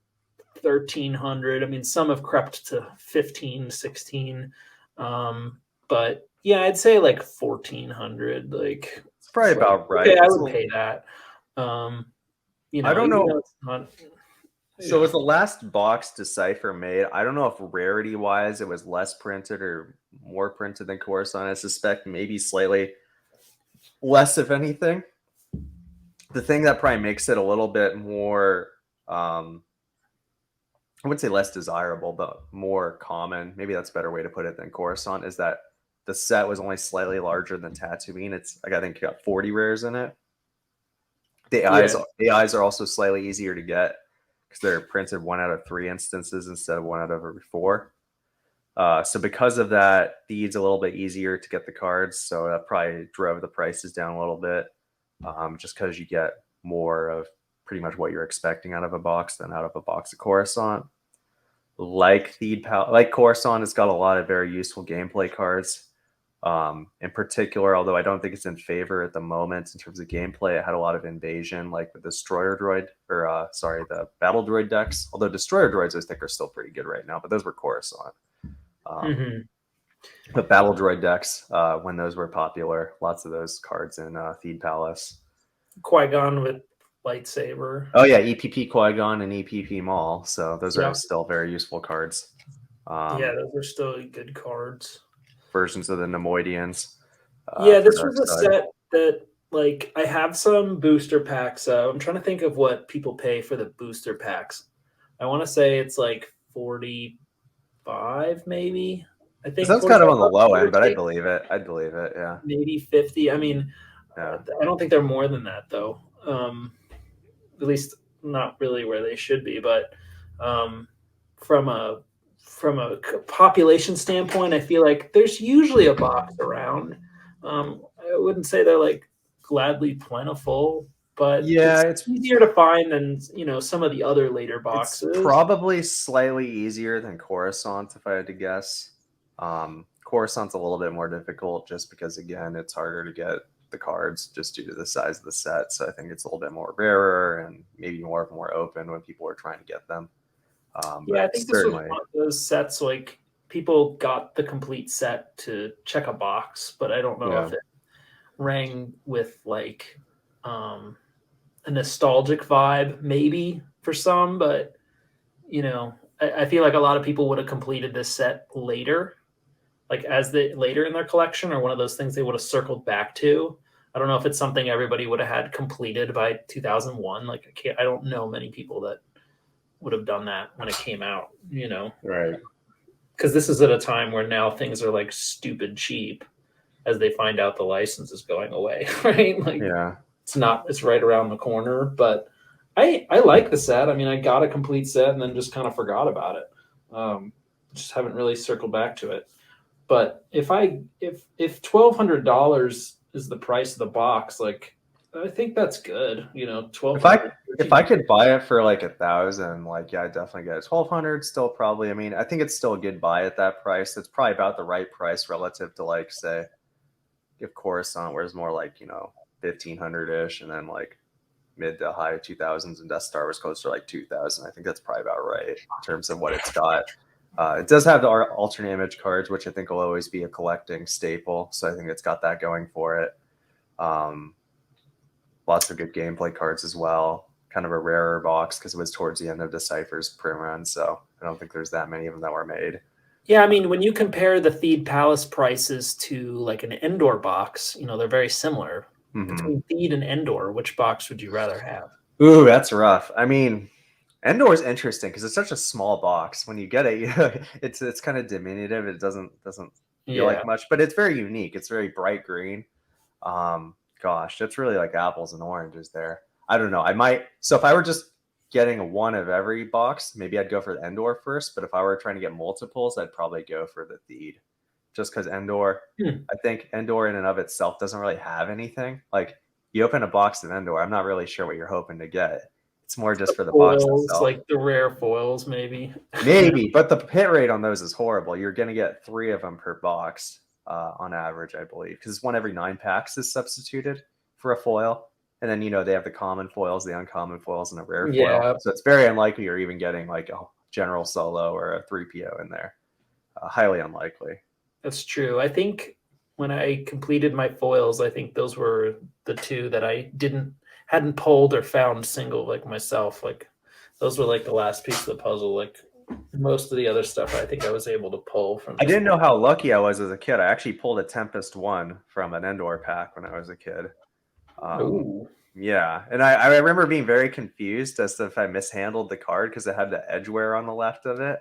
1,300. I mean, some have crept to 15, 16. But yeah, I'd say like 1,400. Like it's probably about right. Okay, I would pay that. I don't know. So with the last box Decipher made, I don't know if rarity wise it was less printed or more printed than Coruscant. I suspect maybe slightly less, if anything. The thing that probably makes it a little bit more, I wouldn't say less desirable, but more common, maybe that's a better way to put it than Coruscant, is that the set was only slightly larger than Tatooine. It's like, I think, got 40 rares in it. The AIs are also slightly easier to get because they're printed 1 out of 3 instances instead of 1 out of every 4. So because of that, Theed's a little bit easier to get the cards. So that probably drove the prices down a little bit, just because you get more of pretty much what you're expecting out of a box than out of a box of Coruscant. Like Coruscant, it's got a lot of very useful gameplay cards. In particular, although I don't think it's in favor at the moment in terms of gameplay, it had a lot of invasion, like the Destroyer Droid, the Battle Droid decks. Although Destroyer Droids, I think, are still pretty good right now, but those were Coruscant. But Battle Droid decks, when those were popular, lots of those cards in Theed Palace. Qui-Gon with lightsaber. Oh yeah, EPP Qui-Gon and EPP Maul. So those are still very useful cards. Those are still good cards. Versions of the Nemoidians. This was a set that, like, I have some booster packs. I'm trying to think of what people pay for the booster packs. I want to say it's like 45, maybe. I think that's kind of on the low end, but I'd believe it. Yeah, maybe 50. I mean, I don't think they're more than that, though. At least not really where they should be. But from a from a population standpoint, I feel like there's usually a box around. I wouldn't say they're like gladly plentiful, but Yeah, it's easier to find than some of the other later it's boxes. probably slightly easier than Coruscant, if I had to guess. Coruscant's a little bit more difficult just because, again, it's harder to get the cards just due to the size of the set. So I think it's a little bit more rarer and maybe more open when people are trying to get them. Yeah, I But think this was certainly, one of those sets like people got the complete set to check a box, but I don't know yeah, if it rang with like um, a nostalgic vibe, maybe for some, but I feel like a lot of people would have completed this set later, like as the later in their collection, or one of those things they would have circled back to. I don't know if it's something everybody would have had completed by 2001. Like I don't know many people that would have done that when it came out. right. Because this is at a time where now things are like stupid cheap as they find out the license is going away, right? Like Yeah. it's right around the corner, but I like the set. I mean, I got a complete set and then just kind of forgot about it. Just haven't really circled back to it. But if $1,200 is the price of the box, like I think that's good. If 1,200. I if I could buy it for like 1,000, like yeah, I'd definitely get it. 1,200 still probably. I mean, I think it's still a good buy at that price. It's probably about the right price relative to like say if Coruscant, where it's more like 1,500 ish, and then like mid to high 2000s, and Death Star was closer to like 2,000. I think that's probably about right in terms of what it's got. It does have the alternate image cards, which I think will always be a collecting staple. So I think it's got that going for it. Um, Lots of good gameplay cards as well. Kind of a rarer box because it was towards the end of Decipher's print run, so I don't think there's that many of them that were made. Yeah, I mean, when you compare the Theed Palace prices to like an Endor box, they're very similar. Mm-hmm. Between Theed and Endor, which box would you rather have? Ooh, that's rough. I mean, Endor is interesting because it's such a small box. When you get it, it's kind of diminutive. It doesn't feel Yeah. like much, but it's very unique. It's very bright green. Gosh, that's really like apples and oranges there. I don't know. I might. So if I were just getting one of every box, maybe I'd go for the Endor first. But if I were trying to get multiples, I'd probably go for the Theed, just because Endor. Hmm. I think Endor in and of itself doesn't really have anything. Like you open a box of Endor, I'm not really sure what you're hoping to get. It's more just The for the box foils, itself. like the rare foils, maybe. Maybe, but the hit rate on those is horrible. You're going to get 3 of them per box on average, I believe, because one every 9 packs is substituted for a foil. And then, they have the common foils, the uncommon foils, and a rare foil. Yeah, So it's very unlikely you're even getting like a general solo or a 3PO in there. Highly unlikely. that's true. I think when I completed my foils, I think those were the two that I hadn't pulled or found single like myself. Like those were like the last piece of the puzzle. Like most of the other stuff, I think I was able to pull from I just. didn't know how lucky I was as a kid. I actually pulled a Tempest 1 from an Endor pack when I was a kid. Um, Ooh. yeah, and I remember being very confused as to if I mishandled the card because it had the edge wear on the left of it.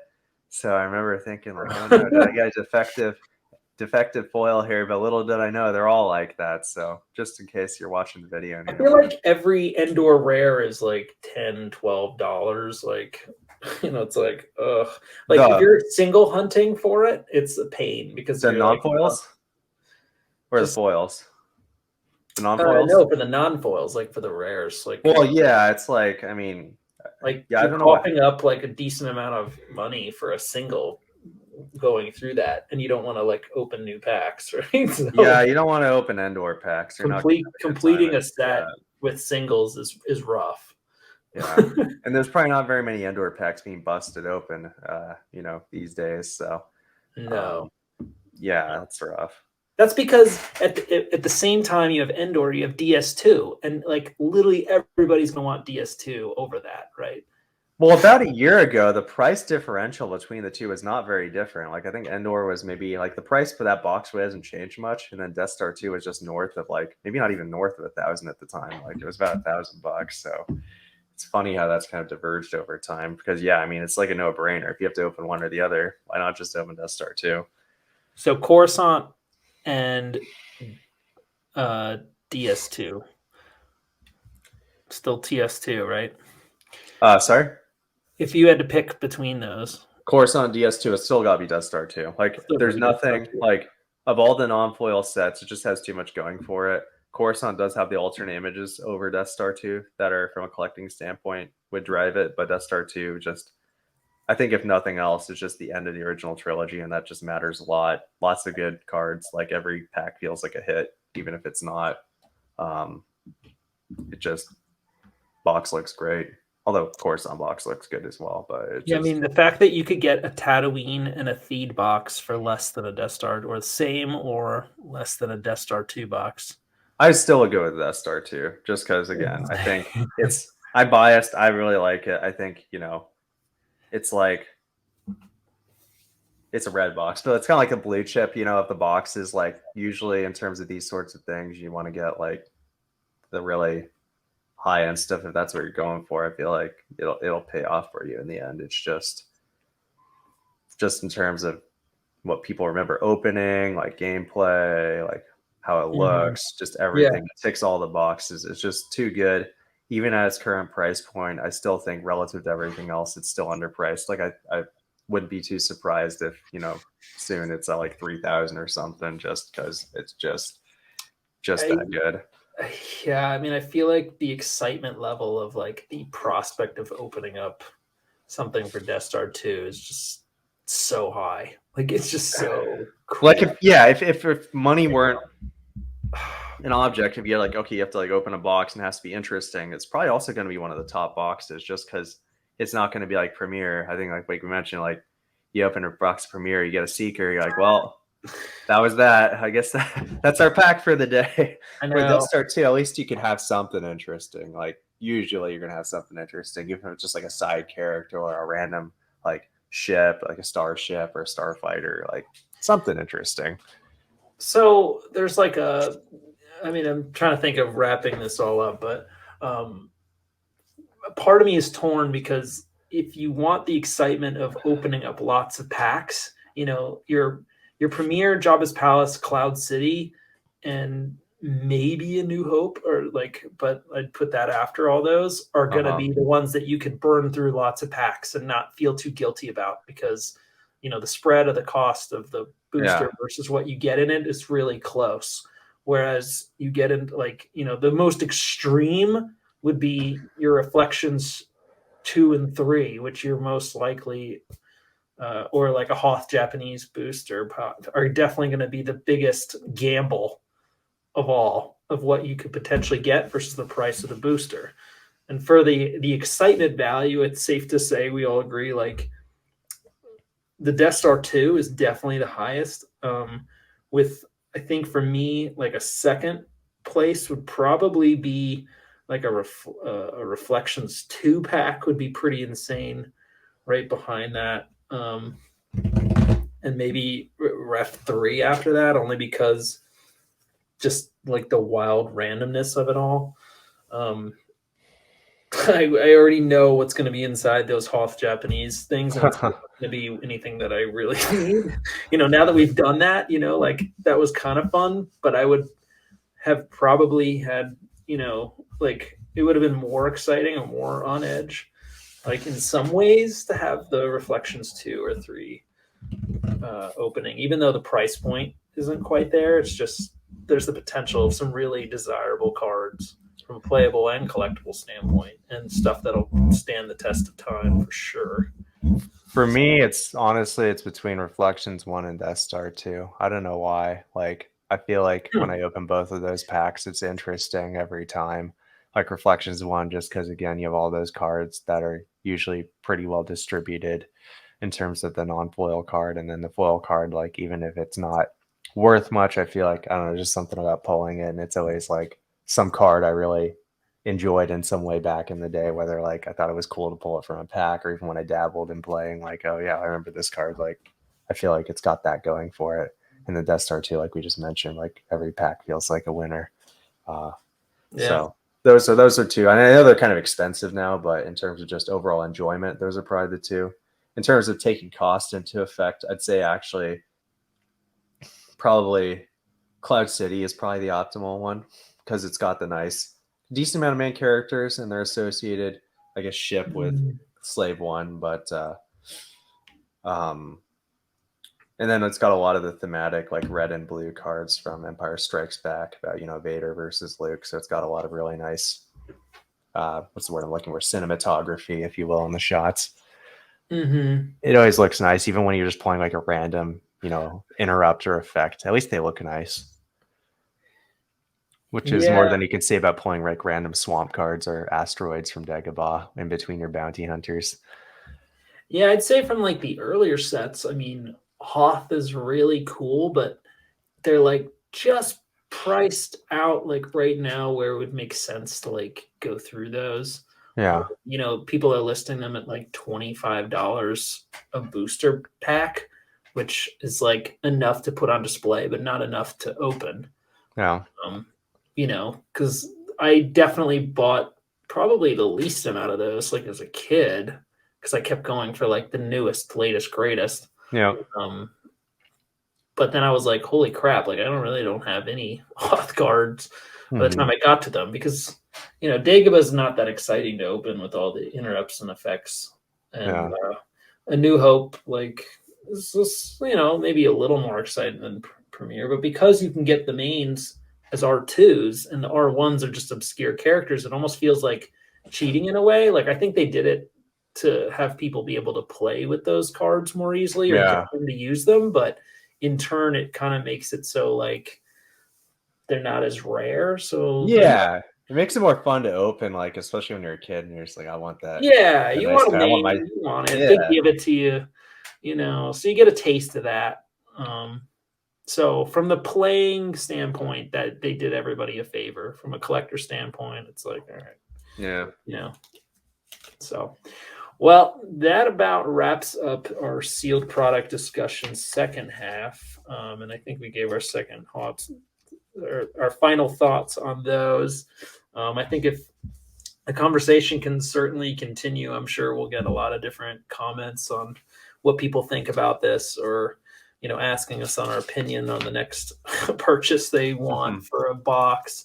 So I remember thinking like, oh no, did I get a defective foil here? But little did I know they're all like that. So just in case you're watching the video and I you don't feel want like every Endor rare is like $10, $12. Like, it's like, ugh. Like if the you're single hunting for it, it's a pain because the you're non like, foils or the just foils, the non foils. no, for the non-foils, like for the rares, Well, yeah, it's like I mean, like yeah, I you're don't know what. coughing up like a decent amount of money for a single going through that, and you don't want to like open new packs, right? So Yeah, you don't want to open Endor packs. You're not going to have a good time completing if a you do set that. with singles is rough. Yeah, and there's probably not very many Endor packs being busted open, these days. So, No. um, yeah, that's rough. That's because at the same time you have Endor, you have DS2, and like literally everybody's gonna want DS2 over that, right? Well, about a year ago, the price differential between the two was not very different. Like I think Endor was maybe like the price for that box hasn't changed much, and then Death Star 2 was just north of like maybe not even north of 1,000 at the time. Like it was about $1,000. So it's funny how that's kind of diverged over time because yeah, I mean it's like a no-brainer. If you have to open one or the other, why not just open Death Star 2? So Coruscant and uh, DS2, still TS2, right? Sorry. If you had to pick between those, Coruscant DS2 has still got to be Death Star 2. Like, Still gonna there's be Death Star nothing 2. like of all the non-foil sets, it just has too much going for it. Coruscant does have the alternate images over Death Star 2 that are, from a collecting standpoint, would drive it, but Death Star 2 just, I think if nothing else, it's just the end of the original trilogy, and that just matters a lot. Lots of good cards. Like, every pack feels like a hit, even if it's not. Um, it just box looks great. Although, of course, on box looks good as well, but it Yeah, I just mean the fact that you could get a Tatooine and a Theed box for less than a Death Star, or the same or less than a Death Star 2 box. I still would go with Death Star 2, just because again, I think I'm biased. I really like it. I think, it's like it's a red box, but it's kind of like a blue chip, of the boxes. Like, usually in terms of these sorts of things, you want to get like the really high end stuff if that's what you're going for. I feel like it'll pay off for you in the end. It's just in terms of what people remember opening, like gameplay, like how it Mhm. looks, just Yeah, everything. It ticks all the boxes. It's just too good. Even at its current price point, I still think relative to everything else, it's still underpriced. Like, I wouldn't be too surprised if, soon it's at like 3,000 or something, just because it's just I that good. yeah, I mean, I feel like the excitement level of like the prospect of opening up something for Death Star 2 is just so high. Like it's just so Like, cool. if money weren't an object, if you're like, okay, you have to like open a box and it has to be interesting, it's probably also going to be one of the top boxes, just because it's not going to be like Premiere. I think, like we mentioned, like, you open a box of Premiere, you get a Seeker, you're like, well, that was that. I guess that's our pack for the day. I With Death know. Star 2, at least you could have something interesting. Like, usually you're gonna have something interesting, even if it's just like a side character or a random like ship, like a starship or a starfighter, like something interesting. So there's like I mean, I'm trying to think of wrapping this all up, but um, part of me is torn because if you want the excitement of opening up lots of packs, your premier Jabba's Palace, Cloud City, and maybe a New Hope, or like, but I'd put that after all those are going to Uh-huh. be the ones that you could burn through lots of packs and not feel too guilty about because the spread of the cost of the Yeah. booster versus what you get in it is really close. Whereas you get in like the most extreme would be your reflections 2 and 3, which you're most likely, or like a Hoth Japanese booster, are definitely going to be the biggest gamble of all of what you could potentially get versus the price of the booster. And for the excitement value, it's safe to say we all agree like the Death Star 2 is definitely the highest. With I think for me, like a second place would probably be like a Reflections 2 pack would be pretty insane. Right behind that, and maybe Ref 3 after that, only because just like the wild randomness of it all. Um, I already know what's going to be inside those Hoth Japanese things, and it's not going to be anything that I really need. Now that we've done that, like that was kind of fun, but I would have probably had, like it would have been more exciting or more on edge, like in some ways, to have the Reflections 2 or 3 opening, even though the price point isn't quite there. It's just there's the potential of some really desirable cards from a playable and collectible standpoint, and stuff that'll stand the test of time for sure. For me, it's between Reflections 1 and Death Star 2. I don't know why. Like, I feel like when Hmm. I open both of those packs, it's interesting every time. Like, Reflections 1, just because, again, you have all those cards that are usually pretty well distributed in terms of the non-foil card. And then the foil card, like, even if it's not worth much, I feel like, I don't know, just something about pulling it. And it's always like some card I really enjoyed in some way back in the day, whether like I thought it was cool to pull it from a pack, or even when I dabbled in playing, like, oh yeah, I remember this card. Like, I feel like it's got that going for it. And the Death Star 2, like we just mentioned, like every pack feels like a winner. Uh, Yeah. so those are two. I know they're kind of expensive now, but in terms of just overall enjoyment, those are probably the two. In terms of taking cost into effect, I'd say actually probably Cloud City is probably the optimal one, because it's got the nice decent amount of main characters and they're associated, I guess, ship with Mm. Slave One, but And then it's got a lot of the thematic, like red and blue cards from Empire Strikes Back about, Vader versus Luke. So it's got a lot of really nice, what's the word I'm looking for? Cinematography, if you will, in the shots. Mm-hmm. It always looks nice, even when you're just playing like a random, interrupt or effect. At least they look nice, which is more Yeah. than you can say about pulling like random swamp cards or asteroids from Dagobah in between your bounty hunters. Yeah, I'd say from like the earlier sets, I mean, Hoth is really cool, but they're like just priced out like right now where it would make sense to like go through those. Yeah. People are listing them at like $25 a booster pack, which is like enough to put on display, but not enough to open. Yeah. Um, because I definitely bought probably the least amount of those like as a kid because I kept going for like the newest, latest, greatest. Yeah. Um, but then I was like, holy crap, like I don't have any Hoth cards by the time I got to them because Dagobah is not that exciting to open with all the interrupts and effects. And Yeah. A New Hope, like is just, maybe a little more exciting than Premiere, but because you can get the mains as R2s and the R1s are just obscure characters, it almost feels like cheating in a way. Like I think they did it to have people be able to play with those cards more easily or get Yeah. them to use them, but in turn it kind of makes it so like they're not as rare. So Yeah. It makes it more fun to open, like, especially when you're a kid and you're just like, I want that. yeah, That you nice want a guy. I want name, my, you want it, they yeah. give it to you, so you get a taste of that. So from the playing standpoint, that they did everybody a favor. From a collector standpoint, it's like, all right, Yeah. So, well, that about wraps up our sealed product discussion second half, and I think we gave our second thoughts, our final thoughts on those. I think if the conversation can certainly continue, I'm sure we'll get a lot of different comments on what people think about this, or asking us on our opinion on the next purchase they want for a box,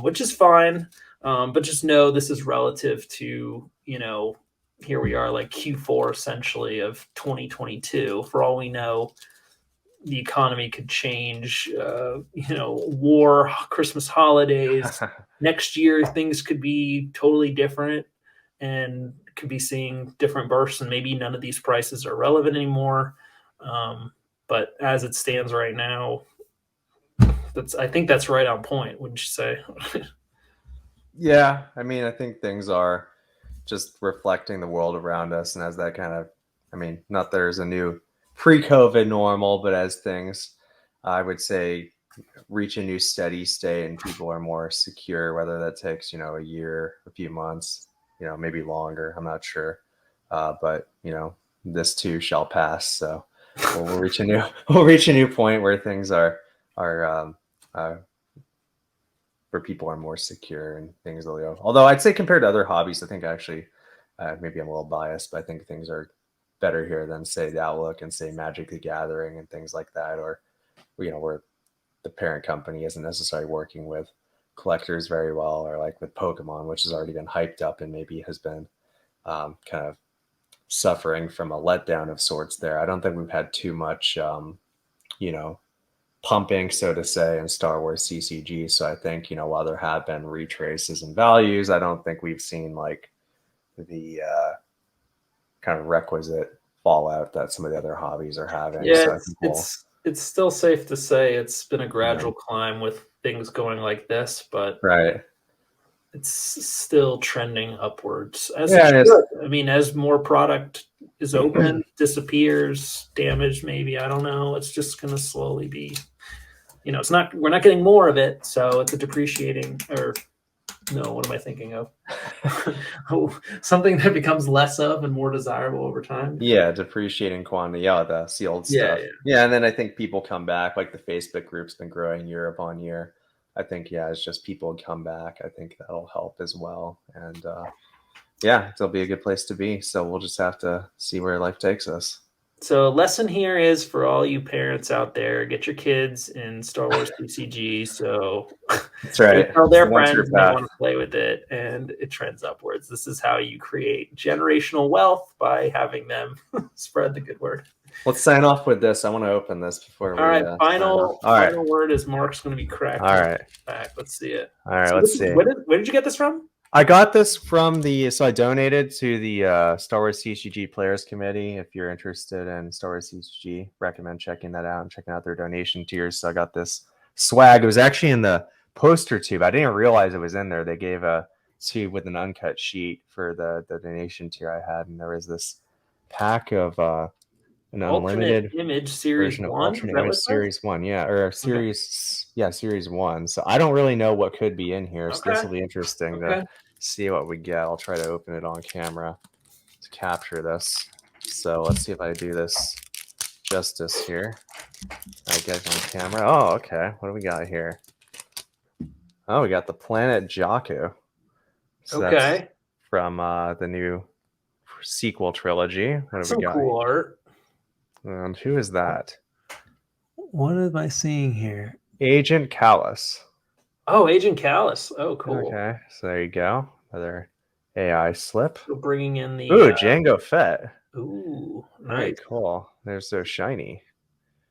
which is fine. But just know this is relative to here we are like Q4 essentially of 2022. For all we know, the economy could change. War, Christmas holidays. Next year, things could be totally different and could be seeing different bursts, and maybe none of these prices are relevant anymore. But as it stands right now, I think that's right on point, wouldn't you say? Yeah. I mean, I think things are just reflecting the world around us. And as that kind of, I mean, not there's a new pre-COVID normal, but as things, I would say, reach a new steady state and people are more secure, whether that takes, a year, a few months, maybe longer. I'm not sure. But, this too shall pass. So we'll reach a new, we'll reach a new point where things are, where people are more secure and things will go. Although I'd say compared to other hobbies, I think actually, maybe I'm a little biased, but I think things are better here than say the Outlook and say Magic the Gathering and things like that, or where the parent company isn't necessarily working with collectors very well, or like with Pokemon, which has already been hyped up and maybe has been kind of suffering from a letdown of sorts there. I don't think we've had too much, pumping, so to say, in Star Wars CCG. So I think, while there have been retraces and values, I don't think we've seen like the kind of requisite fallout that some of the other hobbies are having. Yeah, So I think it's still safe to say it's been a yeah, gradual climb with things going like this, but right. it's still trending upwards as it Yeah, and should. I mean, as more product is open, disappears, damaged, maybe, I don't know. It's just going to slowly be, we're not getting more of it. So it's a depreciating, or no, what am I thinking of? Something that becomes less of and more desirable over time. yeah, depreciating quantity. Yeah, the sealed Yeah, stuff. Yeah, and then I think people come back. Like the Facebook group's been growing year upon year. I think it's just people come back. I think that'll help as well. And yeah, it'll be a good place to be. So we'll just have to see where life takes us. So lesson here is for all you parents out there, get your kids in Star Wars CCG so That's they right. tell It's the their one true friends and they path. want to play with it and it trends upwards. This is how you create generational wealth by having them spread the good word. Let's sign off with this. I want to open this before All we right, sign off. All right. final word is Mark's going to be cracking All it right. back. Let's see it. All right. So Let's see. where did you get this from? I got this from so I donated to the Star Wars CCG Players Committee. If you're interested in Star Wars CCG, recommend checking that out and checking out their donation tiers. So I got this swag. It was actually in the poster tube. I didn't realize it was in there. They gave a tube with an uncut sheet for the donation tier I had, and there was this pack of an Alternate unlimited image series version of 1. Is alternate that image what it says? series 1, or series 1. So I don't really know what could be in here, so this will be interesting to see what we get. I'll try to open it on camera to capture this. So let's see if I do this justice here. I get it on camera. Oh, okay. What do we got here? Oh, we got the planet Jakku. So that's from the new sequel trilogy. What have we got? Cool art. And who is that? What am I seeing here? Agent Callus. Oh, Agent Callus. Oh, cool. Okay, so there you go. Another AI slip. So bringing in the Jango Fett. Ooh, nice. Very cool. They're so shiny.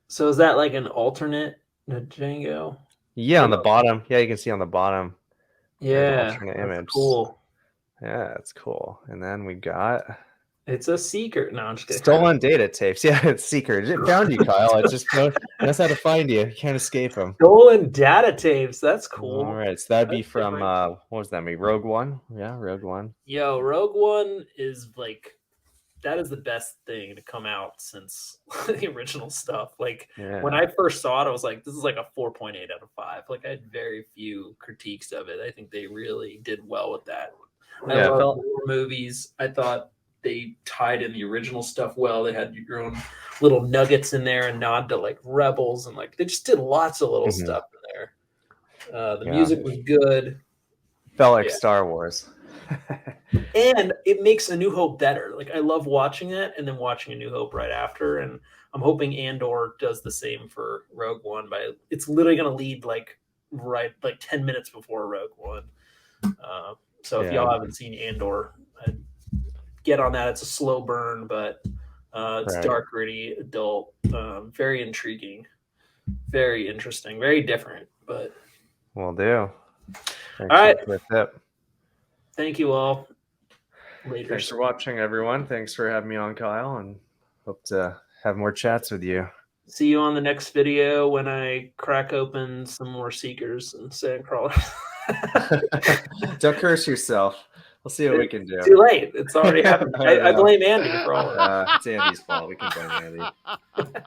So is that like an alternate Django? Yeah, on the bottom. Yeah, you can see on the bottom. Yeah, alternate image. Cool. Yeah, it's cool. And then we got. It's a Seeker. No, I'm just kidding. Stolen data tapes. Yeah, it's Seeker. It found you, Kyle. It just knows how to find you. You can't escape him. Stolen data tapes. That's cool. All right, so that'd be from what was that? Rogue One. Yeah, Rogue One. Yo, Rogue One is like that is the best thing to come out since the original stuff. Like when I first saw it, I was like, this is like a 4.8 out of 5. Like I had very few critiques of it. I think they really did well with that. I love war movies. I thought they tied in the original stuff well. They had your own little nuggets in there and nod to like Rebels and like they just did lots of little stuff in there. The music was good. Felt like Star Wars. And it makes A New Hope better. Like I love watching that and then watching A New Hope right after. And I'm hoping Endor does the same for Rogue One. It's literally going to lead like 10 minutes before Rogue One. So if y'all haven't seen Endor, I'd get on that. It's a slow burn, but it's dark, gritty, adult, very intriguing, very interesting, very different. But will do. All right. Thank you all. Later. Thanks for watching, everyone. Thanks for having me on, Kyle, and hope to have more chats with you. See you on the next video when I crack open some more Seekers and Sandcrawlers. Don't curse yourself. We'll see what we can do. Too late. It's already happened. I blame Andy for all of that. It's Andy's fault. We can blame Andy.